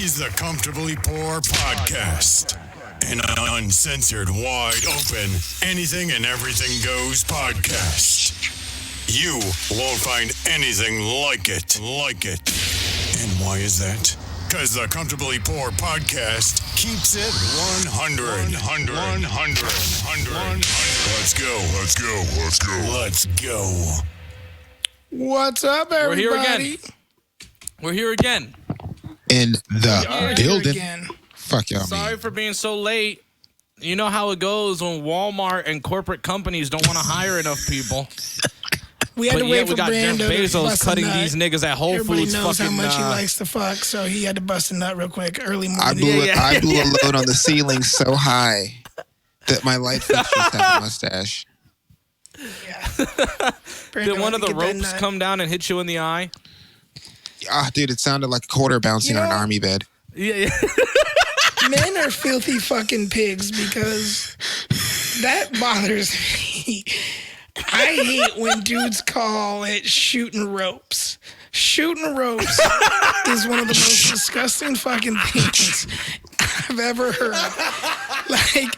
is the Comfortably Poor Podcast. An uncensored, wide open, anything and everything goes podcast. You won't find anything like it. And why is that? Because the Comfortably Poor Podcast keeps it 100. Let's go. What's up, everybody? We're here again. In the building. Fuck y'all. Sorry for being so late. You know how it goes when Walmart and corporate companies don't want to hire enough people. We had to wait for we got Brando Jeff Bezos to bust cutting a nut. these niggas at Whole Everybody Foods. knows Fucking, how much he likes to fuck, so he had to bust a nut real quick early morning. I blew a load on the ceiling so high that my light fixtures have a mustache. Yeah. Did one of the ropes come down and hit you in the eye? Dude, it sounded like a quarter bouncing on an army bed. Yeah. Men are filthy fucking pigs because that bothers me. I hate when dudes call it shooting ropes. Shooting ropes is one of the most disgusting fucking things I've ever heard. Like,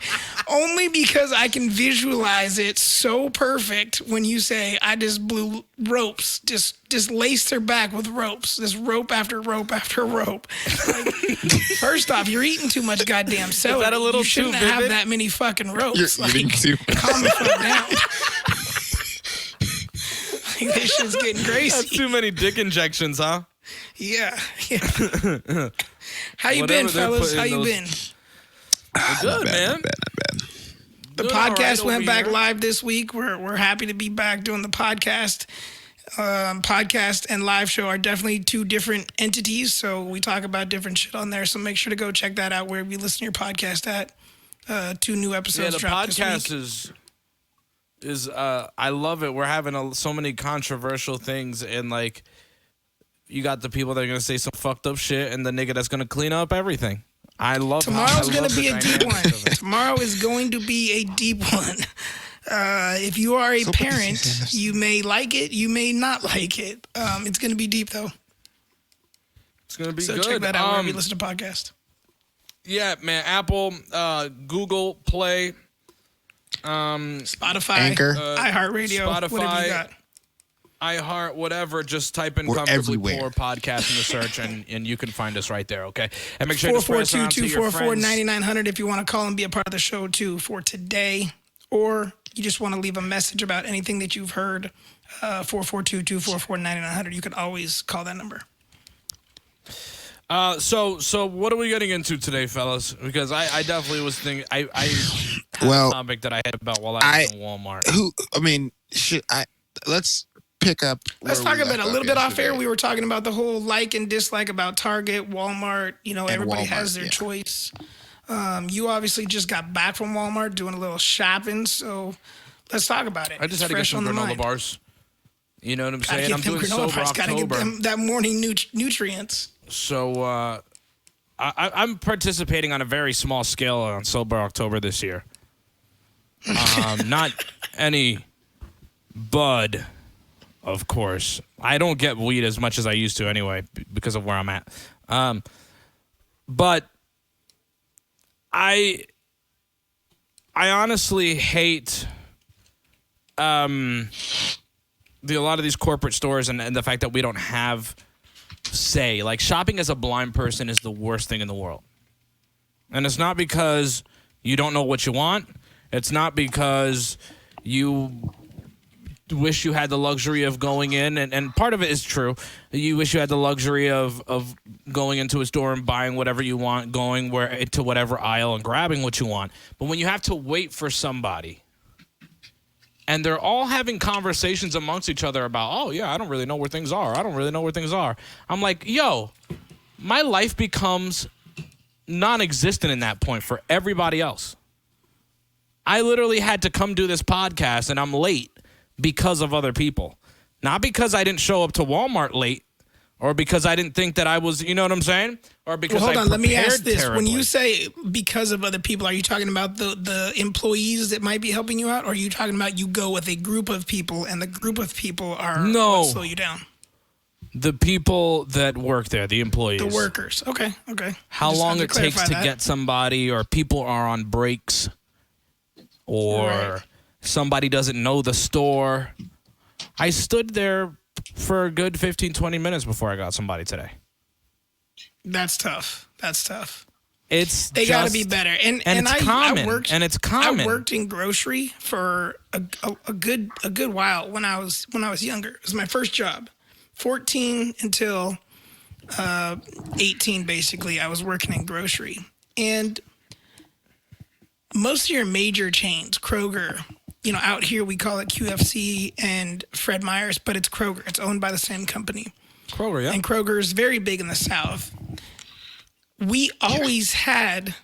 only because I can visualize it so perfect when you say, I just blew ropes, just laced her back with ropes, just rope after rope after rope. Like, first off, you're eating too much goddamn celery. Is that a little you shouldn't too have vivid? that many fucking ropes. You're eating too calm the fuck down. Like, this shit's getting crazy. That's too many dick injections, huh? Yeah. How you been, fellas? How you been? Good, man. Not bad. The Doing podcast all right went over back here. live this week. We're happy to be back doing the podcast. Podcast and live show are definitely two different entities, so we talk about different shit on there. So make sure to go check that out wherever you listen to your podcast at. 2 new episodes The dropped podcast this week. is I love it. We're having so many controversial things, and like you got the people that are gonna say some fucked up shit, and the nigga that's gonna clean up everything. I love. Tomorrow's going to be a deep one. Tomorrow is going to be a deep one. If you are a parent, you may like it, you may not like it. It's going to be deep, though. It's gonna be So good. check that out wherever you listen to podcasts. Yeah, man. Apple, Google Play, Spotify, Anchor. iHeartRadio, whatever you Spotify, got. iHeart, whatever. Just type in We're Comfortably everywhere. Poor Podcast in the search, and you can find us right there, okay? And make sure to spread us around to your friends. 442-244-9900 if you want to call and be a part of the show, too, for today. Or you just want to leave a message about anything that you've heard, 442-244-9900. You can always call that number. So what are we getting into today, fellas? Because I definitely was thinking I had Well, a topic that I had about while I was in Walmart. Let's pick up. Let's where talk we about it left a little off bit off air. yesterday. We were talking about the whole like and dislike about Target, Walmart. You know, everybody Walmart, has their yeah. choice. You obviously just got back from Walmart doing a little shopping, so let's talk about it. I just It's had to get fresh some on the granola mind. bars. You know what I'm Gotta saying? get I'm them doing granola sober bars. Gotta get October. them that morning nutrients. So I'm participating on a very small scale on Sober October this year. Not any bud, of course. I don't get weed as much as I used to anyway because of where I'm at. But I honestly hate a lot of these corporate stores and the fact that we don't have say. Like, shopping as a blind person is the worst thing in the world. And it's not because you don't know what you want. It's not because you wish you had the luxury of going in, and part of it is true. You wish you had the luxury of going into a store and buying whatever you want, going to whatever aisle and grabbing what you want. But when you have to wait for somebody, and they're all having conversations amongst each other about, oh, yeah, I don't really know where things are. I don't really know where things are. I'm like, yo, my life becomes non-existent in that point for everybody else. I literally had to come do this podcast, and I'm late because of other people. Not because I didn't show up to Walmart late, or because I didn't think that I was, you know what I'm saying? Or because Well, hold I on. Let me ask prepared this. terribly. When you say because of other people, are you talking about the employees that might be helping you out? Or are you talking about you go with a group of people and the group of people are No. what slow you down? The people that work there, the employees. The workers. Okay. How Just long had it to takes to clarify that. get somebody, or people are on breaks, or Right. somebody doesn't know the store. I stood there for a good 15, 20 minutes before I got somebody today. That's tough. They Got to be better. And it's common. I worked, and it's common. I worked in grocery for a good while when I was younger. It was my first job. 14 until 18, basically, I was working in grocery. And most of your major chains, Kroger, out here we call it QFC and Fred Meyer's, but it's Kroger. It's owned by the same company. Kroger, yeah. And Kroger is very big in the South. We always had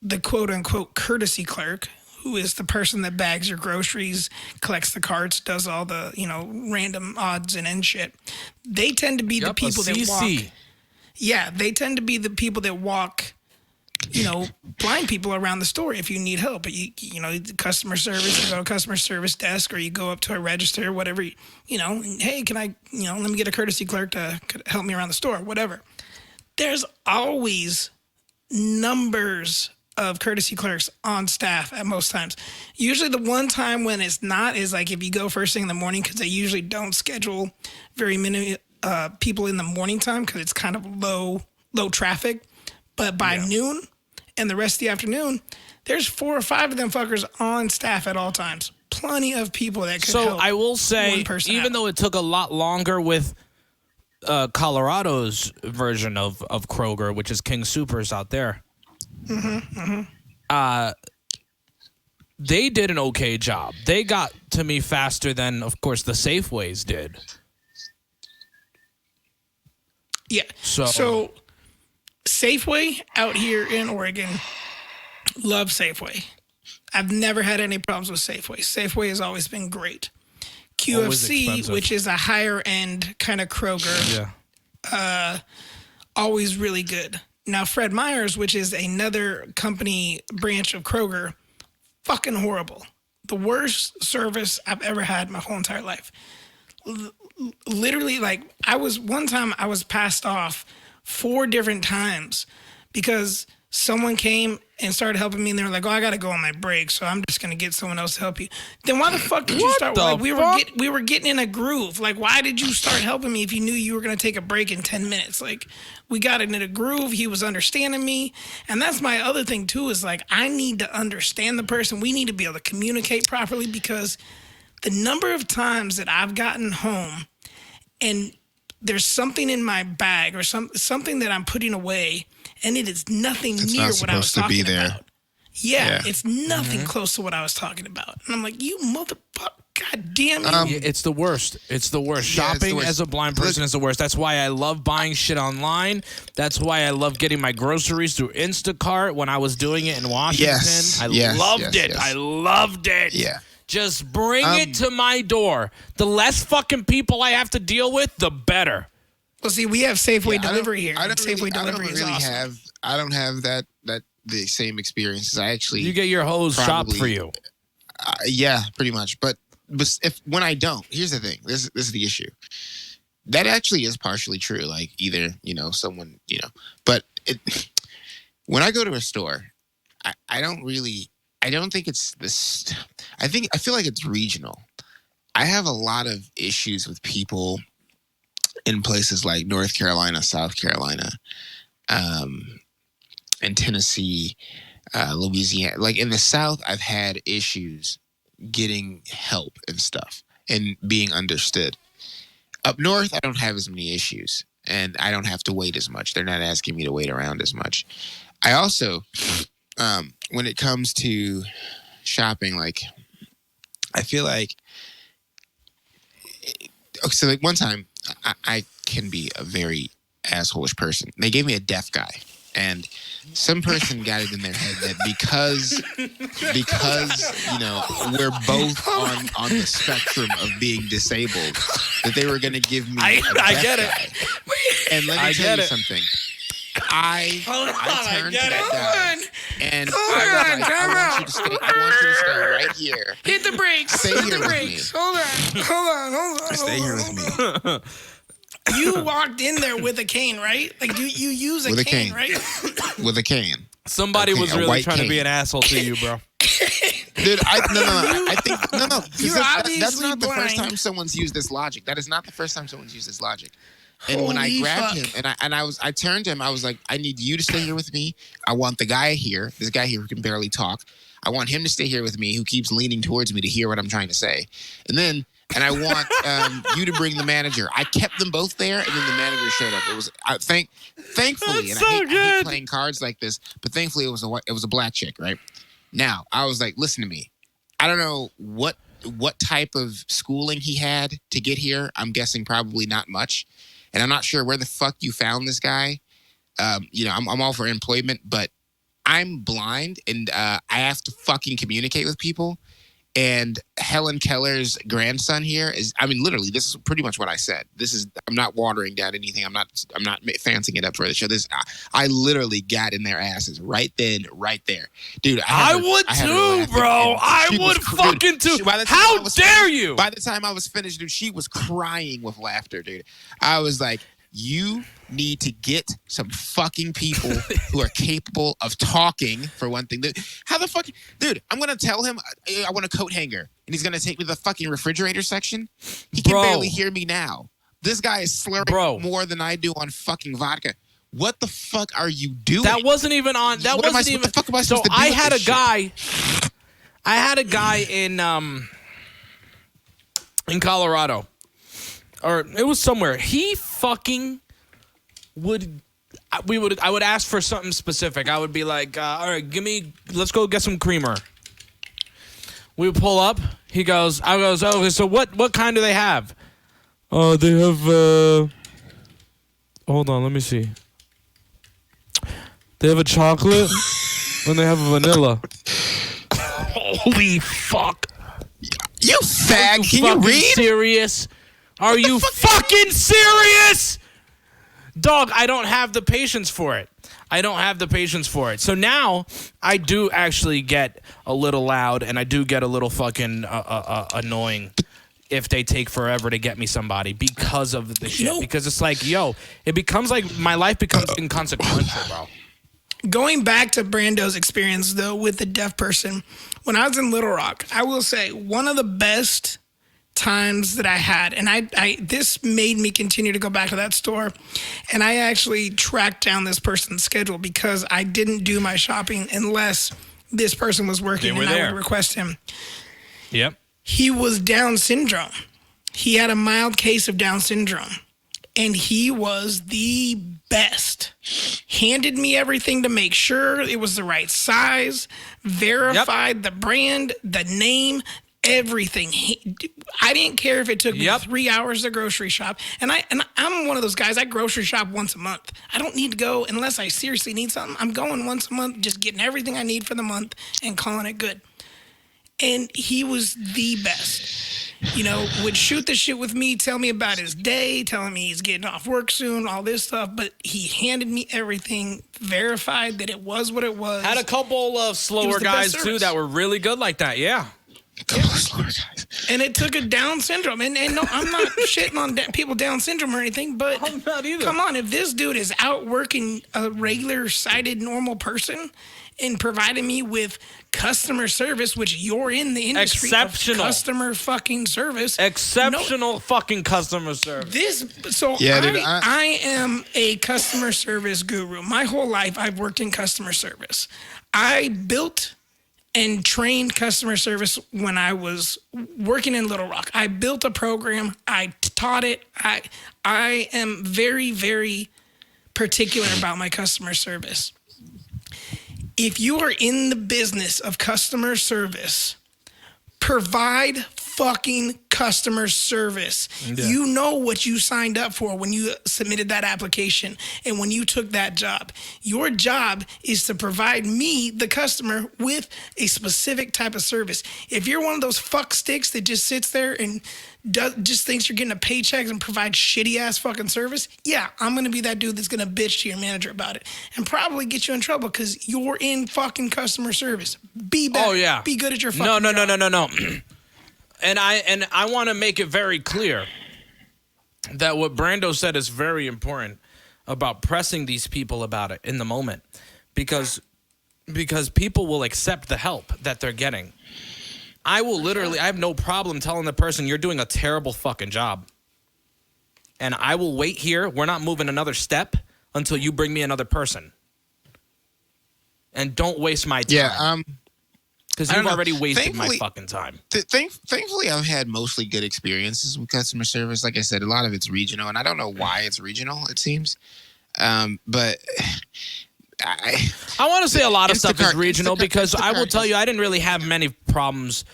the quote-unquote courtesy clerk, who is the person that bags your groceries, collects the carts, does all the, random odds and end shit. They tend to be the people that walk. Yeah, they tend to be the people that walk, blind people around the store if you need help. Customer service, you go to customer service desk, or you go up to a register, or whatever, hey, can I, let me get a courtesy clerk to help me around the store, whatever. There's always numbers of courtesy clerks on staff at most times. Usually the one time when it's not is like if you go first thing in the morning, because they usually don't schedule very many people in the morning time because it's kind of low traffic. But by noon and the rest of the afternoon, there's 4 or 5 of them fuckers on staff at all times. Plenty of people that could help. So I will say, one person even out. though it took a lot longer with Colorado's version of Kroger, which is King Soopers out there, they did an okay job. They got to me faster than, of course, the Safeways did. Yeah. So Safeway out here in Oregon, love Safeway. I've never had any problems with Safeway. Safeway has always been great. QFC, which is a higher end kind of Kroger, always really good. Now, Fred Meyer's, which is another company branch of Kroger, fucking horrible. The worst service I've ever had in my whole entire life. Literally, I was passed off 4 different times because someone came and started helping me, and they were like, "Oh, I gotta go on my break, so I'm just gonna get someone else to help you." Then why the fuck did you start? We were getting in a groove. Why did you start helping me if you knew you were gonna take a break in 10 minutes? We got in a groove. He was understanding me, and that's my other thing too. Is I need to understand the person. We need to be able to communicate properly, because the number of times that I've gotten home and there's something in my bag or something that I'm putting away, and it is nothing near what I was talking about. Yeah, it's nothing close to what I was talking about. And I'm like, you motherfucker, goddamn you. It's the worst. It's the worst. Shopping as a blind person is the worst. That's why I love buying shit online. That's why I love getting my groceries through Instacart when I was doing it in Washington. I loved it. I loved it. Yeah. Just bring it to my door. The less fucking people I have to deal with, the better. Well, see, we have Safeway delivery here. Safeway delivery is awesome. I don't have the same experiences. I actually you get your hose shopped for you. Yeah, pretty much. But when I don't, here's the thing. This is the issue. That actually is partially true. Either someone but when I go to a store, I don't think it's this. I feel like it's regional. I have a lot of issues with people in places like North Carolina, South Carolina, and Tennessee, Louisiana. In the South, I've had issues getting help and stuff and being understood. Up north, I don't have as many issues, and I don't have to wait as much. They're not asking me to wait around as much. I also, when it comes to shopping, I feel like, so one time, I can be a very asshole-ish person. They gave me a deaf guy. And some person got it in their head that because we're both on the spectrum of being disabled, that they were going to give me a deaf get guy. And let me tell you something. I turned to that guy and I was like, I want you to stay right here. Hit the brakes. Stay here with me. Hold on. Stay here with me. You walked in there with a cane, right? Like you use a cane, right? With a cane. Somebody was really trying to be an asshole to you, bro. Dude, I think no. You're That's not the first blind. time someone's used this logic. That is not the first time someone's used this logic. And when I Holy grabbed fuck. him and I turned to him, I was like, I need you to stay here with me. I want the guy here, this guy here who can barely talk. I want him to stay here with me, who keeps leaning towards me to hear what I'm trying to say. And I want you to bring the manager. I kept them both there, and then the manager showed up. It was thankfully, That's and I so hate playing cards like this, but thankfully it was a black chick, right? Now I was like, listen to me. I don't know what type of schooling he had to get here. I'm guessing probably not much, and I'm not sure where the fuck you found this guy. I'm all for employment, but I'm blind and I have to fucking communicate with people. And Helen Keller's grandson here is, I mean, literally, this is pretty much what I said. I'm not watering down anything. I'm not fancying it up for the show. I literally got in their asses right then, right there. Dude, I would too, bro. I would fucking too. How dare you? By the time I was finished, dude, she was crying with laughter, dude. I was like, you need to get some fucking people who are capable of talking, for one thing. How the fuck... Dude, I'm going to tell him I want a coat hanger, and he's going to take me to the fucking refrigerator section. He can barely hear me now. This guy is slurring more than I do on fucking vodka. What the fuck are you doing? That wasn't even on... What the fuck am I supposed to do? I had a guy in Colorado. Or it was somewhere. He fucking I would ask for something specific. I would be like, all right, let's go get some creamer. We would pull up. I goes, oh, so what kind do they have? Oh, they have, hold on, let me see. They have a chocolate and they have a vanilla. Holy fuck. You fag, can you read? Serious? Are you fucking serious? Dog, I don't have the patience for it. So now I do actually get a little loud and I do get a little fucking annoying if they take forever to get me somebody because of the shit. Because it's like, it becomes like my life becomes inconsequential, bro. Going back to Brando's experience, though, with the deaf person, when I was in Little Rock, I will say one of the best times that I had, and I this made me continue to go back to that store, and I actually tracked down this person's schedule because I didn't do my shopping unless this person was working and I would request him. Yep. He was Down syndrome. He had a mild case of Down syndrome, and he was the best. Handed me everything to make sure it was the right size, verified the brand, the name, everything. I didn't care if it took me 3 hours to grocery shop. And I'm one of those guys, I grocery shop once a month. I don't need to go unless I seriously need something. I'm going once a month, just getting everything I need for the month and calling it good. And he was the best. Would shoot the shit with me, tell me about his day, telling me he's getting off work soon, all this stuff. But he handed me everything, verified that it was what it was. Had a couple of slower guys, too, that were really good like that, yeah. And it took a Down syndrome. And no, I'm not shitting on people Down syndrome or anything, but I'm not either. Come on, if this dude is out working a regular sighted normal person and providing me with customer service, which you're in the industry of customer fucking service. Exceptional fucking customer service. I am a customer service guru. My whole life I've worked in customer service. I built and trained customer service when I was working in Little Rock. I built a program. I taught it. I am very, very particular about my customer service. If you are in the business of customer service, provide fucking customer service. Yeah. You know what you signed up for when you submitted that application and when you took that job. Your job is to provide me, the customer, with a specific type of service. If you're one of those fuck sticks that just sits there and just thinks you're getting a paycheck and provide shitty ass fucking service, yeah, I'm gonna be that dude that's gonna bitch to your manager about it and probably get you in trouble because you're in fucking customer service. Be better. Oh yeah. Be good at your fucking job. No. And I want to make it very clear that what Brando said is very important about pressing these people about it in the moment, because people will accept the help that they're getting. I have no problem telling the person, you're doing a terrible fucking job. And I will wait here. We're not moving another step until you bring me another person. And don't waste my time. Yeah, because you've already wasted my fucking time. Thankfully, I've had mostly good experiences with customer service. Like I said, a lot of it's regional, and I don't know why it's regional, it seems. But I want to say a lot of stuff is regional, because I will tell is- you, I didn't really have many problems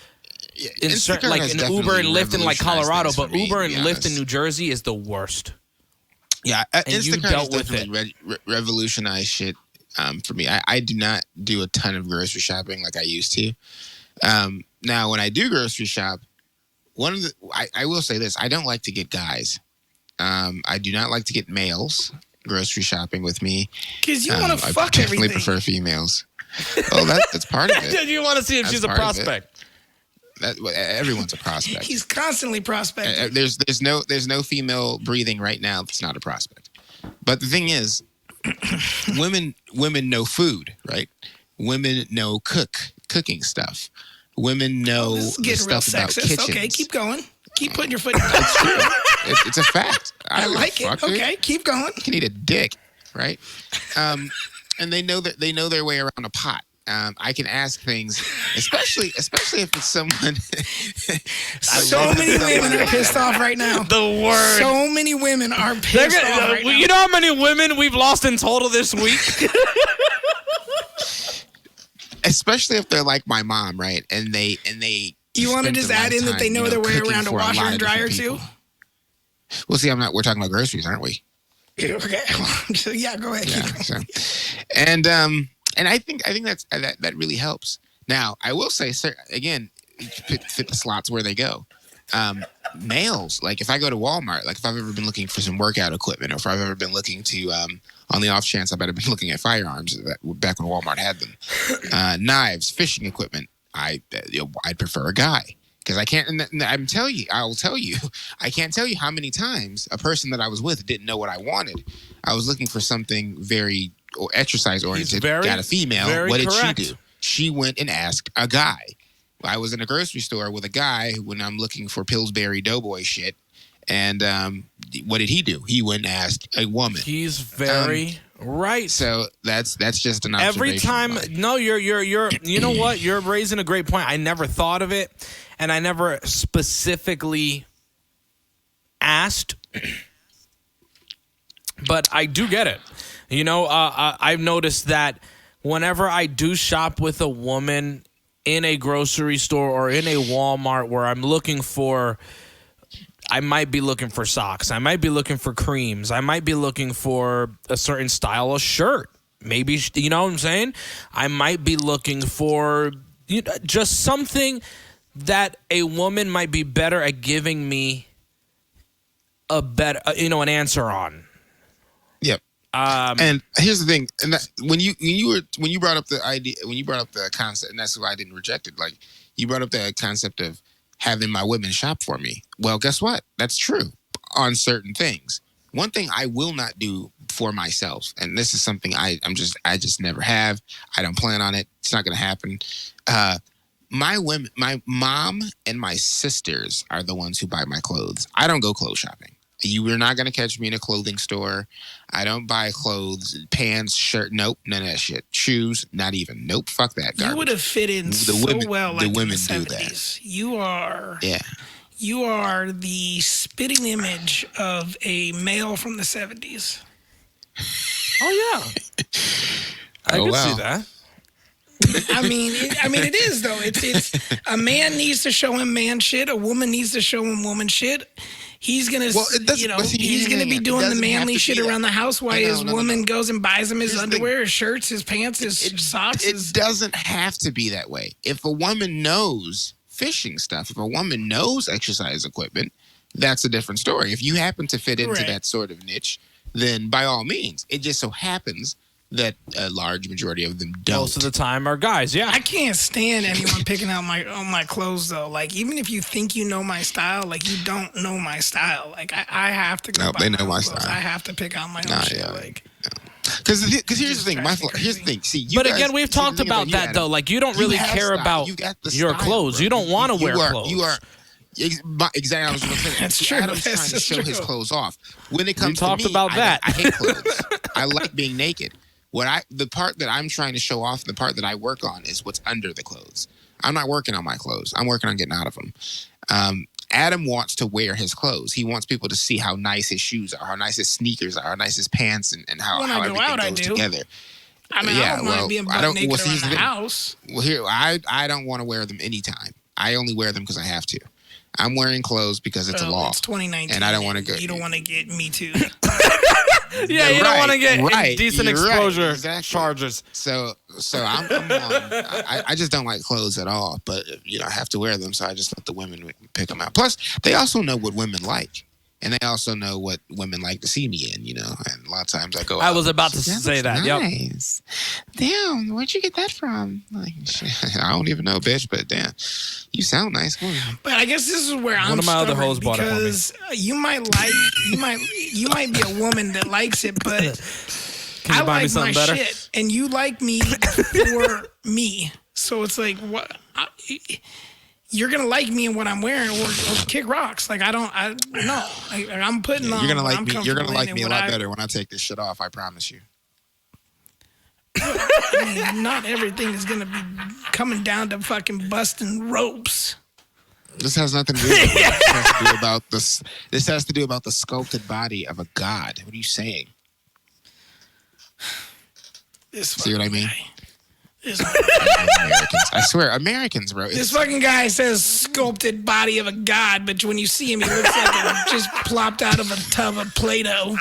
in certain, Instacart like has in definitely Uber and Lyft in like revolutionized Colorado, things for but me, Uber to and be Lyft in honest. New Jersey is the worst. Yeah, And you Instacart dealt has with definitely revolutionized shit for me. I do not do a ton of grocery shopping like I used to. Now, when I do grocery shop, I will say this: I don't like to get guys. I do not like to get males grocery shopping with me. Because you want to I fuck definitely everything. prefer females. Well, that's part of it. You want to see if That's she's a part of it. prospect. Everyone's a prospect. He's constantly prospecting. There's no female breathing right now that's not a prospect. But the thing is, women know food, right? Women know cooking stuff. Women know This is the getting real stuff about sexist. kitchens. Okay, keep going. Keep putting your foot in your It's true. It's a fact. I don't like give a it. fuck, dude. Okay, keep going. You can eat a dick, right? And they know their way around a pot. I can ask things, especially if it's someone. So many women are pissed off right now. The word. So many women are pissed off right now. You know how many women we've lost in total this week? Especially if they're like my mom, right? And they. You want to spent just a add in that they lifetime, know their way cooking around a for washer lot and of dryer different too? people. Well, see, we're talking about groceries, aren't we? Okay. So, yeah, go ahead. Yeah. Keep going. So, and I think that really helps. Now, I will say, sir, again, fit the slots where they go. Males, like if I go to Walmart, like if I've ever been looking for some workout equipment, or if I've ever been looking to, on the off chance, I bet I've been looking at firearms back when Walmart had them, knives, fishing equipment. I'd prefer a guy. Because I can't, and I will tell you, I can't tell you how many times a person that I was with didn't know what I wanted. I was looking for something very exercise oriented. Got a female. What did she do? She went and asked a guy. I was in a grocery store with a guy when I'm looking for Pillsbury Doughboy shit. And what did he do? He went and asked a woman. He's very right. So that's just an observation. Every time, no, you're you know what? You're raising a great point. I never thought of it, and I never specifically asked, but I do get it. You know, I've noticed that whenever I do shop with a woman in a grocery store or in a Walmart where I might be looking for socks. I might be looking for creams. I might be looking for a certain style of shirt. Maybe, you know what I'm saying? I might be looking for just something that a woman might be better at giving me an answer on. Yep. And here's the thing, and when you brought up the idea, when you brought up the concept, and that's why I didn't reject it. Like you brought up the concept of having my women shop for me. Well, guess what? That's true on certain things. One thing I will not do for myself, and this is something I just never have. I don't plan on it. It's not going to happen. My mom and my sisters are the ones who buy my clothes. I don't go clothes shopping. You are not going to catch me in a clothing store. I don't buy clothes, pants, shirt. Nope, none of that shit. Shoes, not even. Nope, fuck that garbage. You would have fit in well like in the 70s. You are the spitting image of a male from the 70s. Oh, yeah. I can see that. I mean, it is though. It's a man needs to show him man shit. A woman needs to show him woman shit. He's gonna, he's gonna be doing the manly shit around the house while his woman goes and buys him his underwear, his shirts, his pants, his socks. It doesn't have to be that way. If a woman knows fishing stuff, if a woman knows exercise equipment, that's a different story. If you happen to fit into that sort of niche, then by all means. It just so happens that a large majority of them don't. Most of the time are guys, yeah. I can't stand anyone picking out my clothes though. Like even if you think you know my style, like you don't know my style. Like I have to go. No, buy they know my clothes. style. I have to pick out my own shit. Yeah. Like Because here's the thing. Here's the thing. See, you but guys, again, we've talked about that though. Like you don't really care about your clothes. Bro. You don't want to wear clothes. You are. Exactly. I was going to say that. That's true. Adam's trying to show his clothes off. When it comes talked to me, about that. I hate clothes. I like being naked. The part that I'm trying to show off, the part that I work on is what's under the clothes. I'm not working on my clothes. I'm working on getting out of them. Adam wants to wear his clothes. He wants people to see how nice his shoes are, how nice his sneakers are, how nice his pants, and how everything goes together. I mean, I don't mind being butt naked around the house. Well, here, I don't want to wear them anytime. I only wear them because I have to. I'm wearing clothes because it's a law. It's 2019, and I don't want to go. You don't want to get Me Too. Yeah, you don't want to get indecent exposure charges. So I'm on. I just don't like clothes at all. But I have to wear them, so I just let the women pick them out. Plus, they also know what women like, and they also know what women like to see me in. And a lot of times I go. I was about to say that. Nice. Yep. Damn, where'd you get that from? Like, I don't even know, bitch. But damn, you sound nice. But I guess this is where I'm one of my other hoes bought it for me. Because you might be a woman that likes it, but I like my better? shit, and you like me for me. So it's like, what? You're gonna like me and what I'm wearing, or kick rocks. Like I'm putting on. You're gonna like me. You're gonna like in me a what lot better when I take this shit off. I promise you. I mean, not everything is gonna be coming down to fucking busting ropes. This has nothing to do with this has to do about this. This has to do about the sculpted body of a god. What are you saying? See what I mean? Americans. I swear, Americans, bro. This fucking guy says sculpted body of a god, but when you see him, he looks like he just plopped out of a tub of Play-Doh.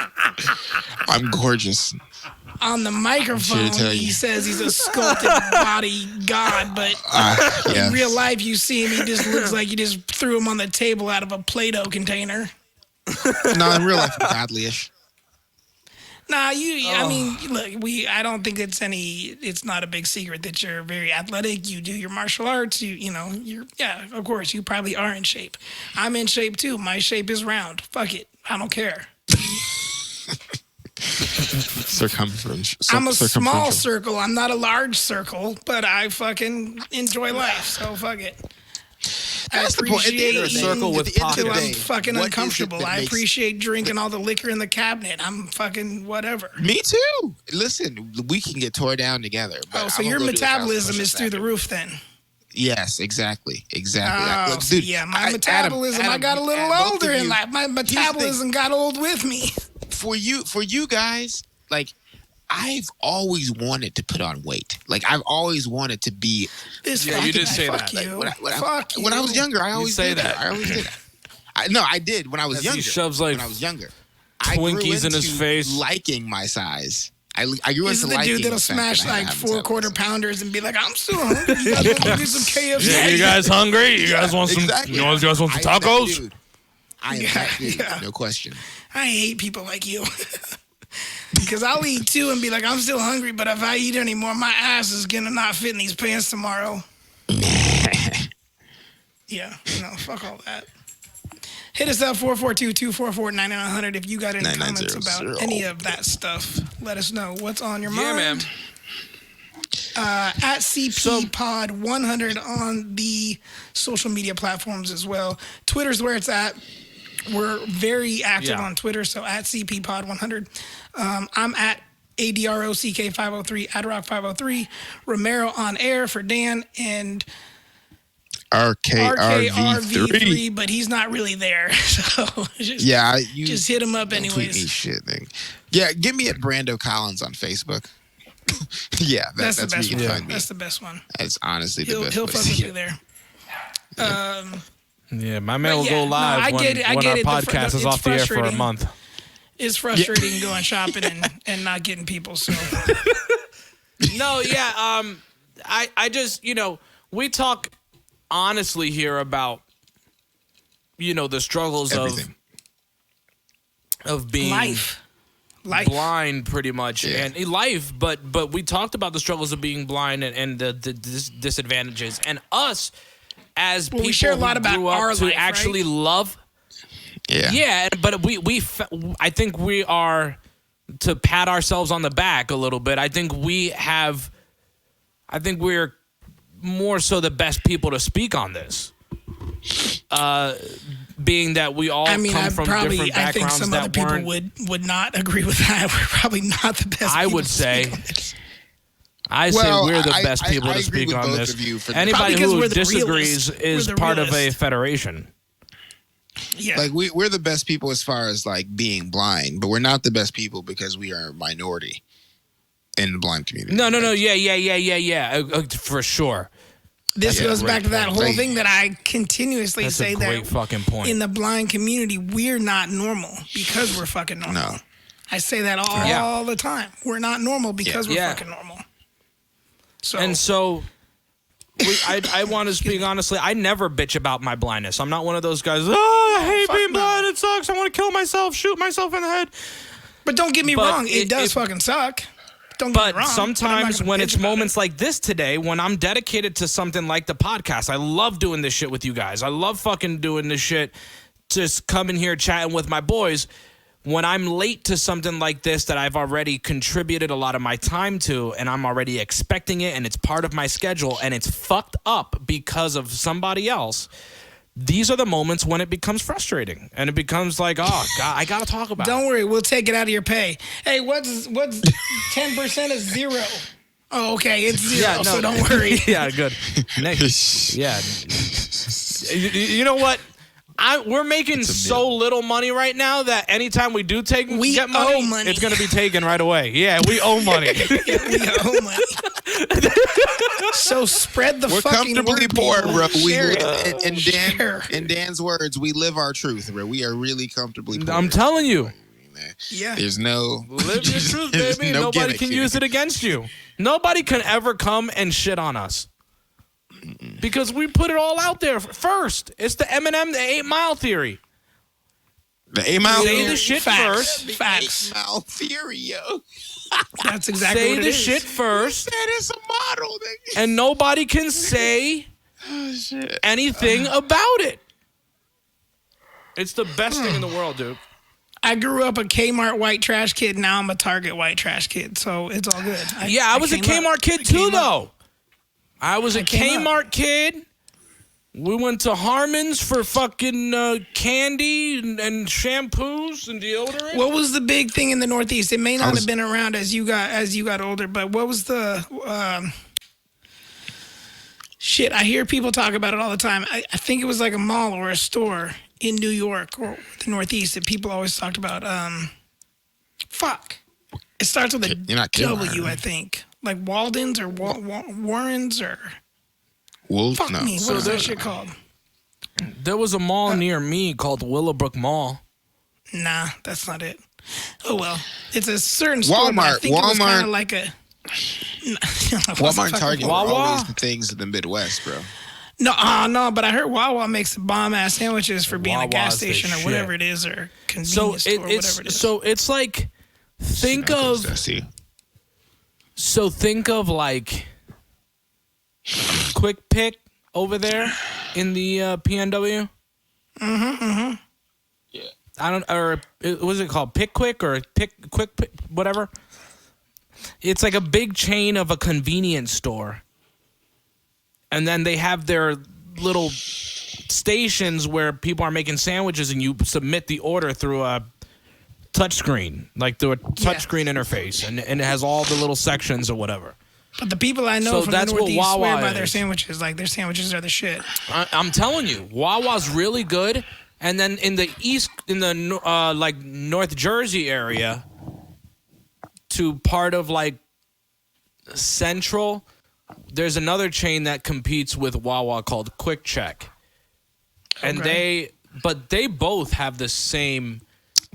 I'm gorgeous. On the microphone, he says he's a sculpted body god, but in real life, you see him, he just looks like you just threw him on the table out of a Play-Doh container. No, in real life, I'm godly-ish. Nah, I mean, look, I don't think it's not a big secret that you're very athletic. You do your martial arts. Of course, you probably are in shape. I'm in shape too. My shape is round. Fuck it. I don't care. Circumference. I'm a small circle. I'm not a large circle, but I fucking enjoy life. So fuck it. That's the point. You're a circle with until I'm fucking uncomfortable. I appreciate drinking all the liquor in the cabinet. I'm fucking whatever. Me too. Listen, we can get tore down together. So your metabolism is through the roof then? Yes, exactly. Oh, look, dude, my metabolism. I got a little older in life. My metabolism got old with me. For you guys, like, I've always wanted to put on weight. Like, I've always wanted to be. You did say that. Fuck you. When I was younger, I always say did that. I always did that. I did when I was younger. He shoves like when I was younger. Twinkies in his face. Liking my size. I grew into liking. This is the dude that'll smash like 4 quarter pounders and be like, "I'm still hungry. You guys want to get some KFC? Yeah, you guys hungry? You guys want some? Exactly. You guys want some tacos? I am that dude. No question. I hate people like you. Because I'll eat too and be like, I'm still hungry, but if I eat anymore, my ass is gonna not fit in these pants tomorrow. Yeah, fuck all that. Hit us up 442-244-9900 if you got any comments about any of that stuff. Let us know what's on your mind. Man. At CP Pod 100 on the social media platforms as well. Twitter's where it's at. We're very active on Twitter, so at CP Pod 100. I'm at ADROCK503, AdRock503. Romero on air for Dan, and RKRV3, but he's not really there. So just hit him up anyways. Tweet me shit, thing. Yeah, get me at Brando Collins on Facebook. Yeah, that's the best one. That's the best one. That's honestly the best. He'll fuck with you there. Yeah, my man will go live when our podcast is off the air for a month. It's frustrating going shopping and not getting people. So no, yeah. I just we talk honestly here about the struggles everything. of being life life. blind pretty much and life, but we talked about the struggles of being blind and the disadvantages, and us as people we share a lot who about grew up our to life, actually right? love. Yeah. But I think we are, to pat ourselves on the back a little bit, I think we're more so the best people to speak on this. Being that we all come from different backgrounds, I think some other people would not agree with that. We're probably not the best. I would say. I say we're the best people to speak on this. Anybody who disagrees is part of a federation. Yeah. Like we're the best people as far as like being blind, but we're not the best people because we are a minority in the blind community. No. Yeah. For sure. This goes back to that whole Like, thing that I continuously say That's a great that fucking point. in the blind community, we're not normal because we're fucking normal. No. I say that all the time. We're not normal because we're fucking normal. So I want to speak honestly. I never bitch about my blindness. I'm not one of those guys. Oh, I hate being blind. It sucks. I want to kill myself, shoot myself in the head. But don't get me wrong. It does fucking suck. Don't get me wrong. Sometimes when it's moments like this today, when I'm dedicated to something like the podcast, I love doing this shit with you guys. I love fucking doing this shit. Just coming here chatting with my boys. When I'm late to something like this that I've already contributed a lot of my time to, and I'm already expecting it, and it's part of my schedule, and it's fucked up because of somebody else, these are the moments when it becomes frustrating, and it becomes like, oh God, I gotta talk about it. Don't worry, we'll take it out of your pay. Hey, what's 10% is zero? Oh, okay, it's zero, so don't worry. Yeah, good. Yeah. You know what? We're making so little money right now that anytime we do get money, owe money. It's going to be taken right away. Yeah, we owe money. We owe money. So spread the fucking word. We're comfortably poor, bro. Share. In Dan's words, we live our truth, bro. We are really comfortably poor. I'm telling you. Yeah. There's no... Live your truth, baby. No Nobody can use it against you. Nobody can ever come and shit on us. Because we put it all out there first. It's the Eminem, the 8 Mile theory. The 8 Mile Say the shit first. Facts. 8 Mile theory, yo. That's exactly Say what it the is. shit first. That is a model, nigga. And nobody can say anything about it. It's the best thing in the world, dude. I grew up a Kmart white trash kid. Now I'm a Target white trash kid. So it's all good. I was a Kmart kid too, though. I was a came Kmart kid. We went to Harmon's for fucking candy and shampoos and deodorant. What was the big thing in the Northeast? It may not have been around as you got older, but what was the shit? I hear people talk about it all the time. I think it was like a mall or a store in New York or the Northeast that people always talked about. It starts with a W, I think. Like Walden's or Warren's or... Wolf? Fuck No. me. What is that shit called? There was a mall near me called Willowbrook Mall. Nah, that's not it. Oh, well. It's a certain store, Walmart. but I think it was kind Walmart. of like a... Walmart and Target Wawa? were always the things of the Midwest, bro. No, but I heard Wawa makes bomb-ass sandwiches for being a gas Wawa's the station or shit. whatever it is, or convenience store, whatever it is. So it's like, think of like Quick Pick over there in the PNW. Yeah. I don't, or what was it called? Pick Quick or Quick Pick, whatever. It's like a big chain of a convenience store. And then they have their little stations where people are making sandwiches and you submit the order through a touchscreen, like through a touchscreen interface. And it has all the little sections or whatever. But the people I know from the that's what Northeast swear Wawa by their is. sandwiches. Like, their sandwiches are the shit. I'm telling you, Wawa's really good. And then in the east, in the like North Jersey area, to part of like Central, there's another chain that competes with Wawa called Quick Check, and they both have the same,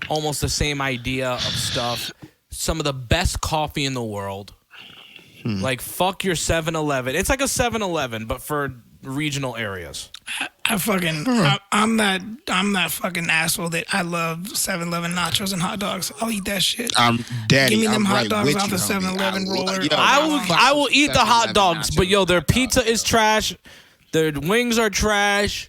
almost the same idea of stuff. Some of the best coffee in the world. Like, fuck your 7-Eleven. It's like a 7-Eleven, but for regional areas. I'm that fucking asshole that I love 7-Eleven nachos and hot dogs. I'll eat that shit. Daddy, Give me them I'm hot right dogs with off you, the homie. 7-Eleven roller. I will eat the hot 7-Eleven dogs, but nachos their and hot pizza dogs. is trash. Their wings are trash.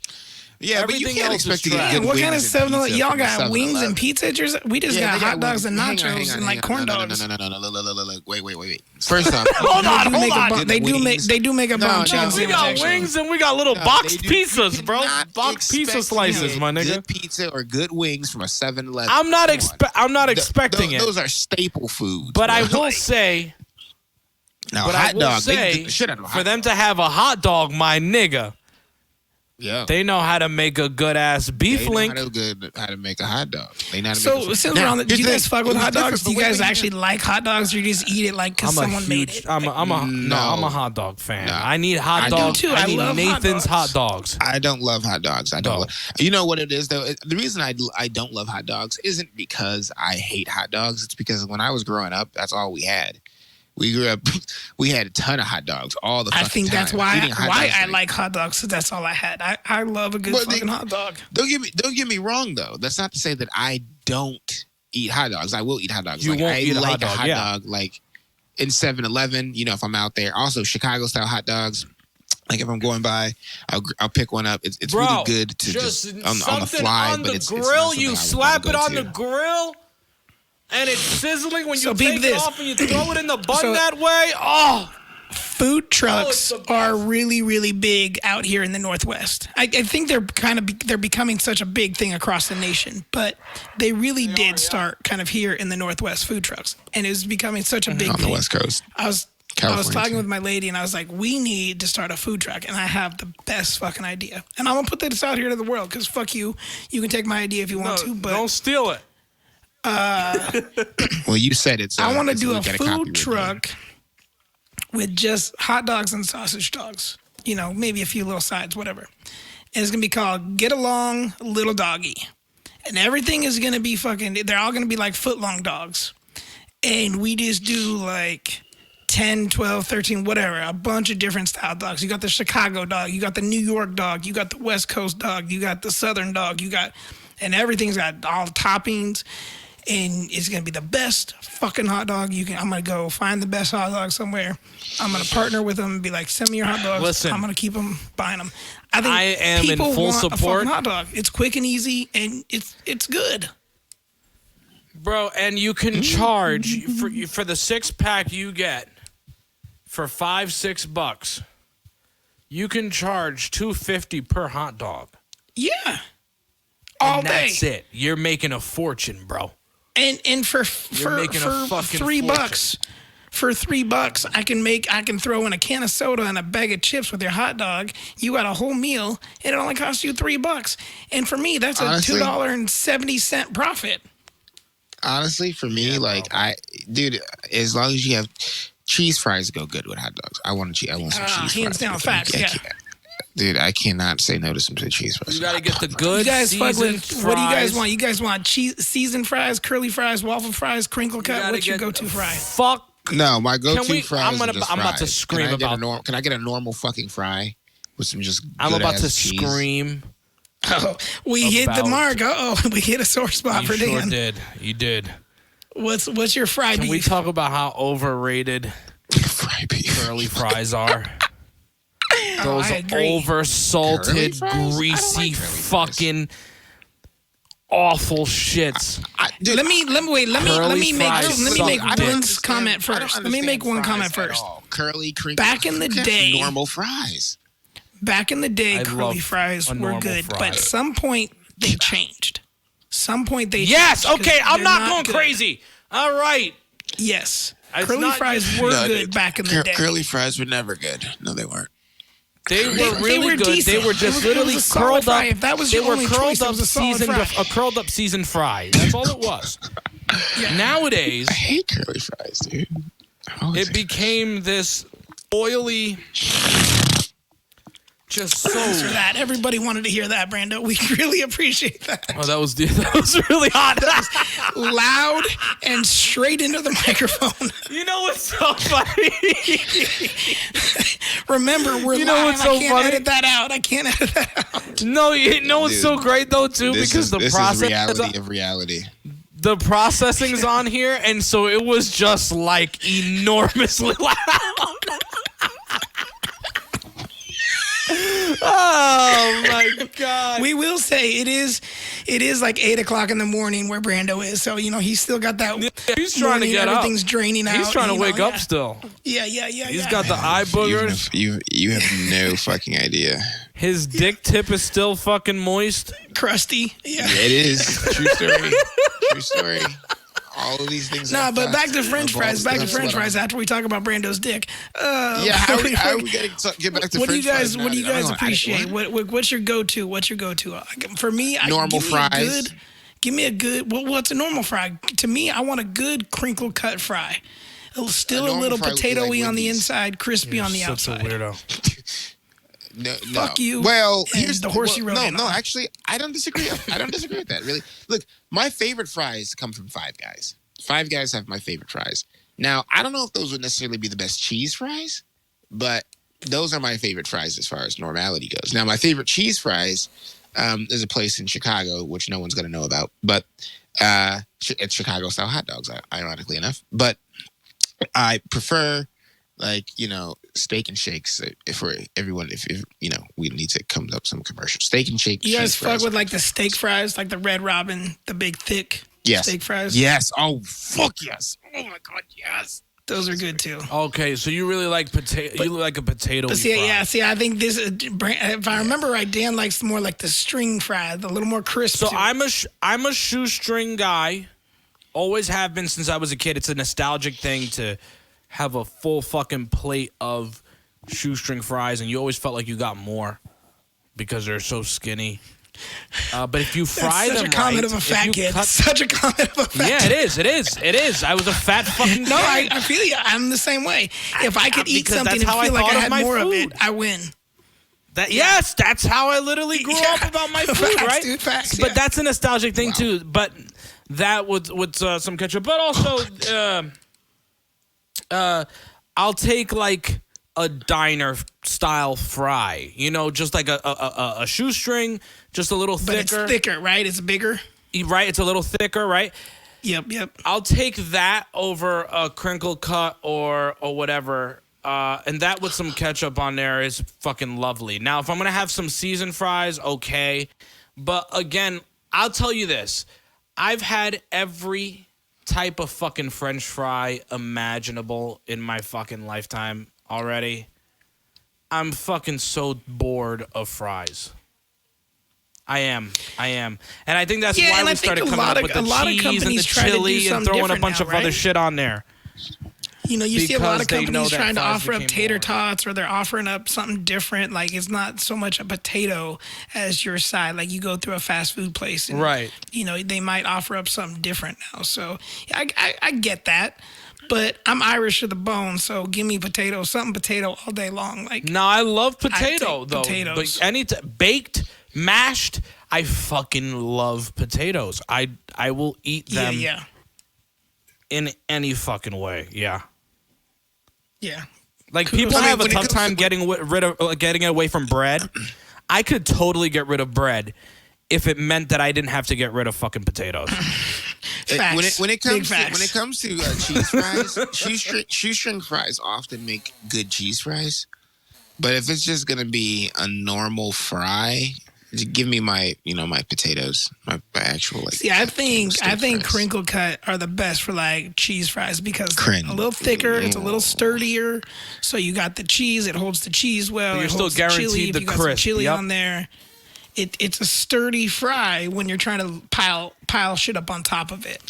Yeah, but you Everything can't else expect is to get trash. good Man, what wings kind of and 7-Eleven? pizza Y'all from got wings 7-Eleven. and pizza at yours? We just got hot dogs and nachos and like corn dogs. No. Look. Wait. First off, Hold on. They do make a bomb chicken We sandwich. got actually. wings and we got little No, boxed they do- you pizzas, bro. cannot Boxed pizza expect slices, to my get nigga. Good pizza or good wings from a 7-Eleven. I'm not expecting it. Those are staple foods. But I bro. will say, now, but hot I will dog, they say, get the shit out of a for hot them dog. to have a hot dog, my nigga, Yeah. they know how to make a good ass beef They know link. how to make a hot dog. They know how to So make a since Now, we're on the, do you here's guys the fuck with thing. hot It's different, dogs? Do but you wait, guys wait, actually like hot dogs, or you just eat it like because someone made it? I'm a hot dog fan. No. I need hot I do dogs. too. I I need love hot Nathan's hot dogs. dogs. I don't love hot dogs. I don't. No. You know what it is though. The reason I don't love hot dogs isn't because I hate hot dogs. It's because when I was growing up, that's all we had. We grew up. We had a ton of hot dogs all the I fucking think time. that's why Eating hot I dogs, like hot dogs. Cause that's all I had. I love a good Well, fucking hot dog. Don't get me wrong though. That's not to say that I don't eat hot dogs. I will eat hot dogs. You won't I eat a like hot dog, yeah. like in 7-Eleven. You know, if I'm out there. Also, Chicago style hot dogs. Like if I'm going by, I'll pick one up. It's Bro, really good to just on the fly. on but the it's not grill. something I You would slap wanna it go on to. the grill, and it's sizzling when So you peep take this. it off and you throw it in the bun So- that way. Oh, Food trucks it's the are really, really big out here in the Northwest. I think they're becoming such a big thing across the nation, but they really did start kind of here in the Northwest, food trucks, and it was becoming such a big On thing. the West Coast. I was California, talking too. with my lady, and I was like, we need to start a food truck, and I have the best fucking idea. And I'm going to put this out here to the world, because fuck you. You can take my idea if you want to, but don't steal it. Well, you said it. So I want to it's- do we a got copy food right truck with just hot dogs and sausage dogs. You know, maybe a few little sides, whatever. And it's going to be called Get Along Little Doggy. And everything is going to be they're all going to be like foot-long dogs. And we just do like 10, 12, 13, whatever, a bunch of different style dogs. You got the Chicago dog, you got the New York dog, you got the West Coast dog, you got the Southern dog, and everything's got all toppings, and it's gonna be the best fucking hot dog you can. I'm gonna go find the best hot dog somewhere. I'm gonna partner with them and be like, send me your hot dogs. Listen. I'm gonna keep them, buying them. I think I am in people full want support. a fucking hot dog. It's quick and easy, and it's good. Bro, and you can charge for the 6-pack you get for $5-6. You can charge $2.50 per hot dog. Yeah, all And day. that's it. You're making a fortune, bro. And for making a fucking $3, for $3, I can throw in a can of soda and a bag of chips with your hot dog. You got a whole meal, and it only costs you $3. And for me, that's a Honestly, $2.70 profit. Honestly, for me, dude, as long as you have cheese fries, go good with hot dogs. I want some cheese fries. Hands down, with them. facts, yeah. Dude, I cannot say no to some cheese fries. You got to get the good You guys fuck seasoned with fries. what do you guys want? You guys want cheese, seasoned fries, curly fries, waffle fries, crinkle cut? gotta What's your get go-to fry? Fuck. No, my Can go-to we- fries I'm are just about to fries. scream Can I get about- Can I get a normal fucking fry with some just I'm about to good-ass cheese? scream. Oh, we hit the About- mark. We hit a sore spot You for sure Dan. did. You did. What's your fry Can we beef? talk about how overrated Fry beef. curly fries are? Those I agree. Curly over-salted, fries? I don't like greasy, curly fries. fucking awful shits. Dude, Let me Curly make fries suck one dick. comment first. Let me make one comment first. Curly, crinkly. Back in the day- normal fries. Back in the day, I curly love fries a were normal good, fry. but at some point they changed. Some point they Yes, changed 'cause okay, I'm they're not going good. crazy. All right. Yes, It's curly not fries just- were No, good dude, back in the day. Curly fries were never good. No, they weren't. They were They really were good. decent. They were It just was literally a solid curled fry. up. If that was they your were only curled choice, it up was a solid seasoned, fry. a curled up seasoned fry. That's all it was. Nowadays, I hate curly fries, dude. I always it hate became this oily just so. Thanks for that. Everybody wanted to hear that, Brando. We really appreciate that. Oh, that was really hot. Loud and straight into the microphone. You know what's so funny? Remember, we're You know live. what's so I can't funny? edit that out. I can't edit that out. No, you know what's so great though too, because the this process is reality of reality. the processing's on here, and so it was just like enormously loud. Oh my god! We will say it is like 8 o'clock in the morning where Brando is. So he's still got that. He's trying to get up. Everything's draining out. He's trying to wake up still. Yeah. He's got the eye boogers. You have no fucking idea. His dick tip is still fucking moist. crusty. Yeah. It is. True story. True story. All of these things. Nah, but back to French fries. Back to French fries after we talk about Brando's dick. How are we getting get back to what do French you guys? fries? What do you guys appreciate? What's your go-to? What's your go-to? For me, normal fries. Give me a good. What's a normal fry? To me, I want a good crinkle cut fry. Still a little potatoey on the inside, crispy on the outside. Such a weirdo. No. Fuck you. Well, and here's the horse you rode in No, on. actually, I don't disagree. I don't disagree with that. Really, look, my favorite fries come from Five Guys. Five Guys have my favorite fries. Now, I don't know if those would necessarily be the best cheese fries, but those are my favorite fries as far as normality goes. Now, my favorite cheese fries, there's a place in Chicago which no one's going to know about, but it's Chicago style hot dogs, ironically enough. But I prefer, steak and shakes. If we need to come up with some commercial steak and shake. You guys fuck fries. with the steak fries, like the Red Robin, the big thick steak fries. Yes. Oh fuck yes. Oh my god yes. Those are good too. Okay, so you really like potato? You like a potato? But see, I think this. If I remember right, Dan likes more like the string fry, the little more crisp. So to it. I'm a shoestring guy. Always have been since I was a kid. It's a nostalgic thing to have a full fucking plate of shoestring fries, and you always felt like you got more because they're so skinny. But if you fry That's them such a comment right, of a if fat you kid. cut- Such a comment of a fat yeah, kid. it is. I was a fat fucking kid. No, I feel you. I'm the same way. If I could eat because something that's and how I feel like thought I of had my more of food. it, I win. Yes, that's how I literally grew up about my food, Facts, right? dude, facts, but yeah. that's a nostalgic thing too. But that with some ketchup, but also I'll take like a diner style fry, just like a shoestring, just a little But thicker. it's thicker, right? It's bigger. Right, it's a little thicker, right? Yep. I'll take that over a crinkle cut or whatever. And that with some ketchup on there is fucking lovely. Now, if I'm going to have some seasoned fries, okay. But again, I'll tell you this. I've had every type of fucking French fry imaginable in my fucking lifetime already. I'm fucking so bored of fries. I am. And I think that's why we started coming up with the cheese and the chili and throwing a bunch of other shit on there. You see a lot of Because they know companies that trying to fries offer up became tater more. tots, or they're offering up something different. Like, it's not so much a potato as your side. Like, you go through a fast food place, and, Right. They might offer up something different now. So, I get that. But I'm Irish to the bone, so give me something potato all day long. Like, No, I love I potato take though. potatoes. But baked, mashed, I fucking love potatoes. I will eat them yeah. in any fucking way. Yeah. Like Kudos. people I mean, have a when it tough comes time to- getting away from bread. I could totally get rid of bread if it meant that I didn't have to get rid of fucking potatoes. Facts. When it Big comes to cheese fries, shoestring fries often make good cheese fries. But if it's just gonna be a normal fry, just give me my potatoes, my actual See, I think fries. crinkle cut are the best for like cheese fries because they're Crinkle. a little thicker, it's a little sturdier. So you got the cheese, it holds the cheese well. But you're it still holds the chili, guaranteed if the you got some crisp, chili yep. on there. It's a sturdy fry when you're trying to pile shit up on top of it.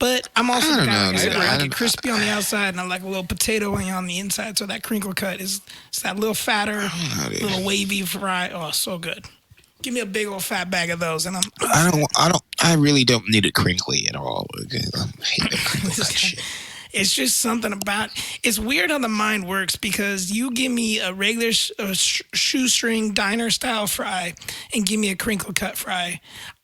But I'm also I the don't guy, know, like I said, dude. I I like don't- it crispy on the outside, and I like a little potato on the inside. So that crinkle cut it's that little fatter, dude. little wavy fry. Oh, so good. Give me a big old fat bag of those, and I really don't need it crinkly at all. I hate that crinkle cut shit. It's just something about. It's weird how the mind works because you give me a regular shoestring diner style fry and give me a crinkle cut fry.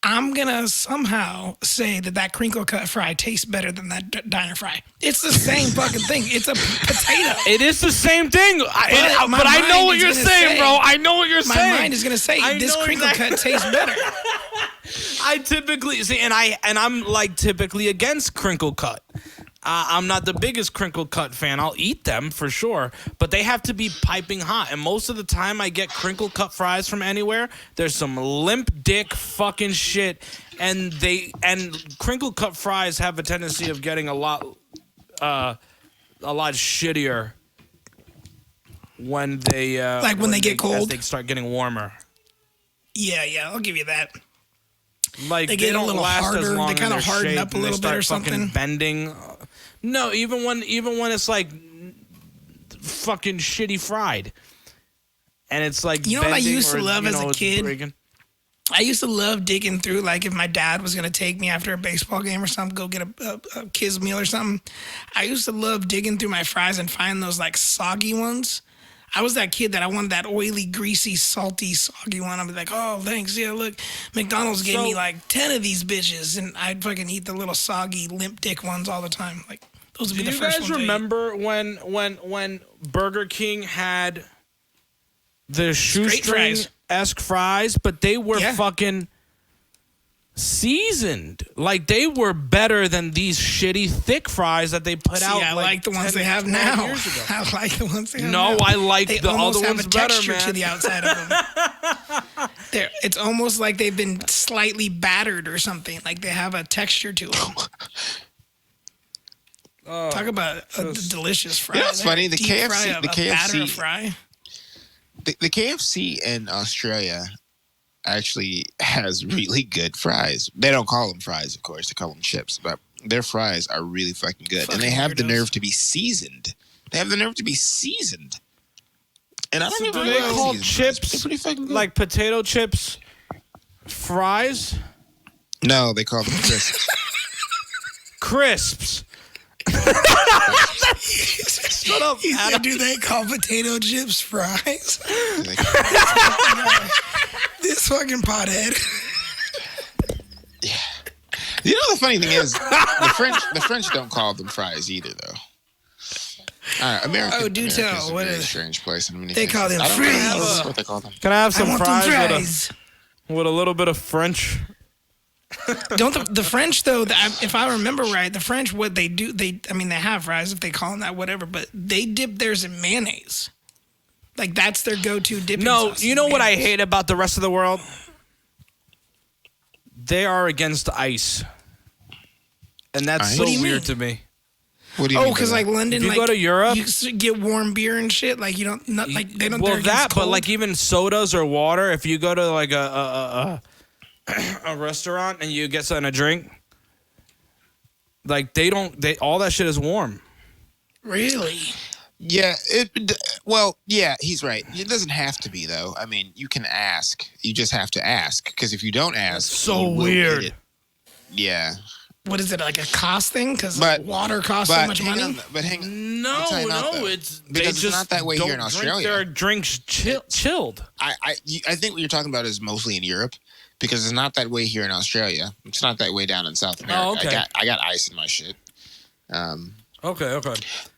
I'm gonna somehow say that crinkle cut fry tastes better than that diner fry. It's the same fucking thing. It's a potato. It is the same thing. But I know what you're saying, bro. I know what you're saying. My mind is gonna say this crinkle cut tastes better. I typically see, and I'm like typically against crinkle cut. I'm not the biggest crinkle cut fan. I'll eat them for sure, but they have to be piping hot. And most of the time I get crinkle cut fries from anywhere, there's some limp dick fucking shit. And crinkle cut fries have a tendency of getting a lot shittier when they when they get cold. As they start getting warmer. Yeah, I'll give you that. Like they get don't a little last harder. As long they kind of harden up a little bit or something. Bending. No, even when it's like fucking shitty fried, and it's like what I used to love as a kid. Breaking. I used to love digging through, like if my dad was gonna take me after a baseball game or something, go get a kid's meal or something. I used to love digging through my fries and find those like soggy ones. I was that kid that I wanted that oily, greasy, salty, soggy one. I'd be like, oh, thanks. Yeah, look, McDonald's gave me like 10 of these bitches, and I'd fucking eat the little soggy, limp dick ones all the time. Like those would be the first ones. Do you guys remember when Burger King had the shoestring-esque fries, but they were fucking seasoned? Like they were better than these shitty thick fries that they put out. I like the ones they have now. I like the ones they have now. I like the other ones better, man. They almost have a texture to the outside of them. It's almost like they've been slightly battered or something. Like they have a texture to them. Talk about a delicious fry. That's funny. The KFC fry. The KFC in Australia actually has really good fries. They don't call them fries, of course. They call them chips, but their fries are really fucking good. And they have the nerve to be seasoned. And I don't even they call chips they're pretty fucking good. Like potato chips fries? No, they call them crisps. Crisps. Shut up, Adam. Do they call potato chips fries? This fucking pothead. Yeah. You know the funny thing is, the French don't call them fries either, though. America. Do tell. What is a strange place? They call them fries. What they call them? Can I have some fries with a little bit of French? Don't the French though? If I remember right, the French what they do they have fries if they call them that whatever, but they dip theirs in mayonnaise. Like that's their go-to dipping sauce. You know what I hate about the rest of the world? They are against ice, and that's so weird to me. What do you mean? Because like London, if you go to Europe, you get warm beer and shit. Like you don't like they don't. Well, but like even sodas or water. If you go to like a restaurant and you get something to drink, like all that shit is warm. Really? Yeah. Yeah, he's right. It doesn't have to be though. I mean, you can ask. You just have to ask because if you don't ask, that's so weird. Yeah. What is it, like a cost thing? Because water costs so much money? Hang on. No, it's not that way here in Australia. Their drinks chilled. I think what you're talking about is mostly in Europe because it's not that way here in Australia. It's not that way down in South America. Oh, okay. I got ice in my shit. Okay.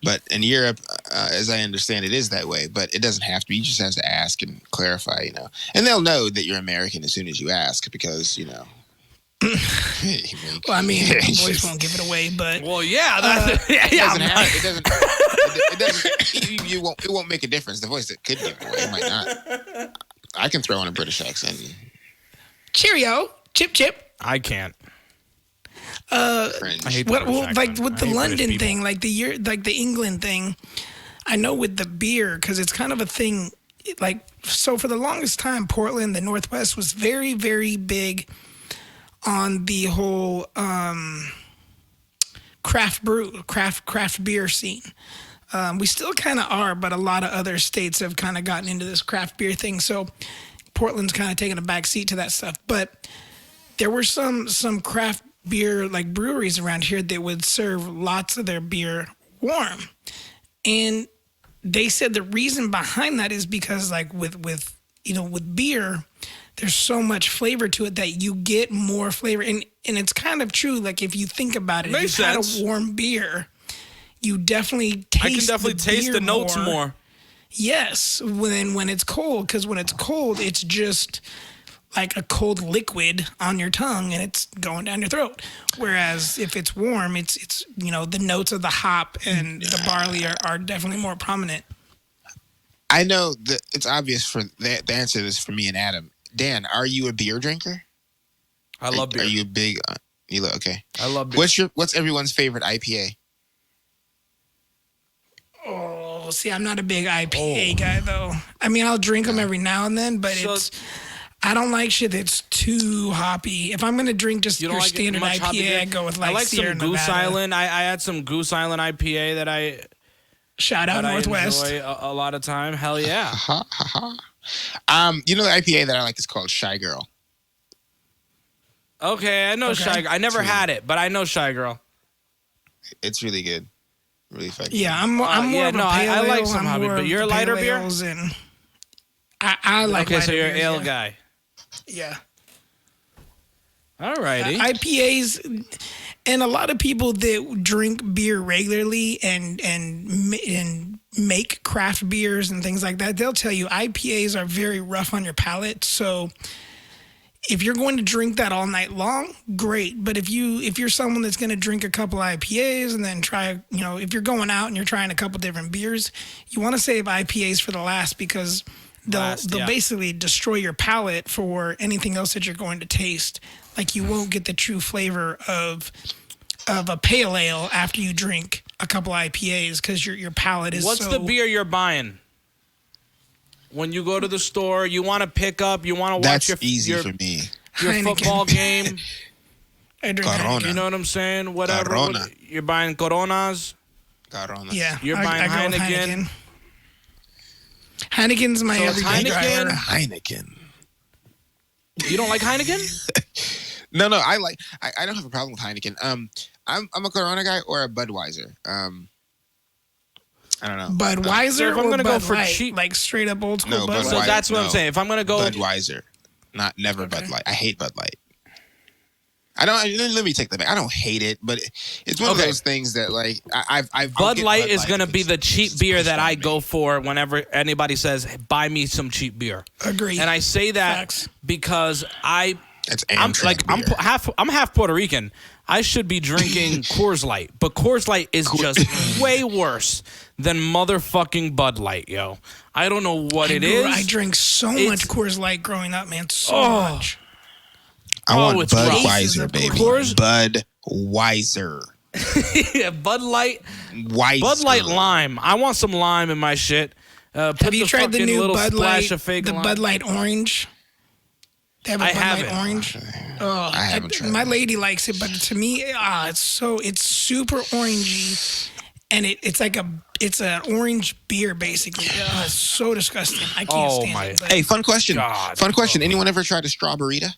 But in Europe, as I understand, it is that way. But it doesn't have to be. You just have to ask and clarify, you know. And they'll know that you're American as soon as you ask because, you know. Well, I mean, the voice won't give it away, but it won't make a difference. The voice that could give it away it might not. I can throw in a British accent. Cheerio, chip. I can't. I hate like with the London thing, like the England thing. I know with the beer because it's kind of a thing. Like so, for the longest time, Portland, the Northwest, was very, very big on the whole craft beer scene. We still kind of are, but a lot of other states have kind of gotten into this craft beer thing. So Portland's kind of taking a back seat to that stuff. But there were some craft beer like breweries around here that would serve lots of their beer warm. And they said the reason behind that is because like with beer, there's so much flavor to it that you get more flavor. And it's kind of true. Like if you think about it, Makes if you've had sense. a warm beer, you definitely taste I can definitely taste the notes more. Yes, when it's cold, because when it's cold, it's just like a cold liquid on your tongue and it's going down your throat. Whereas if it's warm, it's the notes of the hop and the barley are definitely more prominent. I know that it's obvious for the answer to this for me and Adam. Dan, are you a beer drinker? I love beer. Are you a big? Okay. I love beer. What's everyone's favorite IPA? Oh, see, I'm not a big IPA guy though. I mean, I'll drink them every now and then, but I don't like shit that's too hoppy. If I'm gonna drink just your standard IPA, I go with like Sierra some Goose Nevada. Island. I had some Goose Island IPA that I shout out Northwest. I enjoy a lot of time. Hell yeah. The IPA that I like is called Shy Girl. Okay, I know Shy Girl. I never had it, but I know Shy Girl. It's really good. Really fun. Yeah, I'm more of a pale ale. I like some hobby, but you're a lighter beer? And I like okay, so you're an beers, ale guy. Yeah. All righty. IPAs, and a lot of people that drink beer regularly and make craft beers and things like that, they'll tell you IPAs are very rough on your palate. So if you're going to drink that all night long, great. But if you're someone that's going to drink a couple IPAs and then try, if you're going out and you're trying a couple different beers, you want to save IPAs for the last because they'll basically destroy your palate for anything else that you're going to taste. Like you won't get the true flavor of a pale ale after you drink a couple IPAs because your palate is. What's the beer you're buying? When you go to the store, you want to pick up, you want to watch That's easy for me. Your Heineken. football game. I drink Corona. Heineken. You know what I'm saying? Whatever. Corona. You're buying Coronas. Corona. Yeah, You're buying I go with Heineken. Heineken's my So it's everyday Heineken? driver. Heineken. You don't like Heineken? No, I don't have a problem with Heineken. I'm a Corona guy or a Budweiser. I don't know. Budweiser So if I'm or gonna Bud go for Light? cheap- like straight up old school No, Bud Budweiser. So Light. that's what I'm saying. If I'm going to go... Budweiser, never Bud Light. I hate Bud Light. Let me take that back. I don't hate it, but it's one of those things that like I've Bud Light is going to be the cheap beer that I go for whenever anybody says, hey, buy me some cheap beer. Agreed. And I say that Facts. because I'm Amtrak beer. I'm half Puerto Rican. I should be drinking Coors Light, but Coors Light is just way worse than motherfucking Bud Light, yo. I don't know what it is. I drank so much Coors Light growing up, man. So much. I want it's Budweiser, gross. baby. Coors- Budweiser. Yeah, Bud Light. Weiser. Bud Light lime. I want some lime in my shit. Put Have you tried the fucking new little Bud splash Light? of fake The lime. Bud Light Orange. They have a I Bud haven't. Light Orange. Oh, I haven't tried my it. lady likes it, but to me, it's super orangey, and it's like it's an orange beer basically. It's so disgusting. I can't Oh stand my- it. But Hey, fun question. God. Anyone ever tried a strawberryta?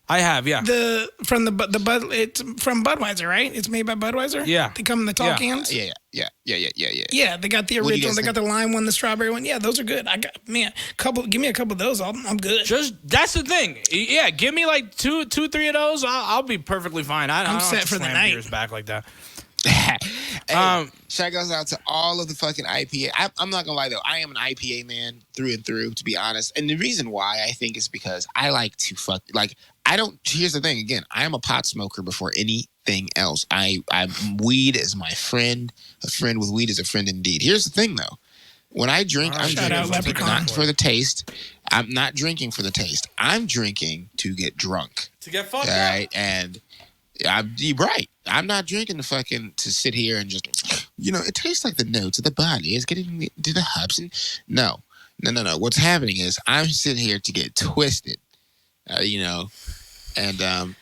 I have, yeah. it's from Budweiser, right? It's made by Budweiser. Yeah. They come in the tall Yeah. cans. Yeah. Yeah, they got the What do you original. guys They got the think? lime one, the strawberry one. Yeah, those are good. Give me a couple of those. I'm good. That's the thing. Yeah, give me like two, 3 of those. I'll be perfectly fine. I don't set have to for the slam night. beers back like that. Hey, shout goes out to all of the fucking IPA. I'm not gonna lie though, I am an IPA man through and through, to be honest. And the reason why I think is because I like to here's the thing, again, I am a pot smoker before anything else. Weed is my friend. A friend with weed is a friend indeed. Here's the thing though. When I drink, I'm Shout out drinking Leprechaun. not for the taste. I'm not drinking for the taste. I'm drinking to get drunk. To get fucked All up. right, and you're right. I'm not drinking to sit here and just, it tastes like the notes of the body. It's getting me to the hops. And no. What's happening is I'm sitting here to get twisted, and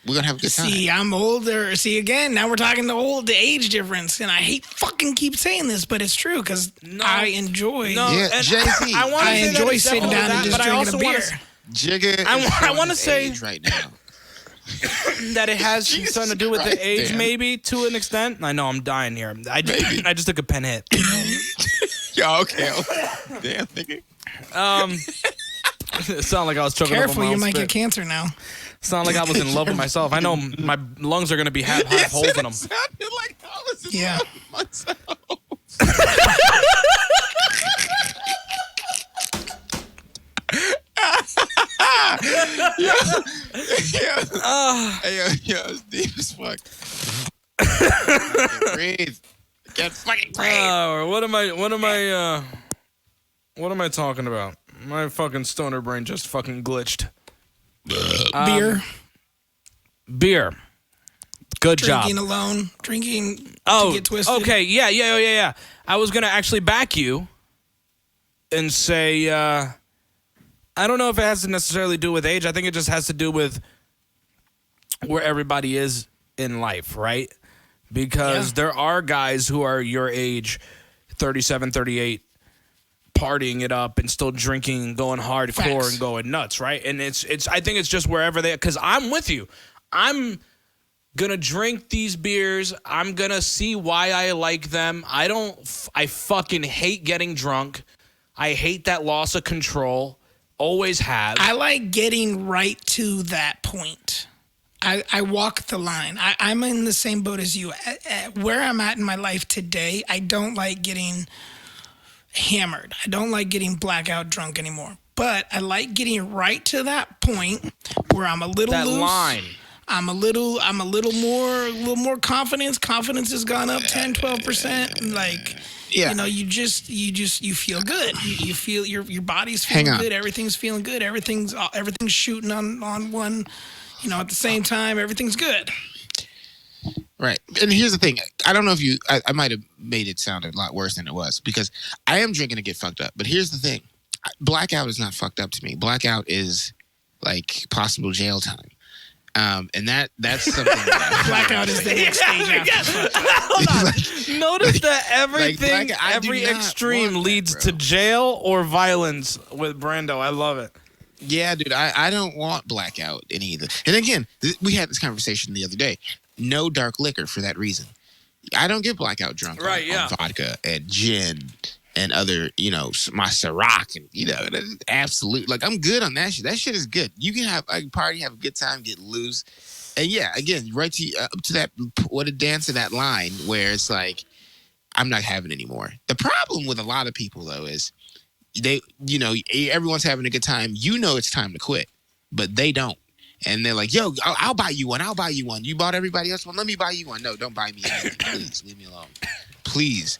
we're gonna have a good time. See, I'm older. See, again, now we're talking the age difference, and I hate fucking keep saying this, but it's true because I enjoy. No, Yeah, and Jay-Z. wanna say that enjoy it's sitting definitely down and that, just but I drinking also a beer. wanna- Jigga, I is wanna showing his say- age right now. that it has something to do with the age, man. maybe to an extent. I know I'm dying here. I just took a pen hit. Yo, okay. Damn, nigga. It sounded like I was choking. Careful, up you might get cancer now. Sound like I was in love with myself. I know my lungs are gonna be half holes in them. Sounded like I was in Yeah. love with myself. Yo, it's deep as fuck. Breathe. Can't fucking breathe. What am I talking about? My fucking stoner brain just fucking glitched. Beer. Good job. Drinking alone. Drinking to get twisted. Okay. Yeah. I was going to actually back you and say, I don't know if it has to necessarily do with age. I think it just has to do with where everybody is in life, right? Because there are guys who are your age, 37, 38, partying it up and still drinking and going hardcore and going nuts, right? And it's I think it's just wherever they, because I'm with you. I'm gonna drink these beers. I'm gonna see why I like them. I fucking hate getting drunk. I hate that loss of control. Always have. I like getting right to that point. I walk the line. I'm in the same boat as you. Where I'm at in my life today, I don't like getting hammered. I don't like getting blackout drunk anymore. But I like getting right to that point where I'm a little that loose. line. I'm a little more confidence. Confidence has gone up 10, 12%. Like, you know, you feel good. You feel your body's feeling good. Everything's feeling good. Everything's shooting on one. You know, at the same time, everything's good. Right. And here's the thing. I don't know if I might have made it sound a lot worse than it was because I am drinking to get fucked up. But here's the thing. Blackout is not fucked up to me. Blackout is like possible jail time. And that's something that Blackout is the next stage after. Hold on. Notice that everything, like, every extreme leads to jail or violence with Brando. I love it. Yeah, dude, I don't want blackout in either. And again, we had this conversation the other day. No dark liquor for that reason. I don't get blackout drunk on vodka and gin and other, you know, my Ciroc and, you know, absolute. Like, I'm good on that shit. That shit is good. You can have a party, have a good time, get loose. And yeah, again, right to up to that, what a dance in that line where it's like, I'm not having it anymore. The problem with a lot of people, though, is they, you know, everyone's having a good time. You know it's time to quit, but they don't. And they're like, yo, I'll buy you one. I'll buy you one. You bought everybody else one. Let me buy you one. No, don't buy me anything. Please, leave me alone. Please.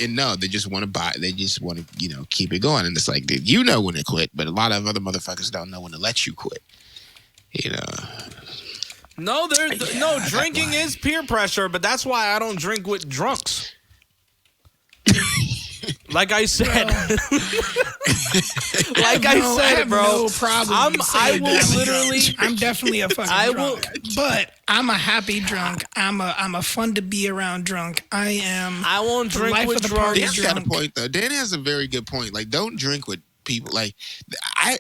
And no, they just want to buy. They just want to, you know, keep it going. And it's like, dude, you know when to quit, but a lot of other motherfuckers don't know when to let you quit. You know. No, drinking is peer pressure, but that's why I don't drink with drunks. Like I said, bro. No problem. I'm definitely a fucking drunk, but I'm a happy drunk. I'm a fun to be around drunk. I won't drink with drunks. Dan's got a point though. Dan has a very good point. Like, don't drink with people. Like,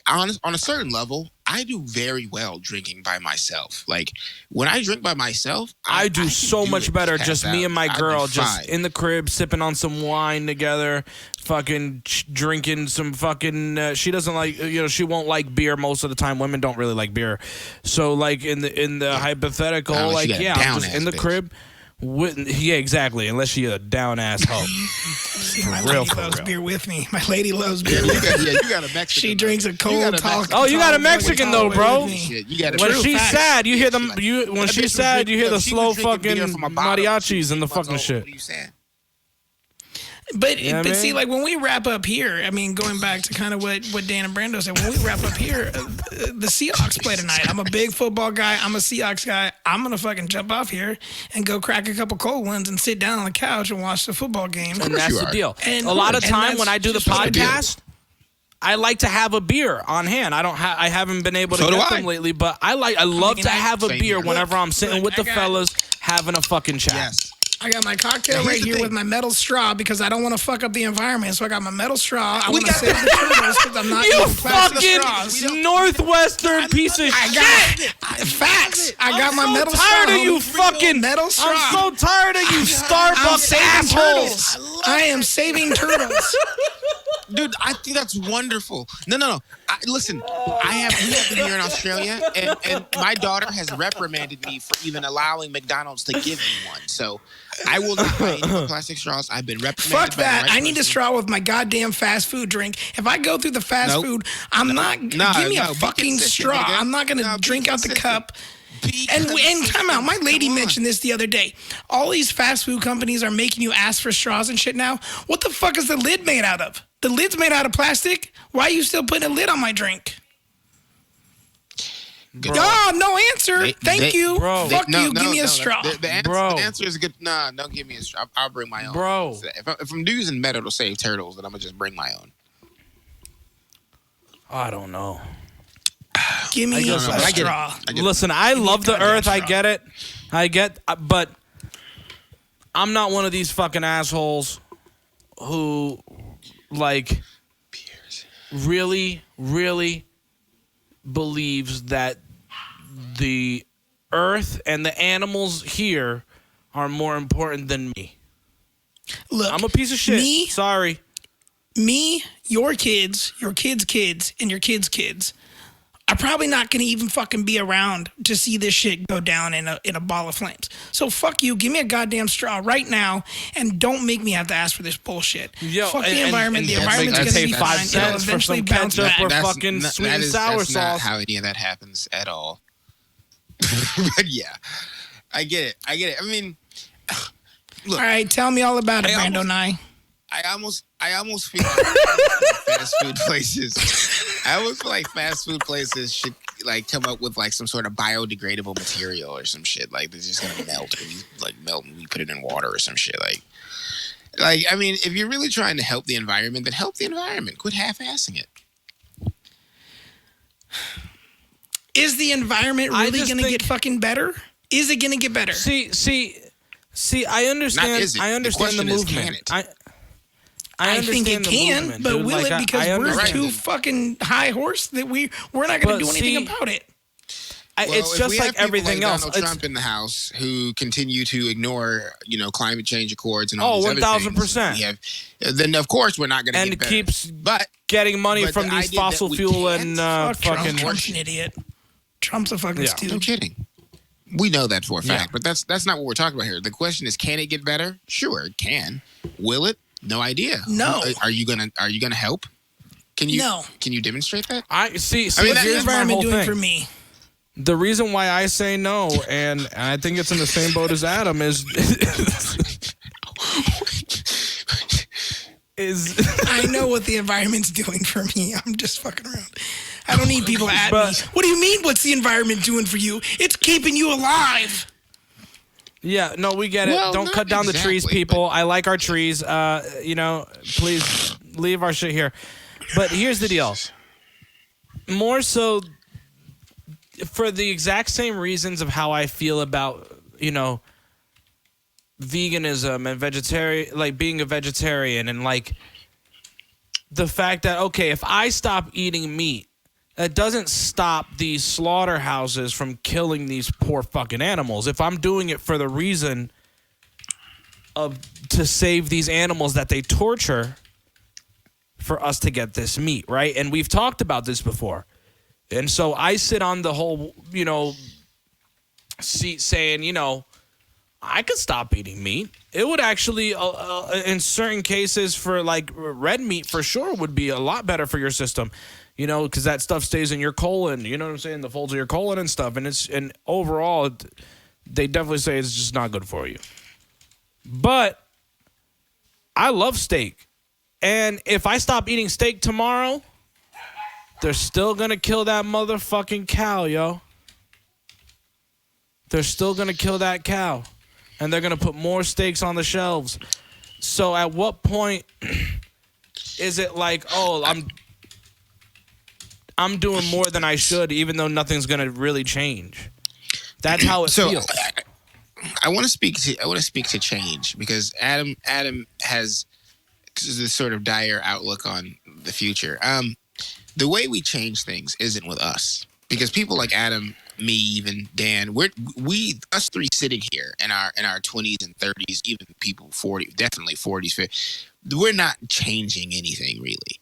on a certain level, I do very well drinking by myself. Like, when I drink by myself, I do so much better. Just me and my girl, just in the crib, sipping on some wine together, fucking drinking some fucking. She doesn't like, you know, she won't like beer most of the time. Women don't really like beer. So, like in the hypothetical, like I'm just in the crib. Yeah, exactly. Unless she a down ass hoe. My lady loves beer with me. My lady loves beer. You got a Mexican. She drinks a cold talk. Oh, you got a Mexican though, bro. When she's sad, you hear them. When she's sad, you hear the slow fucking mariachis and the fucking shit. What are you saying? But see, like when we wrap up here, I mean, going back to kind of what Dan and Brando said, when we wrap up here, the Seahawks play tonight. I'm a big football guy. I'm a Seahawks guy. I'm gonna fucking jump off here and go crack a couple cold ones and sit down on the couch and watch the football game. And that's the deal. And a lot of time when I do the podcast, I like to have a beer on hand. I haven't been able to get them lately, but I love to have a beer whenever I'm sitting with the fellas having a fucking chat. Yes. I got my cocktail right here with my metal straw because I don't want to fuck up the environment. So I got my metal straw. I want to save the turtles because I'm not using plastic straws. Northwestern piece of shit. Facts. I got my metal straw. I'm so tired of you fucking metal straw. I'm so tired of you Starbucks assholes. I am saving turtles. Dude, I think that's wonderful. No. Listen, we have been here in Australia, and my daughter has reprimanded me for even allowing McDonald's to give me one. So I will not buy any more plastic straws. I've been reprimanded. Fuck that. I need a straw with my goddamn fast food drink. If I go through the fast food, give me a fucking straw. Nigga. I'm not going to drink out the cup. And time out. My lady mentioned this the other day. All these fast food companies are making you ask for straws and shit now. What the fuck is the lid made out of? The lid's made out of plastic. Why are you still putting a lid on my drink? Oh, no answer. Thank you. Bro. Fuck you. Give me a straw. The answer is good. Nah, don't give me a straw. I'll bring my own. Bro. If I'm using metal to save turtles, then I'm going to just bring my own. I don't know. Give me a straw. Listen, I love the earth. I get it. But I'm not one of these fucking assholes who, like, really, really believes that the earth and the animals here are more important than me. Look, I'm a piece of shit. Sorry. Me, your kids, and your kids' kids are probably not going to even fucking be around to see this shit go down in a ball of flames. So fuck you. Give me a goddamn straw right now, and don't make me have to ask for this bullshit. Fuck the environment. The environment's going to be fine. 5 cents for some ketchup or fucking sweet and sour sauce. That's not how any of that happens at all. But yeah, I get it. I mean, look. All right, tell me all about it, Brando Nye. I almost feel like fast food places. I almost feel like fast food places should like come up with like some sort of biodegradable material or some shit. Like they're just gonna melt and we put it in water or some shit. Like I mean, if you're really trying to help the environment, then help the environment. Quit half-assing it. Is the environment really gonna get fucking better? Is it gonna get better? See. I understand. I understand the movement. I think it can, but will it? Because we're too fucking high horse that we're not going to do anything about it. It's just like everything else. Donald Trump in the House who continue to ignore, climate change accords and all these other things. 1,000%. Then of course we're not going to get better. And keeps getting money from these fossil fuel and fucking. Trump's an idiot. Trump's a fucking stooge. No kidding. We know that for a fact, but that's not what we're talking about here. The question is, can it get better? Sure, it can. Will it? No idea. No. Are you gonna help? Can you demonstrate that? What's the environment doing for me? The reason why I say no, and I think it's in the same boat as Adam, is I know what the environment's doing for me. I'm just fucking around. I don't need people at me. What do you mean? What's the environment doing for you? It's keeping you alive. Yeah, no, we get it. Don't cut down the trees, people. I like our trees. Please leave our shit here. But here's the deal. More so for the exact same reasons of how I feel about, veganism and being a vegetarian and like the fact that, okay, if I stop eating meat, that doesn't stop these slaughterhouses from killing these poor fucking animals. If I'm doing it for the reason to save these animals that they torture for us to get this meat, right? And we've talked about this before. And so I sit on the whole, seat saying, I could stop eating meat. It would actually, in certain cases for like red meat for sure would be a lot better for your system. Because that stuff stays in your colon, you know what I'm saying? The folds of your colon and stuff. And overall, they definitely say it's just not good for you. But I love steak. And if I stop eating steak tomorrow, they're still going to kill that motherfucking cow, yo. They're still going to kill that cow. And they're going to put more steaks on the shelves. So at what point is it like, oh, I'm doing more than I should, even though nothing's going to really change? That's how it feels. I want to speak to change, because Adam has this sort of dire outlook on the future. The way we change things isn't with us, because people like Adam, me, even Dan, us three sitting here in our 20s and 30s, even people 40, definitely 40s, 50s, we're not changing anything really.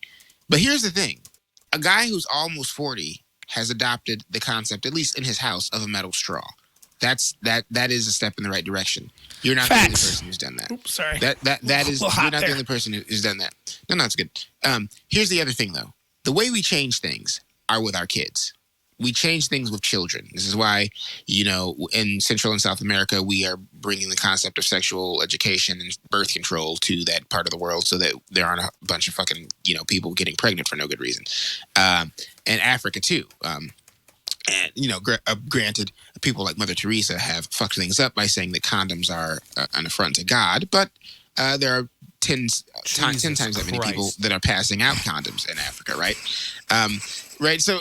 But here's the thing: a guy who's almost 40 has adopted the concept, at least in his house, of a metal straw. That is a step in the right direction. You're not the only person who's done that. Oops, sorry. You're not the only person who's done that. No, it's good. Here's the other thing, though. The way we change things are with our kids. We change things with children. This is why, in Central and South America, we are bringing the concept of sexual education and birth control to that part of the world, so that there aren't a bunch of fucking, people getting pregnant for no good reason. And Africa too. And, granted, people like Mother Teresa have fucked things up by saying that condoms are an affront to God, but there are 10 times that many people that are passing out condoms in Africa, right? Right. So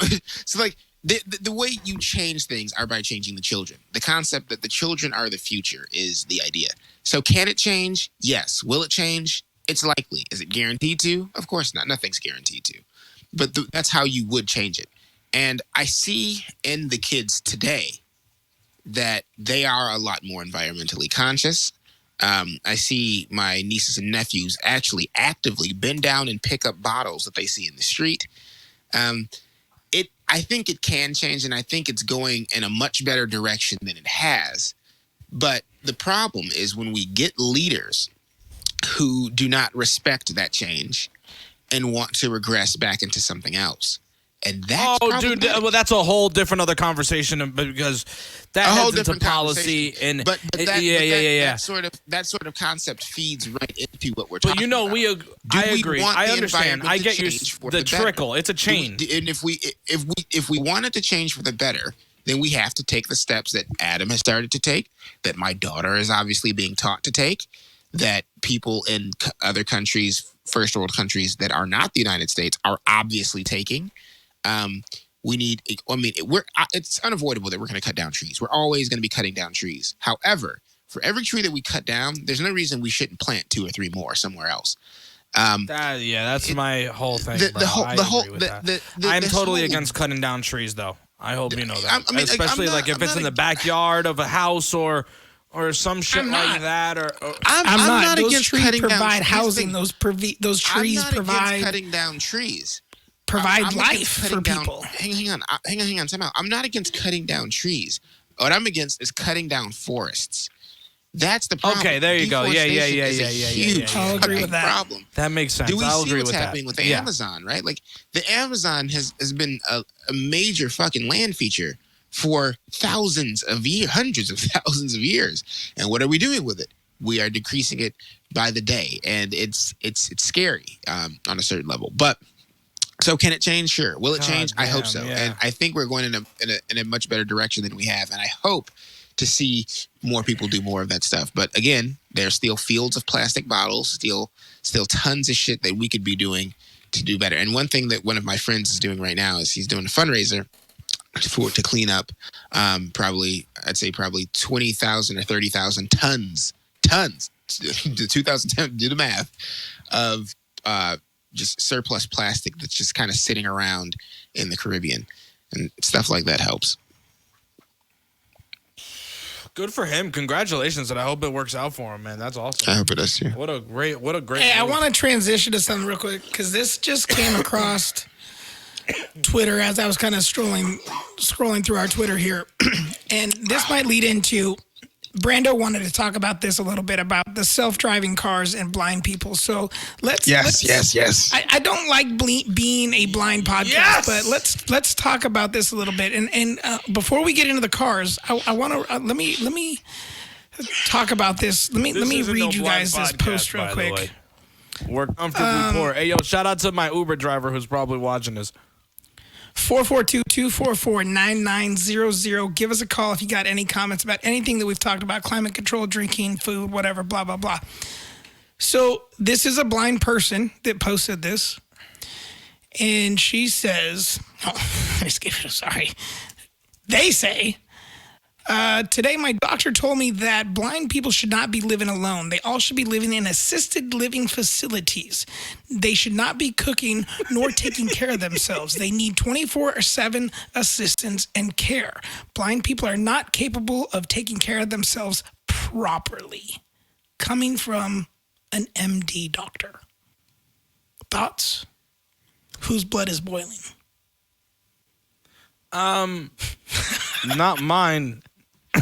like the way you change things are by changing the children. The concept that the children are the future is the idea. So can it change? Yes. Will it change? It's likely. Is it guaranteed to? Of course not. Nothing's guaranteed to. But that's how you would change it. And I see in the kids today that they are a lot more environmentally conscious. I see my nieces and nephews actually actively bend down and pick up bottles that they see in the street. I think it can change, and I think it's going in a much better direction than it has. But the problem is when we get leaders who do not respect that change and want to regress back into something else. And that's well, that's a whole different other conversation, because that heads into policy and that sort of concept feeds right into what we're talking about. I agree. I understand. I get the trickle. It's a chain. And if we want it to change for the better, then we have to take the steps that Adam has started to take, that my daughter is obviously being taught to take, that people in other countries, first world countries that are not the United States, are obviously taking. It's unavoidable that we're going to cut down trees. We're always going to be cutting down trees. However, for every tree that we cut down, there's no reason we shouldn't plant 2 or 3 more somewhere else. That's my whole thing. I'm totally against cutting down trees, though. I hope you know that. Especially if it's in the backyard of a house or some shit like that. I'm not those against trees cutting provide down housing. Those trees provide cutting down trees. Provide life for people. Hang on, time out. I'm not against cutting down trees. What I'm against is cutting down forests. That's the problem. Okay, there you go. Yeah. Huge I'll agree with that. problem. That makes sense. I'll agree with that. Do we see what's happening with the Amazon, right? Like, the Amazon has been a major fucking land feature for hundreds of thousands of years. And what are we doing with it? We are decreasing it by the day, and it's scary on a certain level. But so can it change? Sure. Will it change? I hope so. Yeah. And I think we're going in a much better direction than we have. And I hope to see more people do more of that stuff. But again, there's still fields of plastic bottles, still tons of shit that we could be doing to do better. And one thing that one of my friends is doing right now is he's doing a fundraiser to clean up probably 20,000 or 30,000 tons, to 2010, do the math, of just surplus plastic that's just kind of sitting around in the Caribbean, and stuff like that helps. Good for him. Congratulations, and I hope it works out for him, man. That's awesome. I hope it does too. What a great. Hey, I want to transition to something real quick, because this just came across Twitter as I was kind of scrolling through our Twitter here, and this might lead into. Brando wanted to talk about this a little bit, about the self-driving cars and blind people. So let's. Yes. I don't like being a blind podcast, but let's talk about this a little bit. And before we get into the cars, I want to let me talk about this. Let me read you guys this post real quick. We're comfortably poor. Hey, yo, shout out to my Uber driver who's probably watching this. 442-244-9900. Give us a call if you got any comments about anything that we've talked about, climate control, drinking, food, whatever, blah, blah, blah. So this is a blind person that posted this. And she says, sorry. They say, Today, my doctor told me that blind people should not be living alone. They all should be living in assisted living facilities. They should not be cooking nor taking care of themselves. They need 24/7 assistance and care. Blind people are not capable of taking care of themselves properly. Coming from an MD doctor. Thoughts? Whose blood is boiling? Not mine. I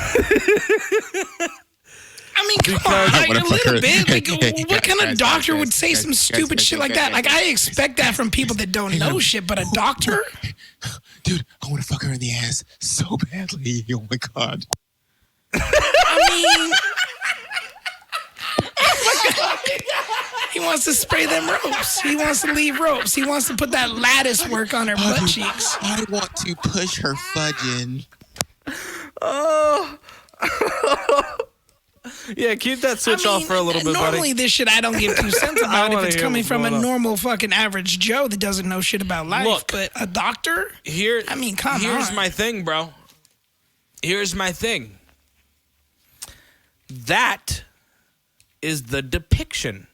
mean, come on, like, a little bit. Like, what kind of doctor would say some stupid shit like that? Like, I expect that from people that don't know shit, but a doctor? Dude, I want to fuck her in the ass so badly. Oh my god. I mean, he wants to spray them ropes. He wants to leave ropes. He wants to put that lattice work on her butt cheeks. I want to push her fudge in. Oh. Yeah, keep that switch off for a little bit, normally buddy. This shit I don't give 2 cents about if it's coming from a up. normal fucking average Joe that doesn't know shit about life. Look, but a doctor? Here's on. my thing, bro. Here's my thing. That is the depiction.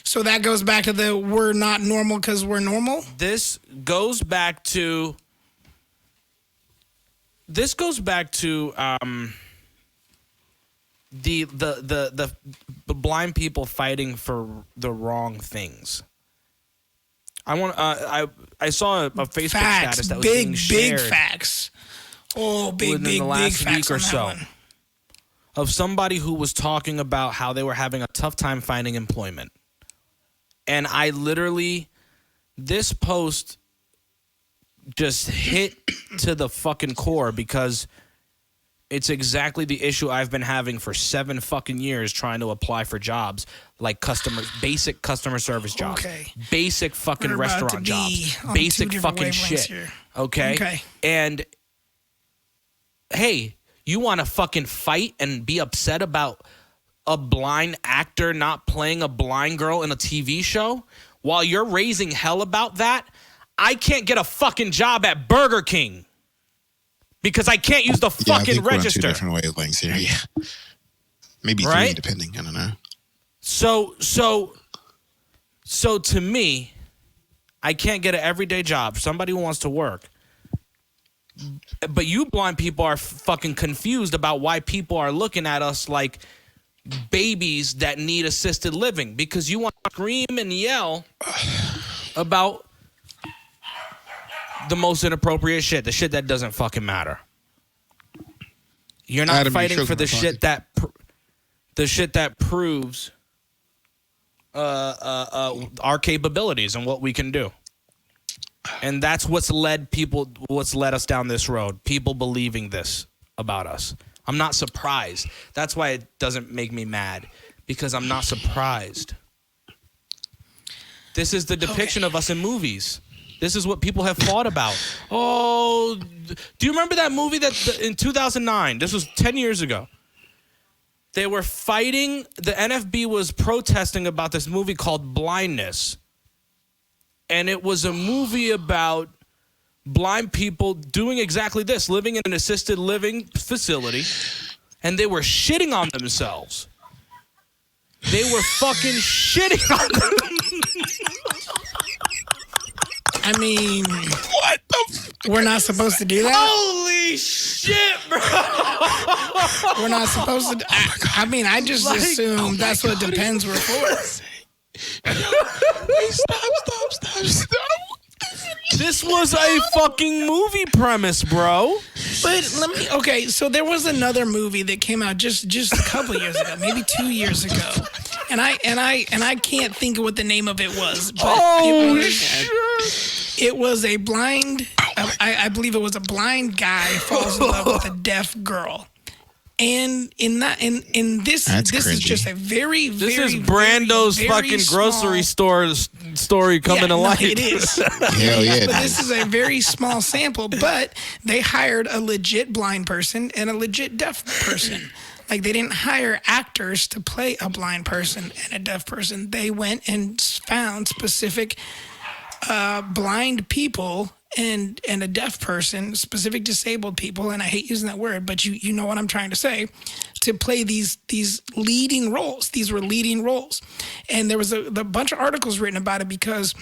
So that goes back to the we're not normal because we're normal? This goes back to the blind people fighting for the wrong things. I saw a Facebook status that was being shared. Big facts. Oh, within the last big week facts or on that so one. of somebody who was talking about how they were having a tough time finding employment. And I literally, this post just hit to the fucking core because it's exactly the issue I've been having for 7 fucking years trying to apply for jobs like basic customer service jobs, Okay. basic fucking We're about restaurant to be jobs, on basic 2 different fucking wavelengths shit. here. Okay? And hey, you want to fucking fight and be upset about a blind actor not playing a blind girl in a TV show while you're raising hell about that? I can't get a fucking job at Burger King because I can't use the fucking register. We're on 2 different wavelengths here. Yeah, maybe 3 depending. I don't know. So to me, I can't get an everyday job. Somebody who wants to work. But you blind people are fucking confused about why people are looking at us like babies that need assisted living because you want to scream and yell about the most inappropriate shit, the shit that doesn't fucking matter. You're not Adam, fighting for the shit that proves our capabilities and what we can do. And that's what's led us down this road. People believing this about us. I'm not surprised. That's why it doesn't make me mad, because I'm not surprised. This is the depiction of us in movies. This is what people have fought about. Oh, do you remember that movie that in 2009? This was 10 years ago. They were fighting. The NFB was protesting about this movie called Blindness. And it was a movie about blind people doing exactly this, living in an assisted living facility, and they were shitting on themselves. They were fucking shitting on them. I mean, What the? we're not supposed to do that? Holy shit, bro. We're not supposed to. I mean, I just assume that's what Depends were for. Stop. This was a fucking movie premise, bro. But okay, so there was another movie that came out just a couple years ago, maybe 2 years ago. And I can't think of what the name of it was, but it was a blind I believe it was a blind guy falls in love with a deaf girl. And in this is just a very, this very, is Brando's very fucking grocery small, story coming to life. It is. Hell yeah. But this is a very small sample. But they hired a legit blind person and a legit deaf person. Like, they didn't hire actors to play a blind person and a deaf person. They went and found specific blind people and a deaf person, specific disabled people, and I hate using that word, but you know what I'm trying to say, to play these leading roles. These were leading roles. And there was a bunch of articles written about it because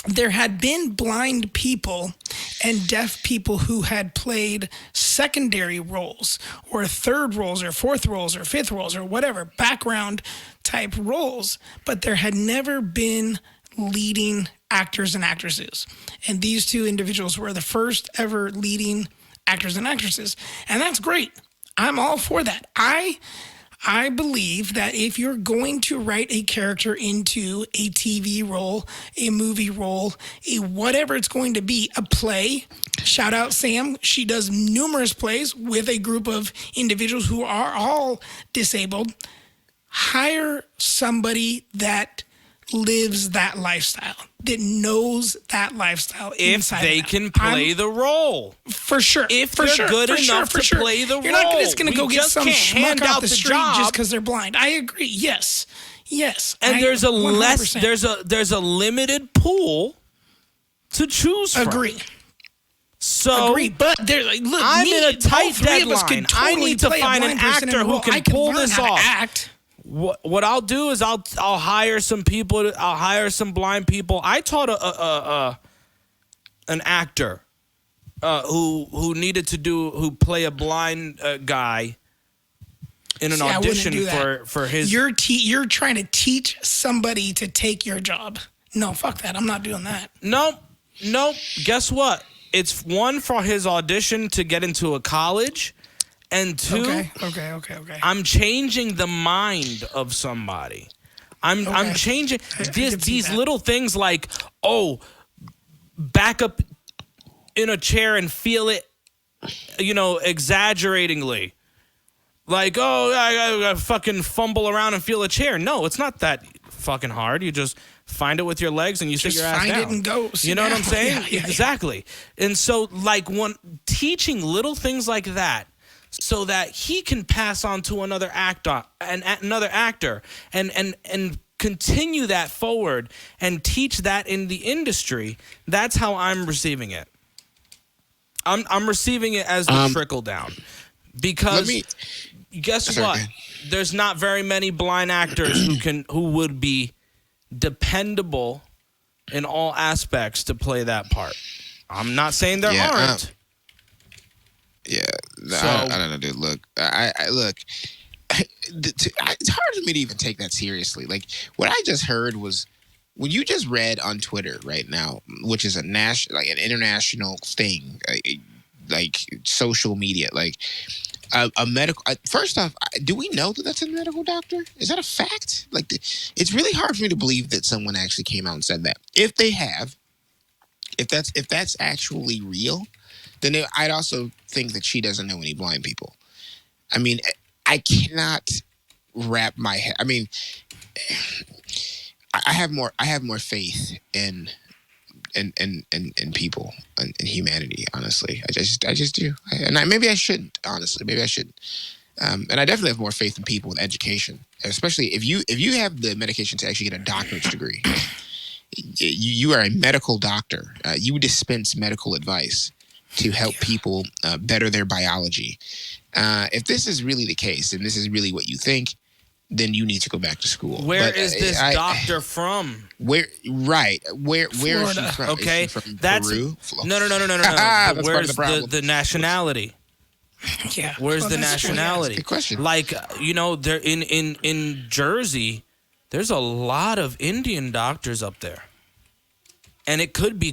there had been blind people and deaf people who had played secondary roles or third roles or fourth roles or fifth roles or whatever, background type roles, but there had never been leading actors and actresses. And these two individuals were the first ever leading actors and actresses. And that's great. I'm all for that. I believe that if you're going to write a character into a TV role, a movie role, a whatever it's going to be, a play, shout out Sam, she does numerous plays with a group of individuals who are all disabled. Hire somebody that lives that lifestyle, that knows that lifestyle inside If they can play the role. For sure. If they're good enough to play the role. You're not just going to go get some schmuck off the street job just because they're blind. I agree. Yes. And there's a limited pool to choose from. Agree. So But there's look, I'm in a tight deadline. I need to find an actor who can pull this off. Act. What I'll do is I'll hire some people. I'll hire some blind people. I taught an actor who needed to play a blind guy in an audition for his. You're trying to teach somebody to take your job. No, fuck that. I'm not doing that. Nope. Guess what? It's one for his audition to get into a college. And two, okay. I'm changing the mind of somebody. I'm changing these little things like, back up in a chair and feel it, exaggeratingly. Like, I gotta fucking fumble around and feel a chair. No, it's not that fucking hard. You just find it with your legs and you sit your ass down. Just find it and go. You know what I'm saying? Yeah, exactly. Yeah. And so, like, teaching little things like that, so that he can pass on to another actor and continue that forward and teach that in the industry. That's how I'm receiving it. I'm receiving it as the trickle down, because guess what? There's not very many blind actors who would be dependable in all aspects to play that part. I'm not saying there aren't. Yeah, I don't know, dude. Look, I look. It's hard for me to even take that seriously. Like, what I just heard was when you just read on Twitter right now, which is an international thing, like social media, like a medical. First off, do we know that that's a medical doctor? Is that a fact? Like, it's really hard for me to believe that someone actually came out and said that. If they have, if that's actually real, then I'd also think that she doesn't know any blind people. I mean, I cannot wrap my head. I mean, I have more faith in people and humanity. Honestly, I just do. Maybe I shouldn't. Honestly, maybe I shouldn't. And I definitely have more faith in people with education, especially if you have the medication to actually get a doctorate's degree. You are a medical doctor. You dispense medical advice to help people better their biology. If this is really the case, and this is really what you think, then you need to go back to school. Where is this doctor from? Where is she from? Okay, is she from that's Peru? No. Where's the nationality? Yeah. Where's the nationality? Good question. Like, there in Jersey, there's a lot of Indian doctors up there, and it could be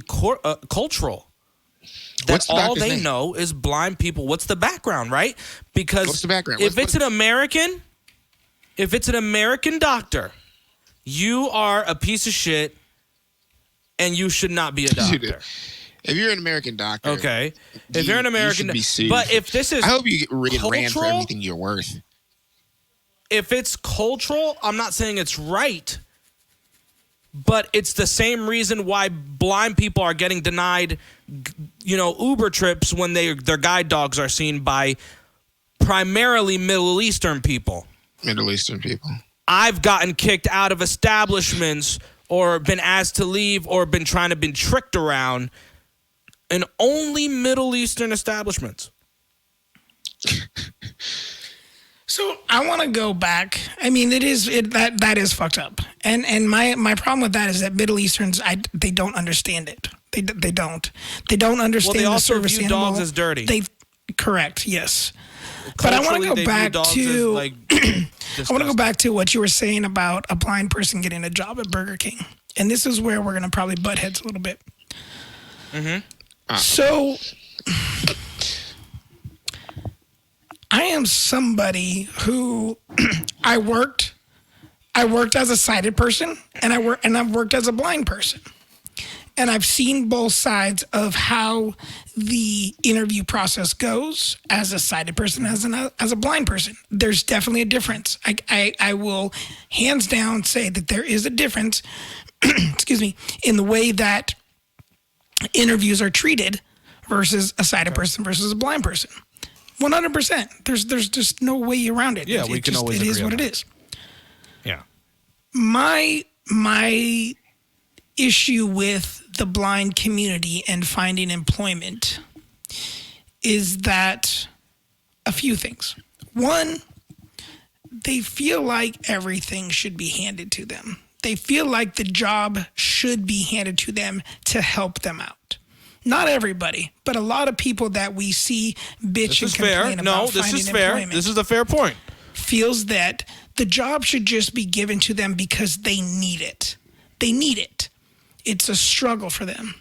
cultural. That all they know is blind people. What's the background, right? Because what's the background? If it's an American doctor, you are a piece of shit, and you should not be a doctor. If you're an American doctor, okay. If you're an American, you should be sued. But if this is, I hope you get ran for everything you're worth. If it's cultural, I'm not saying it's right, but it's the same reason why blind people are getting denied, Uber trips when their guide dogs are seen by primarily Middle Eastern people. I've gotten kicked out of establishments or been asked to leave or been tricked around in only Middle Eastern establishments. So I want to go back. I mean, that is fucked up. And my problem with that is that Middle Easterns, they don't understand it. They don't. They don't understand Well, they the also service view animal. dogs as dirty. Correct, yes. But I want to go back to I want to go back to what you were saying about a blind person getting a job at Burger King. And this is where we're going to probably butt heads a little bit. So I am somebody who I worked as a sighted person and I've worked as a blind person. And I've seen both sides of how the interview process goes as a sighted person, as a blind person. There's definitely a difference. I will hands down say that there is a difference, excuse me, in the way that interviews are treated versus a sighted person versus a blind person. 100%. There's just no way around it. Yeah, we can always agree on that. It is what it is. Yeah. My issue with the blind community and finding employment is that a few things. One, they feel like everything should be handed to them. They feel like the job should be handed to them to help them out. Not everybody, but a lot of people that we see bitch and complain about finding employment. This is a fair point. Feels that the job should just be given to them because they need it. They need it. It's a struggle for them.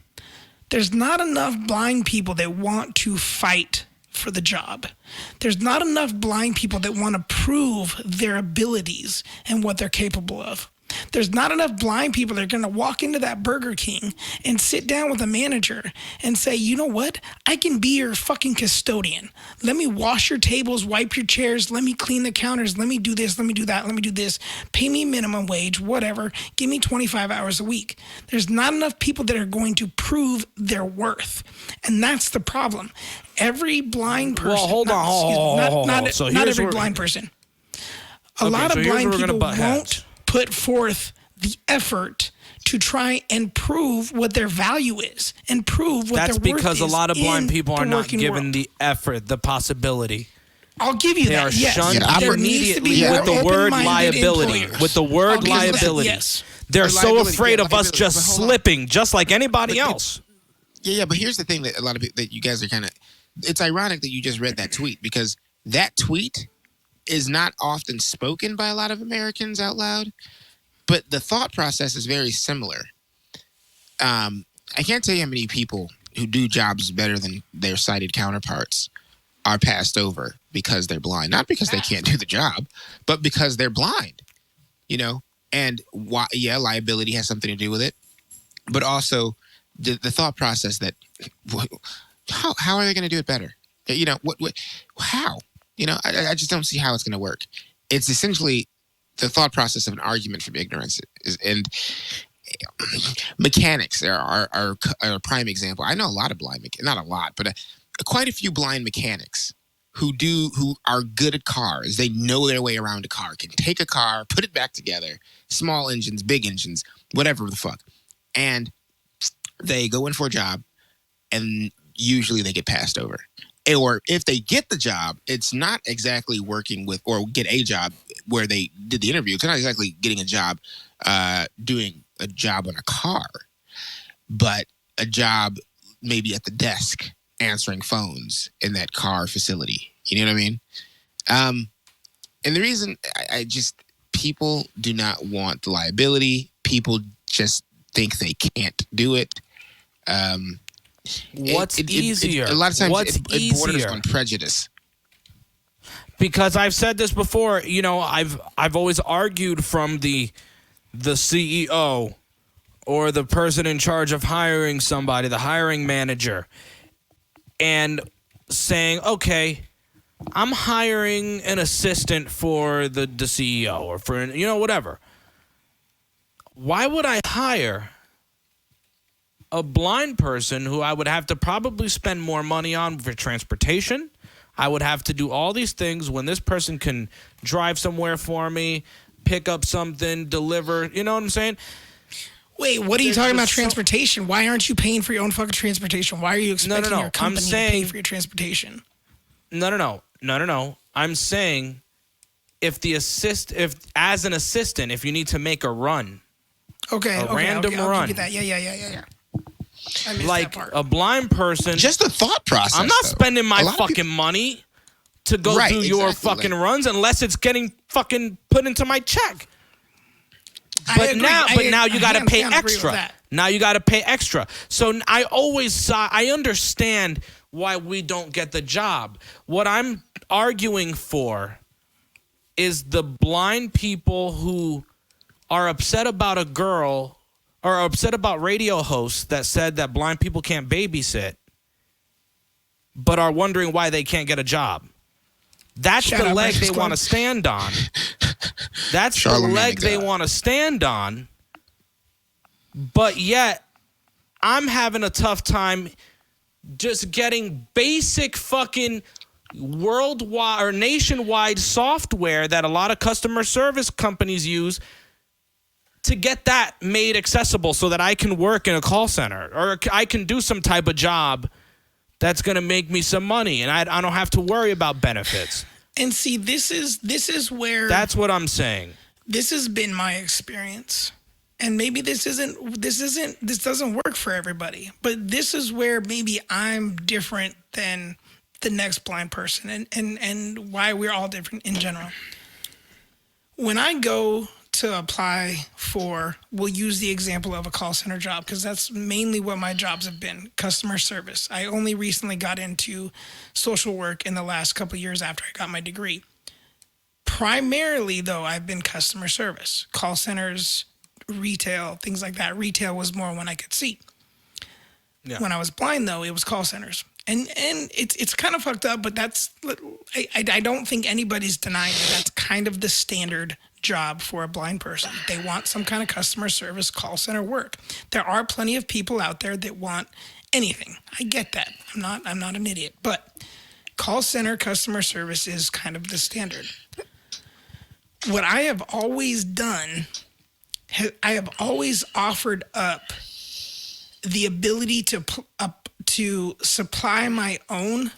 There's not enough blind people that want to fight for the job. There's not enough blind people that want to prove their abilities and what they're capable of. There's not enough blind people that are going to walk into that Burger King and sit down with a manager and say, you know what? I can be your fucking custodian. Let me wash your tables, wipe your chairs. Let me clean the counters. Let me do this. Let me do that. Let me do this. Pay me minimum wage, whatever. Give me 25 hours a week. There's not enough people that are going to prove their worth. And that's the problem. Every blind person. Well, hold on. Not every blind person. A lot of blind people won't put forth the effort to try and prove what their value is and prove what their worth is. That's because a lot of blind people are not given the effort, the possibility. I'll give you that. They are shunned There immediately with the word liability. With the word liability. Yes. They're so afraid of us just slipping, just like anybody else. Yeah, but here's the thing that a lot of people, that you guys are kind of, it's ironic that you just read that tweet, because that tweet is not often spoken by a lot of Americans out loud, but the thought process is very similar. I can't tell you how many people who do jobs better than their sighted counterparts are passed over because they're blind. Not because they can't do the job, but because they're blind, you know? And liability has something to do with it, but also the thought process that how are they going to do it better? You know, how? You know, I just don't see how it's going to work. It's essentially the thought process of an argument from ignorance. And mechanics are a prime example. I know a lot of blind, not a lot, but quite a few blind mechanics who are good at cars. They know their way around a car, can take a car, put it back together, small engines, big engines, whatever the fuck. And they go in for a job, and usually they get passed over. Or if they get the job, it's not exactly working with, or get a job where they did the interview. It's not exactly getting a job doing a job on a car, but a job maybe at the desk answering phones in that car facility. You know what I mean? And the reason I just, people do not want the liability. People just think they can't do it. What's easier? A lot of times it borders easier? on prejudice. Because I've said this before, you know, I've always argued from the CEO or the person in charge of hiring somebody, the hiring manager, and saying, okay, I'm hiring an assistant for the CEO or for, you know, whatever. Why would I hire a blind person who I would have to probably spend more money on for transportation? I would have to do all these things when this person can drive somewhere for me, pick up something, deliver, you know what I'm saying? Wait, what are you There's talking about just transportation? Why aren't you paying for your own fucking transportation? Why are you expecting no. your company I'm to pay saying- for your transportation? No. I'm saying if as an assistant, if you need to make a run, Okay, random I'll run. give you that. Yeah. I missed like that part. a blind person, Just the thought process. I'm not though. spending my A lot of fucking people- money to go Right, do your exactly, fucking like- runs unless it's getting fucking put into my check. I But agree. now you got to pay I agree with extra. that. Now you got to pay extra. So I understand why we don't get the job. What I'm arguing for is the blind people who are upset about a girl or upset about radio hosts that said that blind people can't babysit, but are wondering why they can't get a job. That's Shout the out leg Breakfast they Club. want to stand on. That's Charlamagne the leg the they God. want to stand on. But yet, I'm having a tough time just getting basic fucking worldwide or nationwide software that a lot of customer service companies use to get that made accessible so that I can work in a call center or I can do some type of job that's going to make me some money and I don't have to worry about benefits. And see, this is where That's what I'm saying. this has been my experience. And maybe this doesn't work for everybody. But this is where maybe I'm different than the next blind person and why we're all different in general. When I go to apply for, we'll use the example of a call center job because that's mainly what my jobs have been, customer service. I only recently got into social work in the last couple of years after I got my degree. Primarily, though, I've been customer service, call centers, retail, things like that. Retail was more when I could see. Yeah. When I was blind, though, it was call centers. And it's kind of fucked up, but I don't think anybody's denying that that's kind of the standard job for a blind person. They want some kind of customer service call center work. There are plenty of people out there that want anything. I get that. I'm not an idiot, but call center customer service is kind of the standard. What I have always done, I have always offered up the ability to supply my own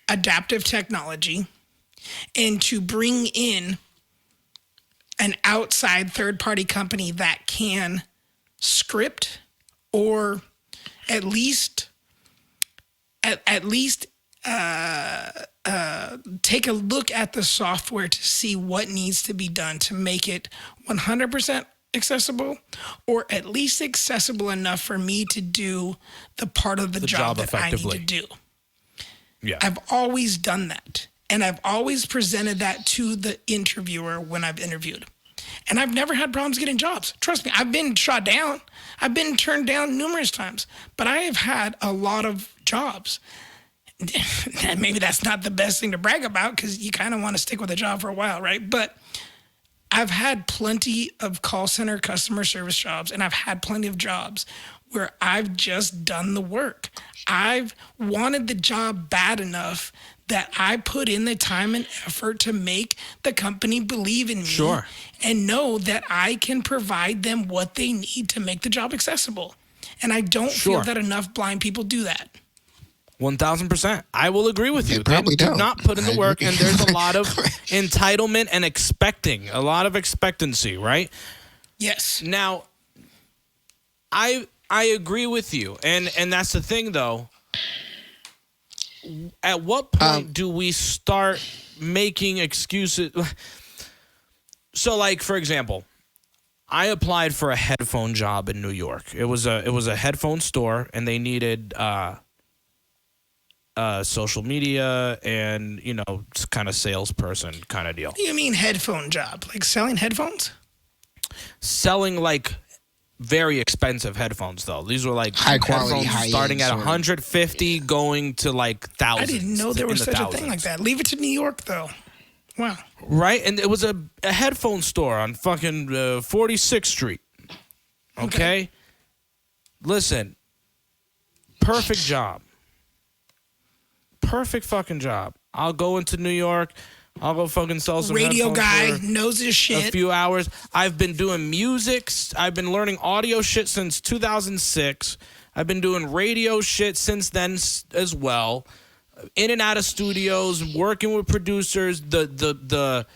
adaptive technology and to bring in an outside third-party company that can script or at least take a look at the software to see what needs to be done to make it 100% accessible, or at least accessible enough for me to do the part of the job that I need effectively. to do. Yeah. I've always done that. And I've always presented that to the interviewer when I've interviewed. And I've never had problems getting jobs. Trust me, I've been shot down. I've been turned down numerous times. But I have had a lot of jobs. Maybe that's not the best thing to brag about because you kind of want to stick with a job for a while, right? But I've had plenty of call center customer service jobs, and I've had plenty of jobs where I've just done the work. I've wanted the job bad enough that I put in the time and effort to make the company believe in me Sure. and know that I can provide them what they need to make the job accessible. And I don't feel Sure. that enough blind people do that. 1,000%. I will agree with you. They probably do don't. not put in the I work, agree. and there's a lot of entitlement and expecting, a lot of expectancy, right? Yes. Now, I agree with you, and that's the thing, though. At what point do we start making excuses? So, like, for example, I applied for a headphone job in New York. It was a headphone store, and they needed social media and, kind of salesperson kind of deal. What do you mean headphone job? Like selling headphones? Selling like very expensive headphones, though. These were like High quality, headphones high-end starting at sort of- 150, going to like thousands. I didn't know there was in the such a thing like thousands. that. Leave it to New York, though. Wow. Right? And it was a headphone store on fucking 46th Street. Okay? Listen, perfect job. Perfect fucking job. I'll go into New York. I'll go fucking sell some Radio headphones guy, for knows his a shit. few hours. I've been doing music. I've been learning audio shit since 2006. I've been doing radio shit since then as well. In and out of studios, working with producers. The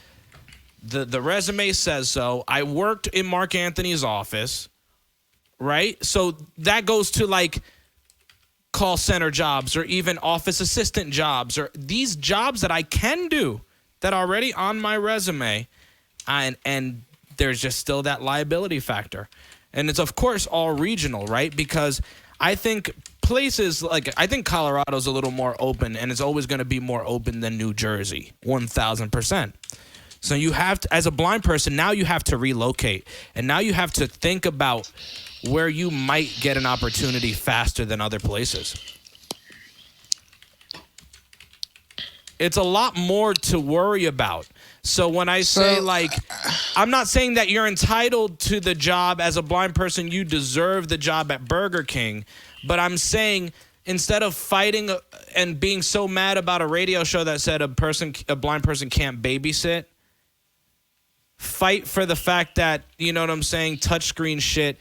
resume says so. I worked in Mark Anthony's office, right? So that goes to like call center jobs or even office assistant jobs or these jobs that I can do that are already on my resume. And there's just still that liability factor. And it's, of course, all regional, right? Because I think places like, I think Colorado's a little more open, and it's always going to be more open than New Jersey, 1,000%. So you have to, as a blind person, now you have to relocate. And now you have to think about where you might get an opportunity faster than other places. It's a lot more to worry about. So when I say, like, I'm not saying that you're entitled to the job as a blind person. You deserve the job at Burger King. But I'm saying instead of fighting and being so mad about a radio show that said a blind person can't babysit, fight for the fact that, you know what I'm saying, touchscreen shit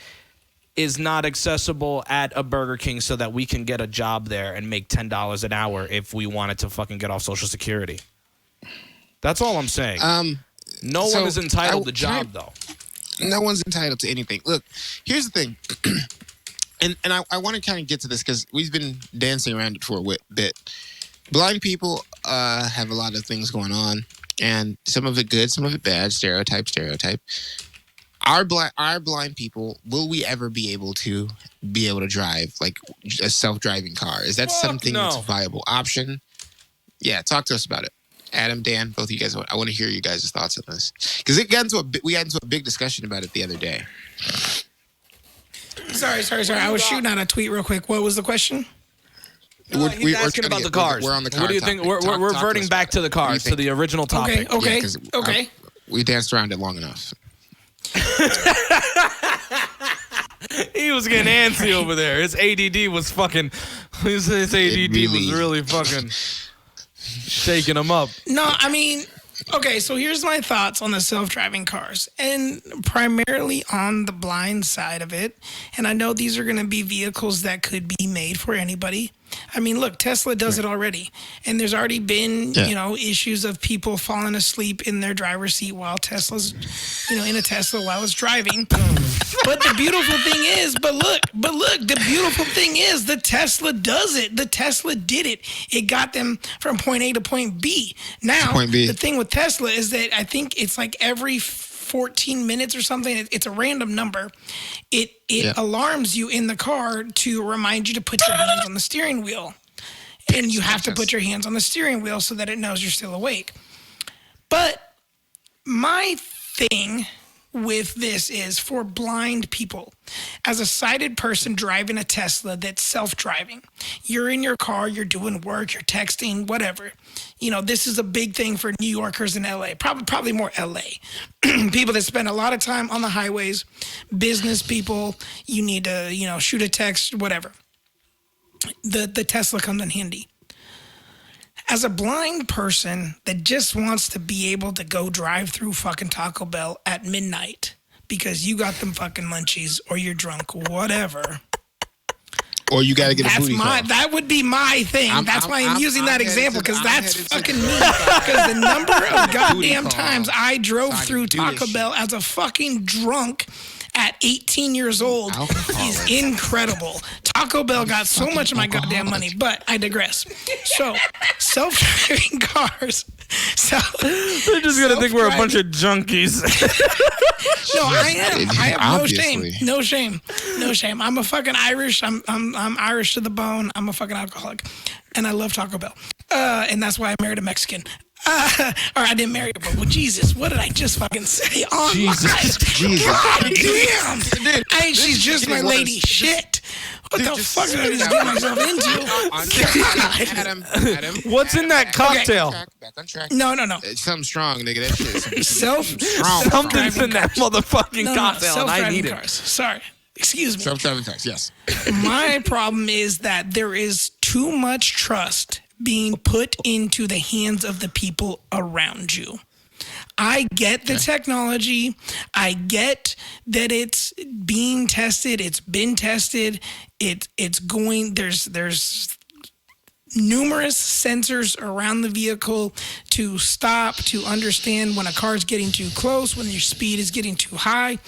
is not accessible at a Burger King so that we can get a job there and make $10 an hour if we wanted to fucking get off Social Security. That's all I'm saying. No one is entitled to job, though. No one's entitled to anything. Look, here's the thing. and I want to kind of get to this because we've been dancing around it for a bit. Blind people have a lot of things going on, and some of it good, some of it bad. Stereotype. Our blind people, will we ever be able to drive like a self-driving car? Is that something that's a viable option? Yeah, talk to us about it. Adam, Dan, both of you guys. I want to hear you guys' thoughts on this because we got into a big discussion about it the other day. Sorry. I was shooting out a tweet real quick. What was the question? He's asking about the cars. We're on the car. What do you think? We're reverting back to the cars, to the original topic. Okay. Yeah, we danced around it long enough. He was getting antsy over there. His ADD was fucking. His ADD was really fucking shaking him up. No, I mean, okay, so here's my thoughts on the self-driving cars, and primarily on the blind side of it. And I know these are going to be vehicles that could be made for anybody. I mean, look, Tesla does it already. And there's already been, issues of people falling asleep in their driver's seat while Tesla's, in a Tesla while it's driving. But the beautiful thing is, the beautiful thing is the Tesla does it. The Tesla did it. It got them from point A to point B. Now, the thing with Tesla is that I think it's like every 14 minutes or something. It's a random number. It alarms you in the car to remind you to put your hands on the steering wheel. And you have to put your hands on the steering wheel so that it knows you're still awake. But my thing with this is for blind people. As a sighted person driving a Tesla that's self-driving, you're in your car, you're doing work, you're texting, whatever. This is a big thing for New Yorkers in LA, probably more LA. People that spend a lot of time on the highways, business people, you need to, shoot a text, whatever. The Tesla comes in handy. As a blind person that just wants to be able to go drive through fucking Taco Bell at midnight because you got them fucking munchies or you're drunk, whatever. Or you got to get a booty call. That would be my thing. That's why I'm using that example because that's fucking me. Because the number of goddamn times I drove through Taco Bell as a fucking drunk at 18 years old is incredible. Taco Bell got so much of my goddamn money, but I digress. So, self-driving cars. They're just going to think we're a bunch of junkies. No, I am. I have no shame. No shame. I'm a fucking Irish. I'm Irish to the bone. I'm a fucking alcoholic. And I love Taco Bell. And that's why I married a Mexican. Or I didn't marry her, but Jesus, what did I just fucking say? Jesus. God damn. Hey, she's just my lady. Shit. What the fuck did I just get myself into? Adam. What's in that cocktail? Back on track. No. It's something strong, nigga. That shit is Something's in that motherfucking cocktail, and I need it. Cars. Sorry. Excuse me. Self-driving cars, yes. My problem is that there is too much trust being put into the hands of the people around you. I get the technology. I get that it's being tested. It's been tested. It's going. There's numerous sensors around the vehicle to stop, to understand when a car is getting too close, when your speed is getting too high,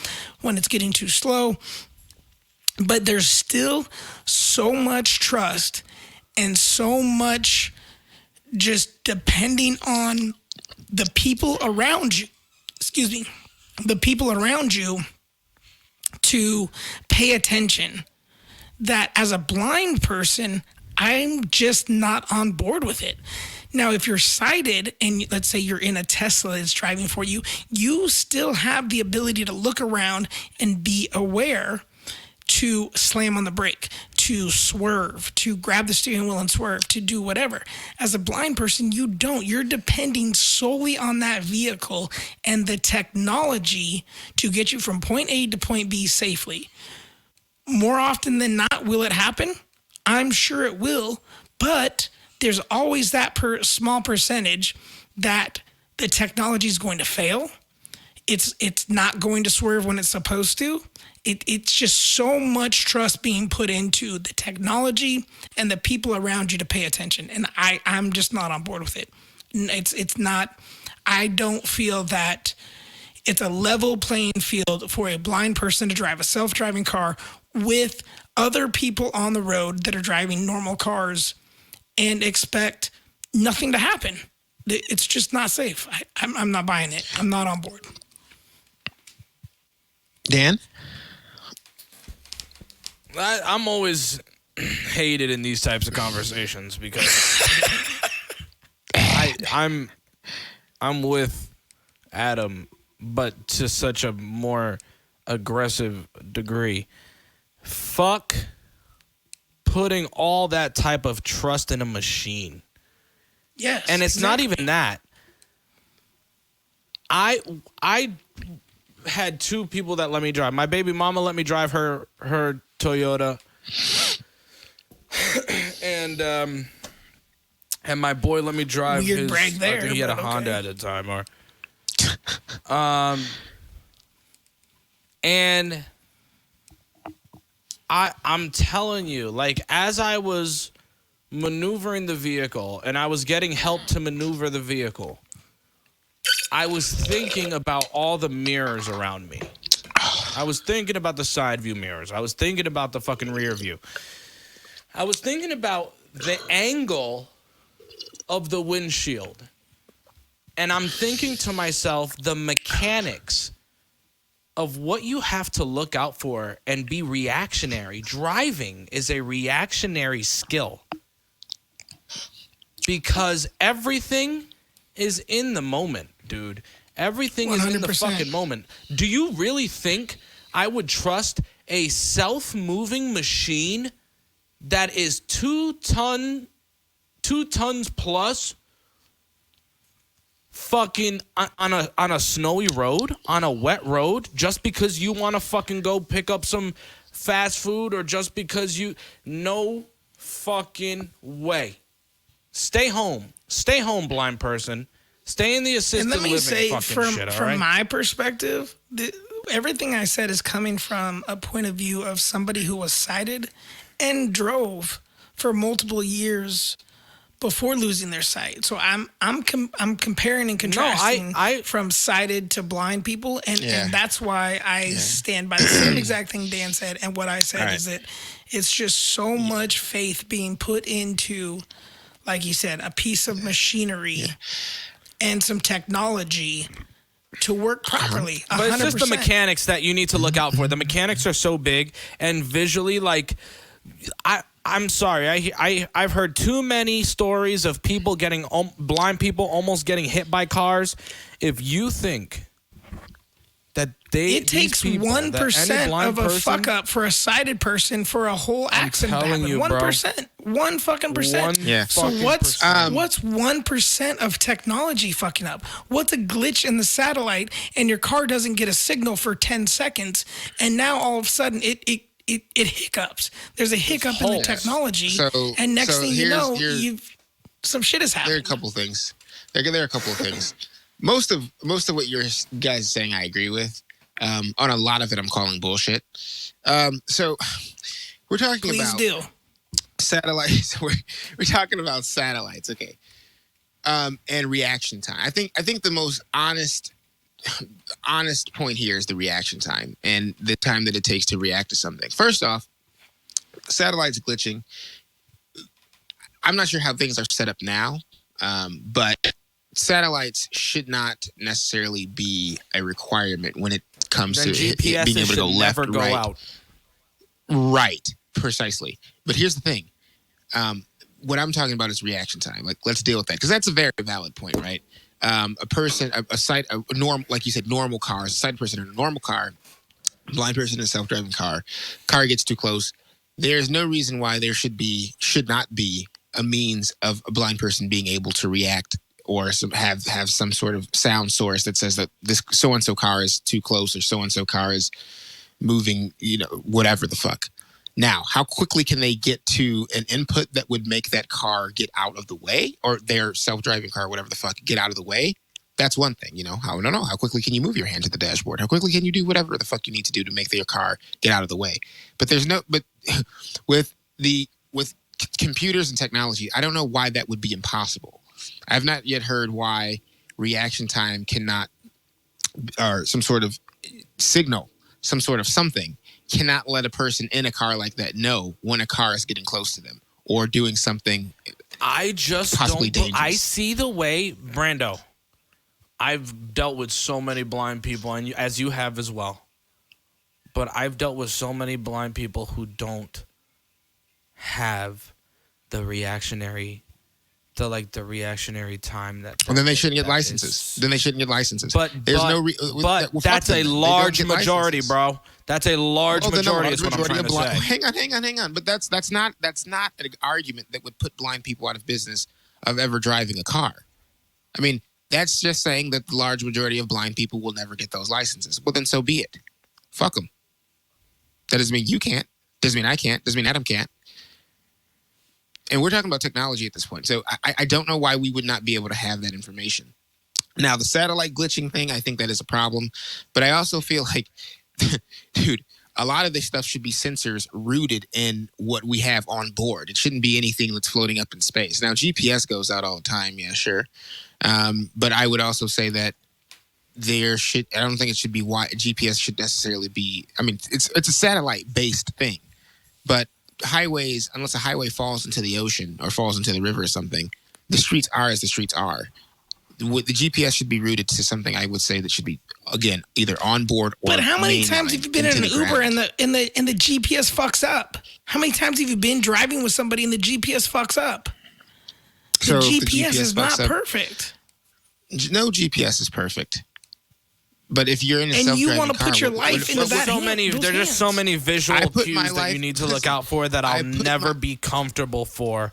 when it's getting too slow. But there's still so much trust and so much just depending on the people around you, the people around you to pay attention, that as a blind person, I'm just not on board with it. Now, if you're sighted and let's say you're in a Tesla that's driving for you, you still have the ability to look around and be aware to slam on the brake, to swerve, to grab the steering wheel and swerve, to do whatever. As a blind person, you don't. You're depending solely on that vehicle and the technology to get you from point A to point B safely. More often than not, will it happen? I'm sure it will, but there's always that small percentage that the technology is going to fail. It's not going to swerve when it's supposed to. It's just so much trust being put into the technology and the people around you to pay attention. And I'm just not on board with it. It's not, I don't feel that it's a level playing field for a blind person to drive a self-driving car with other people on the road that are driving normal cars and expect nothing to happen. It's just not safe. I'm not buying it. I'm not on board. Dan? I'm always hated in these types of conversations because I'm with Adam, but to such a more aggressive degree. Fuck putting all that type of trust in a machine. Yes. And it's not even that. I had two people that let me drive. My baby mama let me drive her Toyota. and my boy let me drive Weird his brag there, I think he had a but Honda okay. at the time and I'm telling you, like, as I was maneuvering the vehicle and I was getting help to maneuver the vehicle, I was thinking about all the mirrors around me. I was thinking about the side view mirrors. I was thinking about the fucking rear view. I was thinking about the angle of the windshield. And I'm thinking to myself, the mechanics of what you have to look out for and be reactionary. Driving is a reactionary skill because everything is in the moment, dude. Everything 100%. Is in the fucking moment. Do you really think I would trust a self-moving machine that is 2 tons plus fucking on a snowy road, on a wet road, just because you want to fucking go pick up some fast food or just because you... No fucking way. Stay home, blind person. Stay in the assisted living. And let me say, fucking shit, from right? my perspective, everything I said is coming from a point of view of somebody who was sighted and drove for multiple years before losing their sight. So I'm comparing and contrasting from sighted to blind people, and that's why I stand by the same exact thing Dan said, and what I said is that it's just so much faith being put into, like you said, a piece of machinery and some technology to work properly. 100%. But it's just the mechanics that you need to look out for. The mechanics are so big and visually, like, I'm sorry. I've heard too many stories of people getting blind people almost getting hit by cars. If you think that it takes 1% of a fuck up for a sighted person for a whole accident to happen. 1%, 1 fucking percent. So what's 1% of technology fucking up? What's a glitch in the satellite and your car doesn't get a signal for 10 seconds, and now all of a sudden it hiccups. There's a hiccup in the technology, and next thing you know, Some shit has happened. There are a couple of things. There are a couple of things. Most of what your guys are saying, I agree with. On a lot of it, I'm calling bullshit. So we're talking Please about do. satellites. We're talking about satellites, okay? And reaction time. I think the most honest point here is the reaction time and the time that it takes to react to something. First off, satellites glitching. I'm not sure how things are set up now, but satellites should not necessarily be a requirement when it comes to GPS being able to go left, never go right. out. Right, precisely. But here's the thing. What I'm talking about is reaction time. Like, let's deal with that because that's a very valid point, right? Like you said, normal cars, a sighted person in a normal car, blind person in a self-driving car gets too close. There's no reason why there should not be a means of a blind person being able to react or have some sort of sound source that says that this so-and-so car is too close or so-and-so car is moving, whatever the fuck. Now, how quickly can they get to an input that would make that car get out of the way or their self-driving car, whatever the fuck, get out of the way? That's one thing, I don't know. How quickly can you move your hand to the dashboard? How quickly can you do whatever the fuck you need to do to make your car get out of the way? But with computers and technology, I don't know why that would be impossible. I have not yet heard why reaction time cannot, or some sort of signal, some sort of something, cannot let a person in a car like that know when a car is getting close to them or doing something I just possibly don't. dangerous. I see the way, Brando. I've dealt with so many blind people, and as you have as well. But I've dealt with so many blind people who don't have the reactionary time that. Well, then they shouldn't get licenses. But there's that's a large majority, bro. That's a large majority. Is what I'm trying to say. Hang on. But that's not an argument that would put blind people out of business of ever driving a car. I mean, that's just saying that the large majority of blind people will never get those licenses. Well, then so be it. Fuck them. That doesn't mean you can't. Doesn't mean I can't. Doesn't mean Adam can't. And we're talking about technology at this point. So I don't know why we would not be able to have that information. Now, the satellite glitching thing, I think that is a problem. But I also feel like, dude, a lot of this stuff should be sensors rooted in what we have on board. It shouldn't be anything that's floating up in space. Now, GPS goes out all the time. Yeah, sure. But I would also say that I don't think it should be why GPS should necessarily be. I mean, it's a satellite-based thing. But highways, unless a highway falls into the ocean or falls into the river or something, the streets are as the streets are. The GPS should be rooted to something I would say that should be, again, either on board or. But how many times have you been in an Uber and the GPS fucks up? How many times have you been driving with somebody and the GPS fucks up? The GPS is not perfect. No GPS is perfect. But if you're in a self-driving car, and you want to put your life into that, there's just so many visual cues that you need to look out for that I'll never be comfortable for.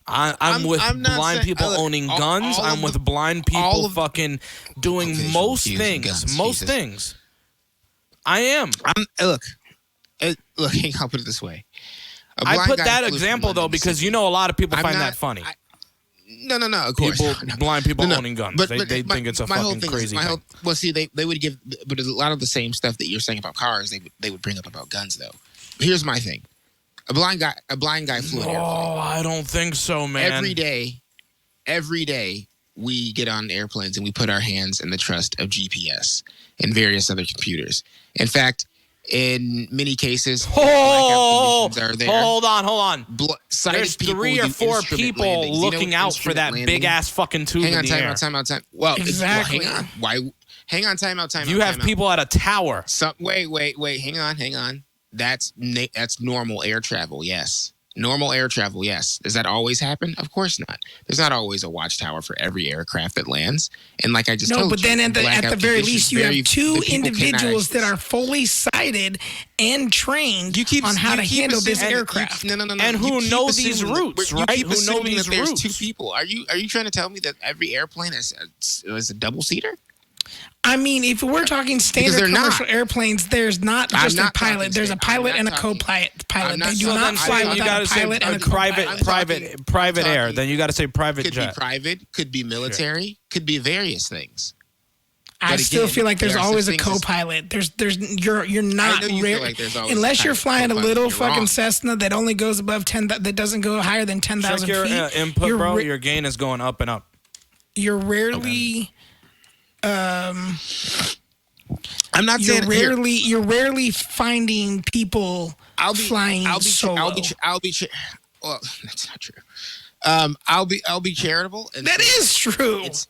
I'm with blind people owning guns. I'm with blind people fucking doing most things. Most things. I am. Look, I'll put it this way. I put that example though because a lot of people find that funny. No, of course. Blind people owning guns. But they think it's a fucking crazy thing. Well, see, they would give, but a lot of the same stuff that you're saying about cars, they would bring up about guns, though. Here's my thing: a blind guy flew an airplane. Oh, I don't think so, man. Every day, we get on airplanes and we put our hands in the trust of GPS and various other computers. In fact, in many cases, hold are there. Hold on. There's 3 or 4 people looking out for that big ass fucking tube in the air. Time out. Well, exactly. Hang on. Time out. You have people at a tower. Wait. Hang on. That's normal air travel. Yes. Normal air travel, yes. Does that always happen? Of course not. There's not always a watchtower for every aircraft that lands. And like I just told you. No, but then at the very least, you have 2 individuals that are fully sighted and trained on how to handle this aircraft. No. And who know these routes, right? Who know these routes. There's 2 people. Are you trying to tell me that every airplane is a double-seater? I mean, if we're talking standard they're commercial not. airplanes, there's not just a pilot. There's a pilot and a co-pilot. They do not fly without a pilot and a co-pilot. Private air. Then you got to say private Could jet. be private, could be military, could be various things. I still feel like there's there are always a such things co-pilot. You're not I know you rare feel like there's always unless a you're flying a co-pilot, little you're fucking wrong. Cessna that only goes above 10. That doesn't go higher than 10,000 Check your feet. input, you're bro. ra- Your gain is going up and up. You're rarely. I'm not saying You're rarely finding people flying solo. Well, that's not true. I'll be charitable. And That is true. It's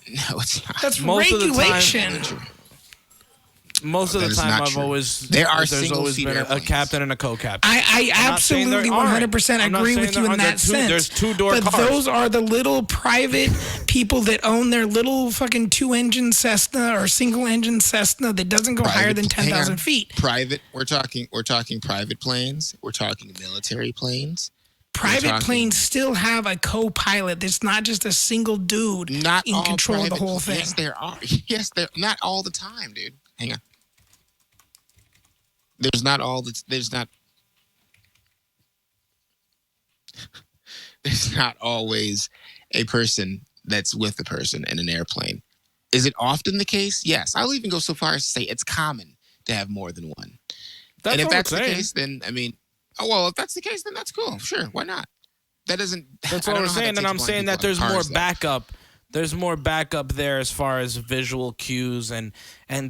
no, it's not. That's Most of the time- regulation. Most of That the is time, not I've true. always There are there's always single-seat been a airplanes. captain and a co-captain. I not saying absolutely there aren't. 100% I'm not agree saying with there you in aren't. that sense. There's two-door but cars. those are the little private people that own their little fucking 2-engine Cessna or single-engine Cessna that doesn't go higher than Hang on. 10,000 feet. Private. We're talking private planes. We're talking military planes. Private talking- planes still have a co-pilot. There's not just a single dude Not in all control of the private- whole thing. Yes, there are. Yes, they're not all the time, dude. Hang on. There's not all. There's not. There's not always a person that's with the person in an airplane. Is it often the case? Yes. I'll even go so far as to say it's common to have more than one. That's and if what that's I'm the saying. case, then I mean, oh well. If that's the case, then that's cool. Sure, why not? That doesn't. That's I what don't I'm know how saying, that and I'm takes saying blind that there's people out of more cars, though. backup. There's more backup there as far as visual cues and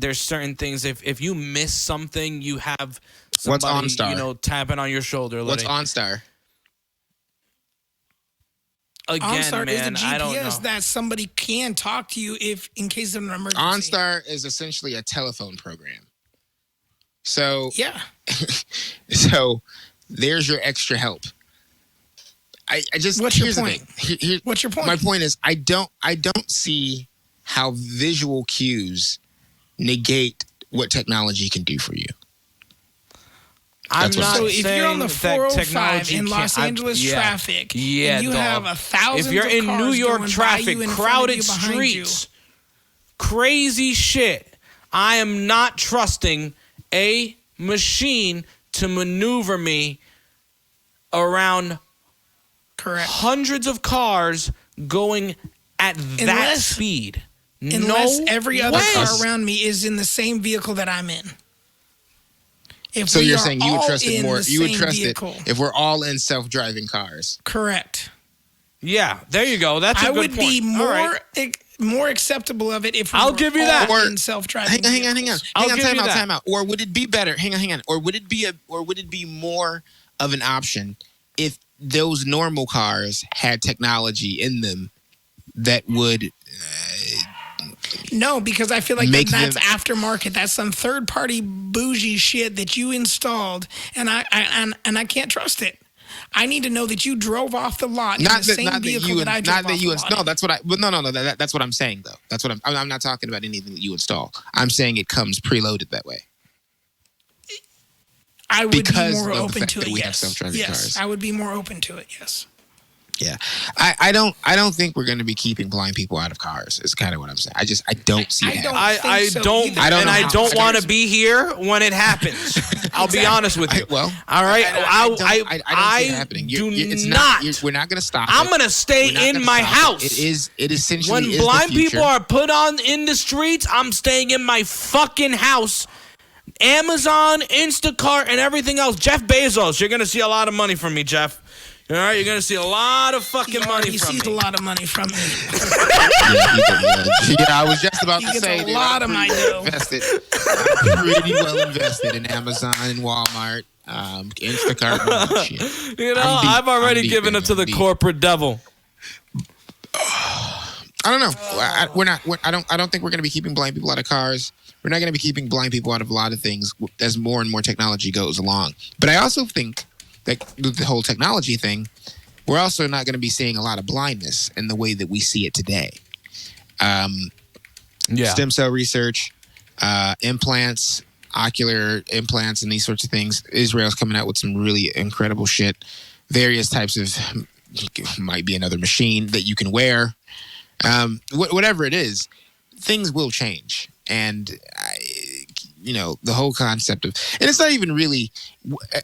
there's certain things. If you miss something, you have What's somebody OnStar? tapping on your shoulder. What's letting- OnStar? Again, OnStar man, is the I don't GPS know. that somebody can talk to you if in case of an emergency. OnStar is essentially a telephone program. So Yeah. So there's your extra help. I just What's your here's the point? thing. What's your point? My point is I don't see how visual cues negate what technology can do for you. I'm That's what not I'm So if you're on the saying that 405 technology in Los can't- Angeles yeah. traffic, Yeah, and you dog. have 1,000 If you're in cars New York going by traffic, you, in front of crowded you, behind you, streets, crazy shit, I am not trusting a machine to maneuver me around correct. hundreds of cars going at that Unless- speed. Unless no every other way. car around me is in the same vehicle that I'm in. If So we you're are saying you would all trust it in more? the You would same trust vehicle, it if we're all in self-driving cars. correct. Yeah, there you go. That's a I good would be point. All right. more acceptable of it if we I'll were give you all that. Or- in self-driving. Hang on. vehicles. I'll give Time you out, that. time out. Or would it be better? Hang on. Or would it be more of an option if those normal cars had technology in them that would No, because I feel like Make that's them- aftermarket. That's some third-party bougie shit that you installed, and I can't trust it. I need to know that you drove off the lot in the same vehicle that I drove off the lot. No, that's what I. But no. That's what I'm saying though. That's what I'm not talking about anything that you install. I'm saying it comes preloaded that way. I would because be more of the open fact to that it. we have Yes, self-driving yes, cars. I would be more open to it. Yes. Yeah, I don't think we're going to be keeping blind people out of cars. Is kind of what I'm saying. I don't see I it. don't happening. I think so don't, either. I don't and know I how- don't want to be here when it happens. I'll be honest with you. Well, all right. I don't see it happening. do It's not. we're not going to stop. I'm it. gonna stay We're not in gonna my stop house. It essentially When is blind the future. people are put on in the streets, I'm staying in my fucking house. Amazon, Instacart, and everything else. Jeff Bezos, you're gonna see a lot of money from me, Jeff. All right, you're gonna see a lot of fucking money He from sees me. a lot of money from me. Yeah, I was just about He to gets say a dude, lot I'm of my pretty dough. invested. I'm pretty well invested in Amazon and Walmart, Instacart. And all that shit. You know, I'm deep. I've already I'm deep given in it to it. the I'm deep. corporate devil. I don't know. We're not. I don't think we're going to be keeping blind people out of cars. We're not going to be keeping blind people out of a lot of things as more and more technology goes along. But I also think that the whole technology thing, we're also not going to be seeing a lot of blindness in the way that we see it today. Yeah. Stem cell research, implants, ocular implants, and these sorts of things. Israel's coming out with some really incredible shit. Various types of, might be another machine that you can wear. Whatever it is, things will change, and the whole concept of, and it's not even really.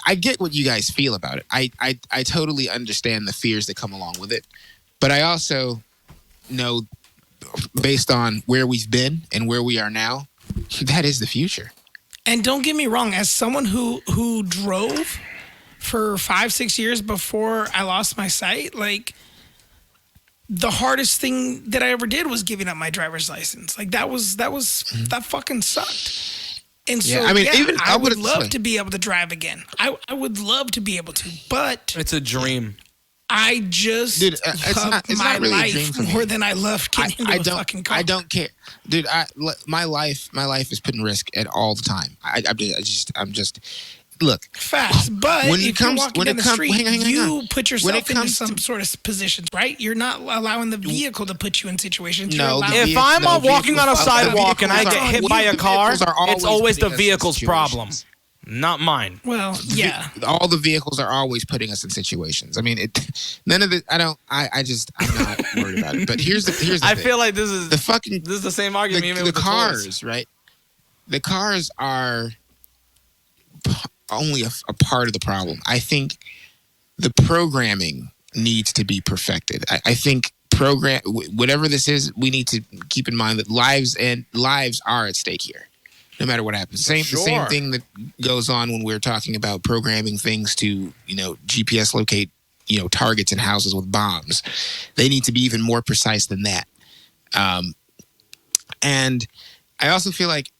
I get what you guys feel about it. I totally understand the fears that come along with it, but I also know, based on where we've been and where we are now, that is the future. And don't get me wrong, as someone who drove for 5-6 years before I lost my sight, like, the hardest thing that I ever did was giving up my driver's license. Like, that fucking sucked. And so, I would love to be able to drive again. I would love to be able to, but it's a dream. I just love my life more than I love getting into a fucking car. I don't care, dude. My life is put in risk at all the time. I'm just look. Facts, but if you're walking down the street, you put yourself into some sort of positions, right? You're not allowing the vehicle to put you in situations. If I'm walking on a sidewalk and I get hit by a car, it's always the vehicle's problem. Not mine. Well, yeah. All the vehicles are always putting us in situations. I mean, none of it. I'm not worried about it. But here's the thing. I feel like this is the same argument. The cars, right? The cars are only a part of the problem. I think the programming needs to be perfected. I think whatever this is, we need to keep in mind that lives are at stake here. No matter what happens. The same thing that goes on when we're talking about programming things to, GPS locate, targets and houses with bombs. They need to be even more precise than that. And I also feel like,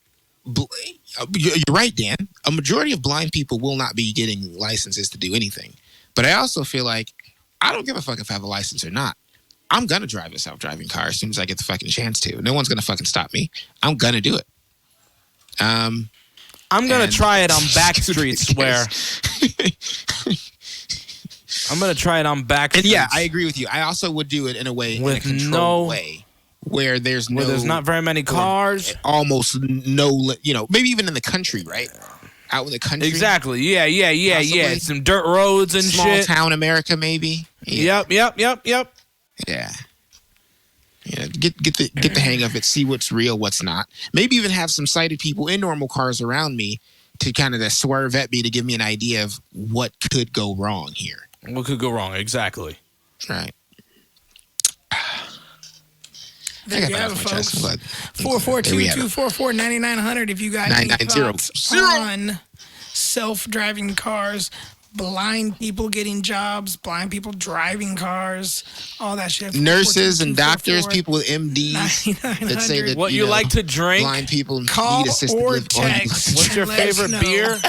you're right, Dan, a majority of blind people will not be getting licenses to do anything. But I also feel like, I don't give a fuck if I have a license or not. I'm going to drive a self-driving car as soon as I get the fucking chance to. No one's going to fucking stop me. I'm going to do it. I'm gonna try it on back streets where I'm gonna try it on back streets. And yeah, I agree with you. I also would do it in a controlled way where there's not very many cars, almost no, maybe even in the country, right? Out in the country. Exactly. Yeah. Some dirt roads and shit. Small town America, maybe. Yeah. Yep. Yeah. Get the hang of it. See what's real, what's not. Maybe even have some sighted people in normal cars around me to kind of swerve at me to give me an idea of what could go wrong here. What could go wrong? Exactly. Right. There you have it, folks. 442-244-9900 if you got any thoughts on self-driving cars. Blind people getting jobs, blind people driving cars, all that shit. Nurses and doctors, people with MDs that say that what you like to drink, blind people need assisted or text. What's your favorite beer?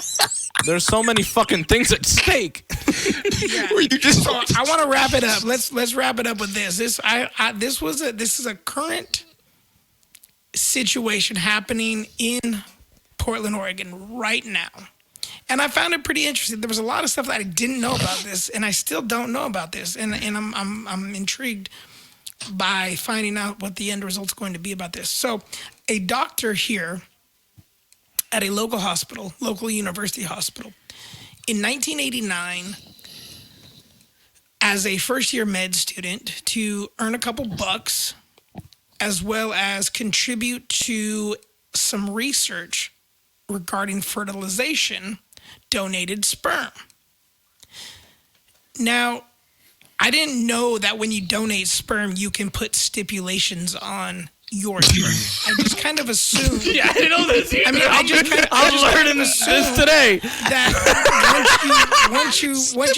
There's so many fucking things at stake. Yeah. So I want to wrap it up. Let's wrap it up with this. This is a current situation happening in Portland, Oregon right now. And I found it pretty interesting. There was a lot of stuff that I didn't know about this, and I still don't know about this. And I'm intrigued by finding out what the end result's going to be about this. So, a doctor here at a local university hospital, in 1989, as a first-year med student, to earn a couple bucks, as well as contribute to some research regarding fertilization, donated sperm. Now, I didn't know that when you donate sperm, you can put stipulations on your sperm. I just kind of assumed. Yeah, I didn't know this either. I mean, I'm learning this today. That once you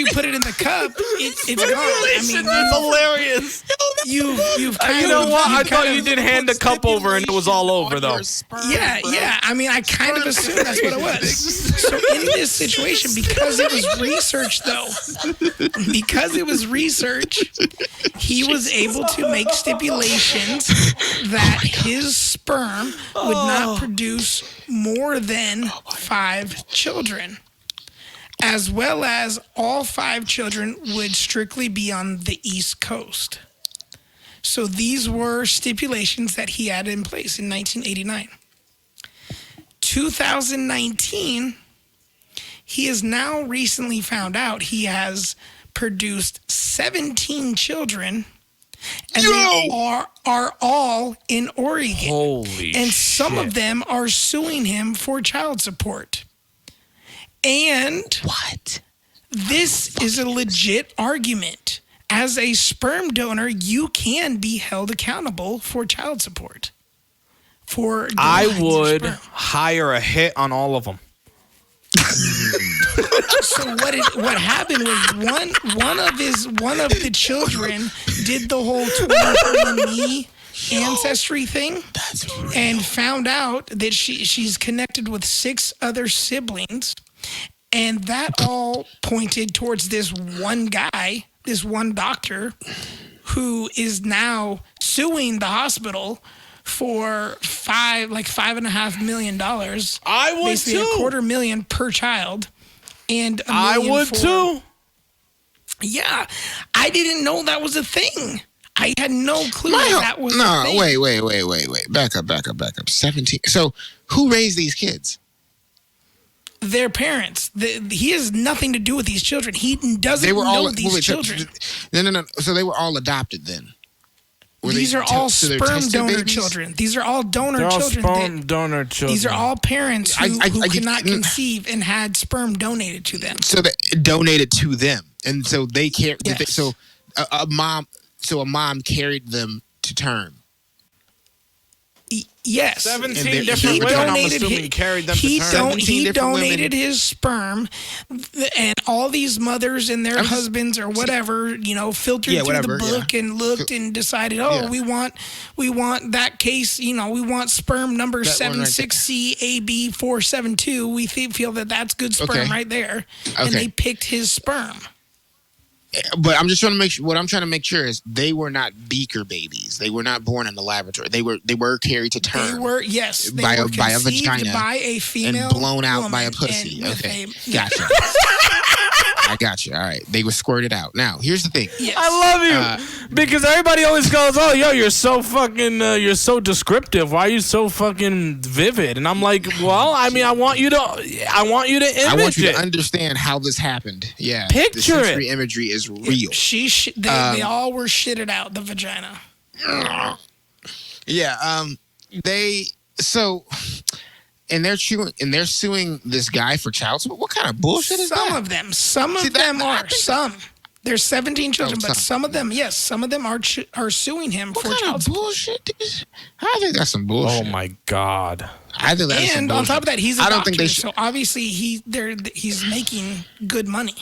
put it in the cup, it's gone. I mean, that's hilarious. You've kind you know what? I thought you did hand the cup over and it was all over though. Yeah. I mean, I kind of assumed that's what it was. So in this situation, because it was research, he was able to make stipulations that his sperm would not produce more than 5 children, as well as all 5 children would strictly be on the East Coast. So these were stipulations that he had in place in 1989. 2019, he has now recently found out he has produced 17 children And they are all in Oregon. Holy and some shit. of them are suing him for child support. And What? this is a legit argument. As a sperm donor, you can be held accountable for child support. For I donating your would sperm. hire a hit on all of them. So what happened was one of the children did the whole 23andMe ancestry thing and found out that she's connected with 6 other siblings, and that all pointed towards this one guy, this one doctor, who is now suing the hospital for $5.5 million. I would basically too. $250,000 per child, and $1 I million would for, too. Yeah, I didn't know that was a thing. I had no clue that was a thing. Wait. Back up. 17. So, who raised these kids? Their parents. He has nothing to do with these children. He doesn't know these children. No. So they were all adopted then. These are all sperm donor children. These are all donor children. Sperm donor children. These are all parents who I could not conceive and had sperm donated to them. So they donated to them, and so they care. Yes. So a mom carried them to term. Yes. 17 different women, I'm assuming, carried them to term. He donated his sperm, and all these mothers and their husbands or whatever, filtered through the book and looked and decided, we want that case, we want sperm number 76CAB472. We feel that that's good sperm right there. Okay. And they picked his sperm. But I'm just trying to make sure. What I'm trying to make sure is they were not beaker babies. They were not born in the laboratory. They were carried to term. They were by a vagina, by a female, and blown out by a pussy. Okay, gotcha. I got you. All right, they were squirted out. Now, here's the thing. Yes. I love you because everybody always goes, "Oh, yo, you're so fucking, you're so descriptive. Why are you so fucking vivid?" And I'm like, "Well, I mean, I want you to image I want you to understand how this happened. Yeah, picture the sensory imagery is real. They all were shitted out the vagina. Yeah. And they're suing this guy for child support. What kind of bullshit is that? Some of them are. There's 17 children, but some of them are suing him for child support. Bullshit? I think that's some bullshit. Oh my god! I think that's some bullshit. And on top of that, he's a doctor, so obviously he's making good money.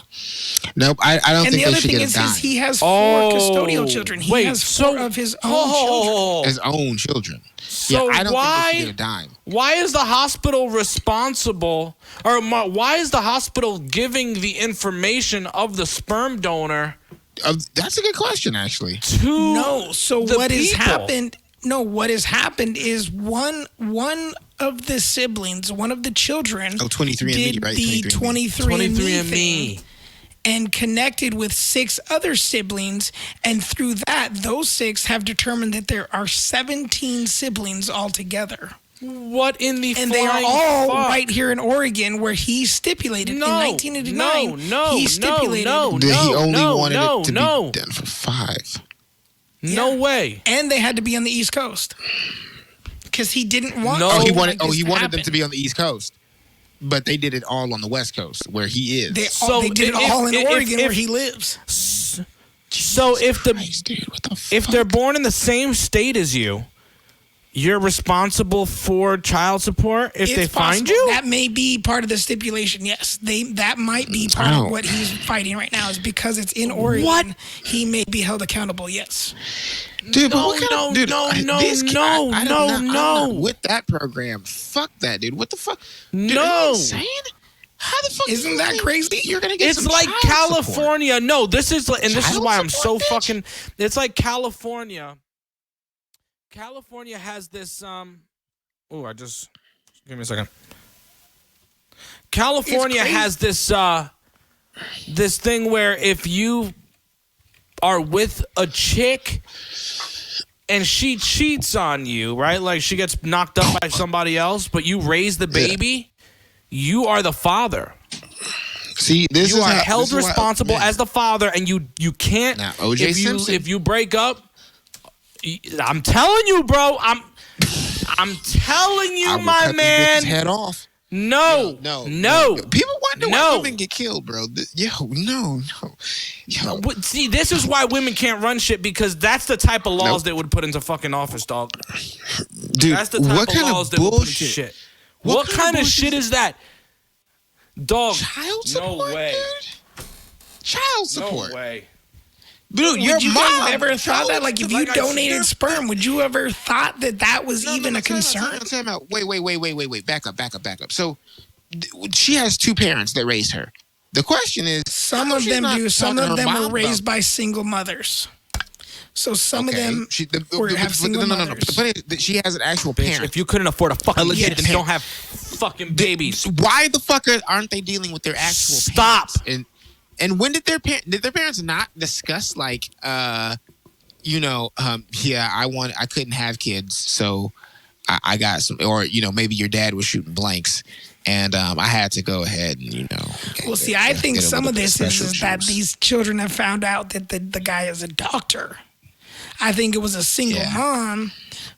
Nope, I don't think they should get a dime. And the other thing is he has 4 custodial children. He has 4 of his own children. His own children. So I don't think they should get a dime. Why is the hospital responsible, or why is the hospital giving the information of the sperm donor? That's a good question, actually. What has happened? No, what has happened is one of the siblings, one of the children, 23andMe, did right? the 23andMe thing me. And connected with 6 other siblings, and through that, those 6 have determined that there are 17 siblings altogether. What in the And they are all fuck? right here in Oregon, where he stipulated in 1989. He stipulated he only wanted it to be done for 5. No way. And they had to be on the East Coast because he didn't want. He wanted them to be on the East Coast. But they did it all on the West Coast, where he is. They did it all in Oregon, where he lives. So if they're born in the same state as you, you're responsible for child support if they find you? That may be part of the stipulation, yes. That might be part of what he's fighting right now, is because it's in Oregon. What? He may be held accountable, yes. Dude, No. I'm not with that program. Fuck that, dude. What the fuck? Dude, No. are you insane? How the fuck Isn't that crazy? You're gonna get It's some like child California. support. No, this is like, and this is Child why I'm so support, bitch? fucking. It's like California. California has this. Give me a second. California has this. This thing where if you are with a chick and she cheats on you, right? Like she gets knocked up by somebody else, but you raise the baby, you are the father. See, you are held responsible as the father, and you can't. Now, O.J. Simpson. If you break up, I'm telling you, bro. I'm telling you, my man. His head off. No. People wonder why women get killed, bro. No. See, this is why women can't run shit, because that's the type of laws they would put into fucking office, dog. Dude, that's the type what of kind laws of they would put into bullshit? shit. What kind of shit is that? Dog. Child support, no way. dude. Child support. No way. Dude, your Would you mom guys ever thought that, like, if you donated sperm, sperm, would you ever thought that was even a concern? Time out. Wait. Back up. So, she has two parents that raised her. The question is, some of them do. Some of them were raised by single mothers. So some of them have single mothers. The point is that she has an actual Bitch, parent. if you couldn't afford a fucking legit kid, then parent. don't have fucking babies. Why the fuck aren't they dealing with their actual Stop. parents? And when did their parents not discuss, like, I couldn't have kids, so I got some, or maybe your dad was shooting blanks, and I had to go ahead and Well, see, I think some of this is that these children have found out that the guy is a doctor. I think it was a single mom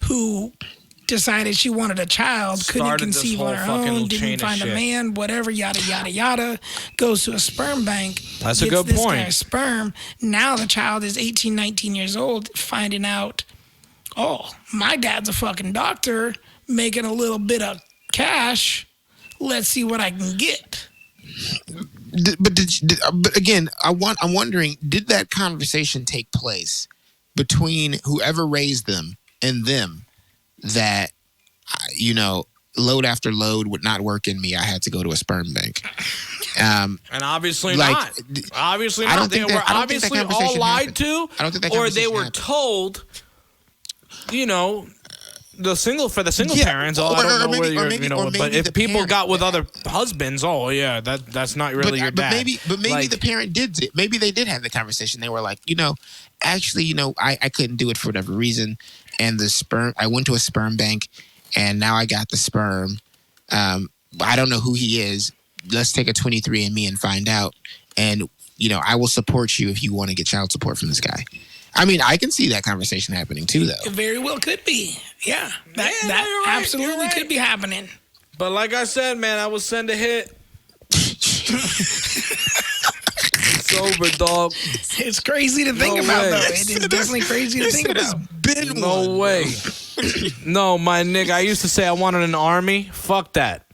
who decided she wanted a child, couldn't conceive on her own, didn't find a man, whatever, yada, yada, yada, goes to a sperm bank. That's a good point. This guy's sperm. Now the child is 18, 19 years old, finding out, oh, my dad's a fucking doctor, making a little bit of cash. Let's see what I can get. But again, I'm wondering, did that conversation take place between whoever raised them and them? That, load after load would not work in me. I had to go to a sperm bank. And obviously not. Obviously not. They were obviously all lied to, or they were told, the single parents. Oh, I don't know where you're, but if people got with other husbands, that's not really your dad. But maybe the parent did it. Maybe they did have the conversation. They were like, actually, I couldn't do it for whatever reason. And the sperm, I went to a sperm bank, and now I got the sperm. I don't know who he is. Let's take a 23andMe and find out. And, I will support you if you want to get child support from this guy. I mean, I can see that conversation happening too, though. It very well could be. Yeah. That right, absolutely could be happening. But like I said, man, I will send a hit. It's over, dog. It's crazy to think about, though. It is definitely crazy to think about. No way. No, my nigga, I used to say I wanted an army. Fuck that.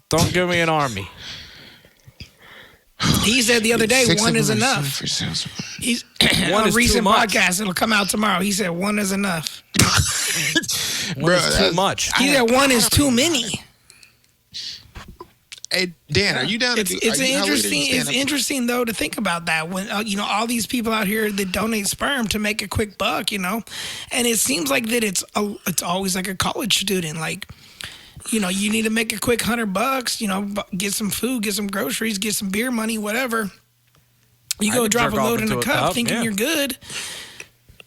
Don't give me an army. He said the other day, one is enough. He's on a recent podcast. It'll come out tomorrow. He said one is enough. One is too much. He said one is too many. Hey, Dan, are you down to do? It's interesting though to think about that when all these people out here that donate sperm to make a quick buck, and it seems like that it's always like a college student, like, you need to make a quick $100, get some food, get some groceries, get some beer money, whatever. You go drop a load in a cup thinking you're good.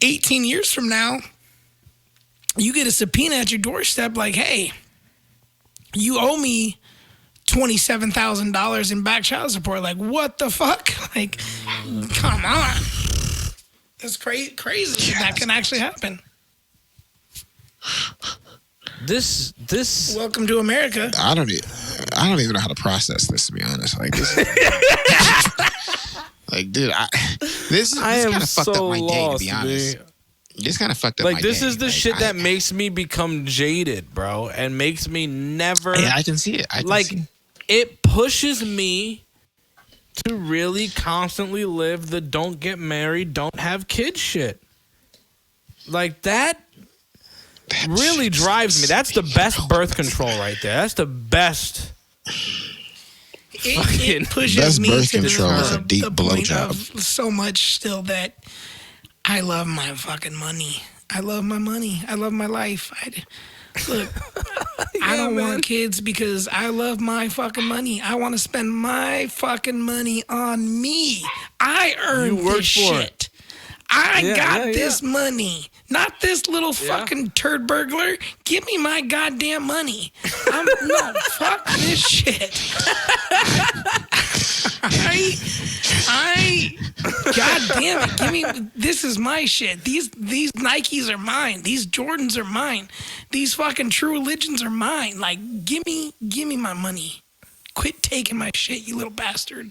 18 years from now, you get a subpoena at your doorstep like, hey, you owe me $27,000 in back child support. Like, what the fuck? Like, come on. It's crazy. That can actually happen. This. Welcome to America. I don't even know how to process this, to be honest. Like, this, like, dude, this kind of fucked up my day, to be honest. This kind of fucked up my day. Like, this is the shit that makes me become jaded, bro, and makes me never. Yeah, I can see it. It pushes me to really constantly live the don't get married, don't have kids shit. Like, that really drives me. That's the best birth control right there. That's the best. It pushes me birth to control is a deep the point blowjob. of so much still that I love my fucking money. I love my money. I love my life. Look, I don't want kids because I love my fucking money. I want to spend my fucking money on me. I earned this shit. I got this money. Not this little fucking turd burglar. Give me my goddamn money. No, fuck this shit. God damn it, give me. This is my shit. These Nikes are mine. These Jordans are mine. These fucking True Religions are mine. Like, give me my money. Quit taking my shit, you little bastard.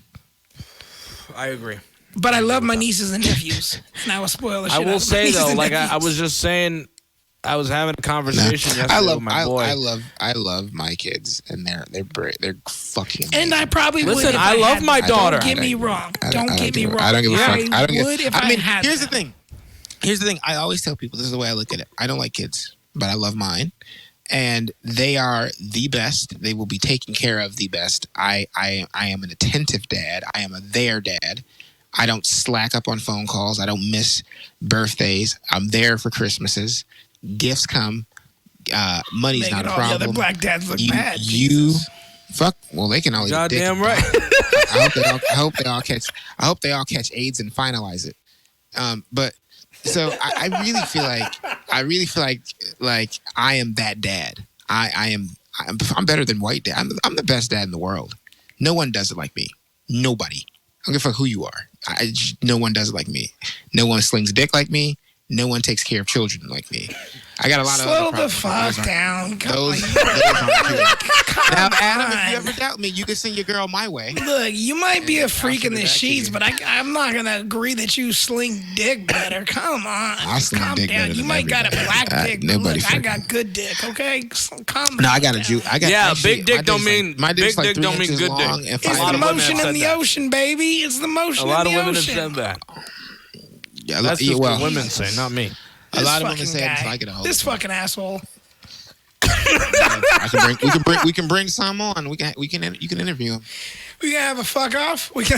I agree. But I love my nieces and nephews, and I will spoil the shit. I will say though, like I nephews. was just saying, I was having a conversation yesterday with my boy. I love my kids, and they're fucking amazing. And I probably would. Listen, if I love had my them. daughter. Don't get me wrong. Don't get me wrong. I don't give a fuck. I don't would give. if I mean, had here's them. the thing. Here's the thing. I always tell people this is the way I look at it. I don't like kids, but I love mine, and they are the best. They will be taken care of the best. I am an attentive dad. I am a their dad. I don't slack up on phone calls. I don't miss birthdays. I'm there for Christmases. Gifts come. Money's Making not a all problem. the other black dads look you, bad. You Jesus. fuck. Well, they can only. Goddamn right. I hope they all catch. I hope they all catch AIDS and finalize it. But so I really feel like I am that dad. I'm better than white dad. I'm the best dad in the world. No one does it like me. Nobody. I don't give a fuck who you are. No one does it like me. No one slings dick like me. No one takes care of children like me. I got a lot of Slow other the problems. fuck down. Those Come aren't good. Now, Adam, if you on. ever doubt me, you can send your girl my way. Look, you might be a freak in send it the back to sheets, you. but I'm not gonna agree that you sling dick better. Come on, I sling calm dick down. better You than might got a everybody. black dick. But Nobody look, I freaking- got good dick. Okay, so calm No, I got down. a Jew. I got Yeah, actually, big dick my don't dick's mean- like, my dick's big like dick 3 don't mean inches good dick. long and It's A lot the of women motion have in said the that. ocean, baby. It's the motion A lot in of the women have ocean. said that. Yeah, That's just well, what women say, not me. a lot of women This say fucking it's guy. like it a whole. This fucking asshole. We can bring some on. You can interview him. We can have a fuck off. We can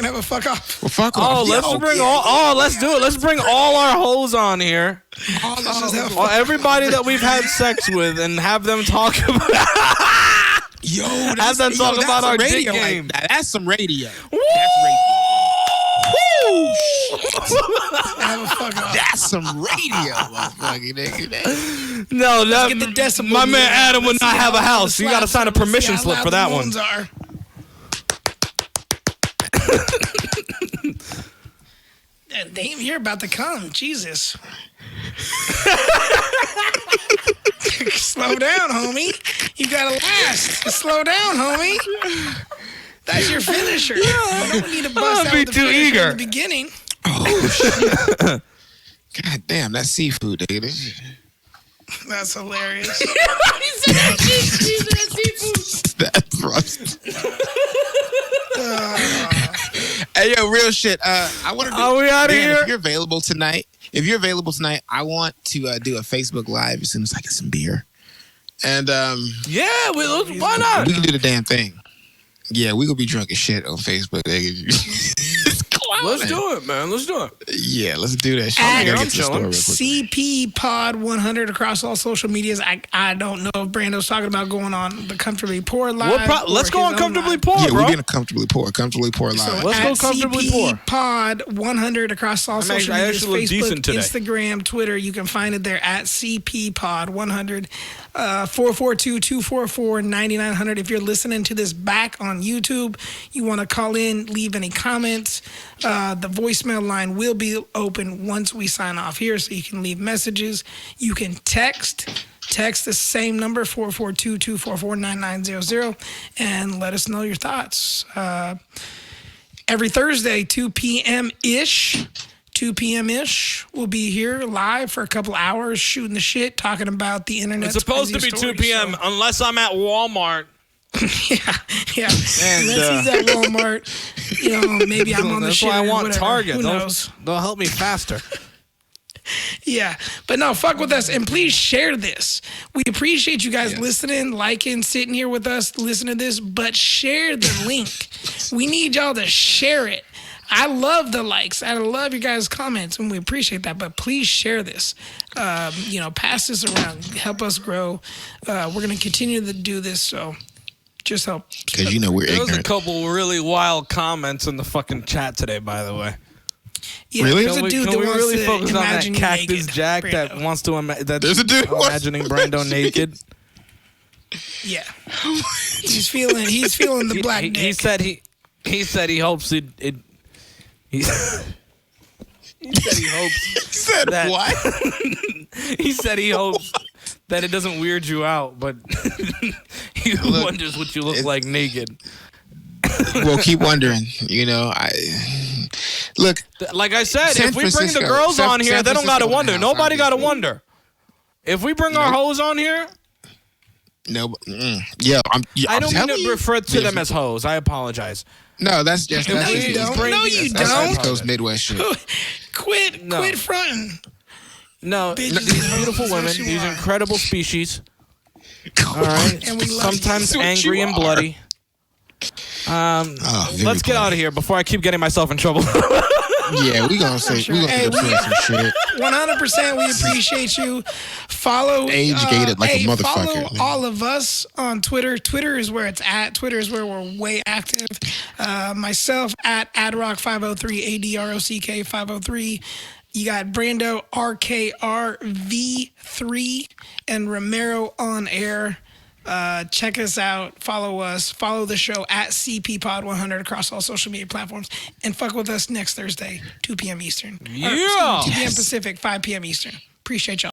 have a fuck off. Well, fuck Oh, off. let's Yo, bring all. Oh, let's do it. Let's bring all our hoes on here. Let's just have Well, everybody that we've had sex with, and have them talk about. Yo, Have them talk that's about some our dick radio like game. that. That's some radio. have a fuck off. That's some radio, motherfucking nigga. No, that, Get the decibel my man meter. Adam would Let's not see have how a loud house. the You got to slaps sign a are. Let's see permission how slip loud for the that one. moans are. Damn, you're about to come. Jesus. Slow down, homie. You gotta last. Slow down, homie. That's your finisher. You don't need to bust Don't out be the too finisher eager. in the beginning. Oh shit! God damn, that's seafood, nigga. This shit- That's hilarious. That's rough. Hey, yo, real shit. I want to. Are we outta Dan, here? If you're available tonight, I want to do a Facebook Live as soon as I get some beer, and Yeah, why not? we can do the damn thing. Yeah, we gonna be drunk as shit on Facebook. Nigga. Let's do it, man. Let's do it. Yeah, let's do that shit. At I gotta I'm get to the store real quick. CP Pod 100 across all social medias. I don't know if Brando's talking about going on the Comfortably Poor live. Let's or go his on own Comfortably live. Poor, Yeah, bro. we're gonna comfortably pour live. So Let's go at Comfortably CP Poor. Pod 100 across all social I medias, actually look Facebook, decent today. Instagram, Twitter. You can find it there at CP Pod 100. 442-244-9900. If you're listening to this back on YouTube, you want to call in, leave any comments. The voicemail line will be open once we sign off here, so you can leave messages. You can text the same number, 442-244-9900, and let us know your thoughts. Every Thursday, 2 p.m.-ish, we'll be here live for a couple hours shooting the shit, talking about the internet. It's supposed to be 2 p.m. unless I'm at Walmart. Yeah. And, Unless he's at Walmart, maybe I'm on the That's shit. why I or want whatever. Target. Who knows? They'll help me faster. Yeah. But no, fuck with us. And please share this. We appreciate you guys listening, liking, sitting here with us, listening to this, but share the link. We need y'all to share it. I love the likes. I love your guys' comments, and we appreciate that. But please share this. Pass this around. Help us grow. We're going to continue to do this, so just help. Because we're There was a ignorant. couple really wild comments in the fucking chat today, by the way. Yeah, Really? There's a dude Can that we wants really to focus on that imagine you Cactus naked, Jack that Brando. wants to There's a dude who wants imagining Brando naked? Yeah. He's feeling the black dick. He said he hopes it He said he hopes. He said That- what? He said he hopes that it doesn't weird you out, but he wonders what you look like naked. Well, keep wondering. You know, look. Like I said, San if we bring the Francisco- girls San- on here, San they don't gotta Francisco wonder. house, Nobody gotta obviously. wonder. If we bring our hoes on here, No, yeah, I don't mean telling to you, refer to them as hoes. I apologize. No, that's just No, that's you just don't. East- No, you that's don't. East Coast Midwest shit. Quit fronting. No, Bitches these and beautiful hoes, women, that's what you these are. incredible species. All right, And we love sometimes you. That's what angry you and are. bloody. Very Let's get out of here before I keep getting myself in trouble. Yeah, we gonna say we gonna Hey, end up saying some shit. 100%. We appreciate you. Follow Age-gated like a motherfucker. Follow all of us on Twitter. Twitter is where it's at. Twitter is where we're way active. Myself at Adrock503, ADROCK 503. You got Brando RKRV3 and Romero on air. Check us out. Follow us. Follow the show at CPPod100 across all social media platforms. And fuck with us next Thursday, 2 p.m. Eastern. Or, Yeah. 2 p.m. Pacific, 5 p.m. Eastern. Appreciate y'all.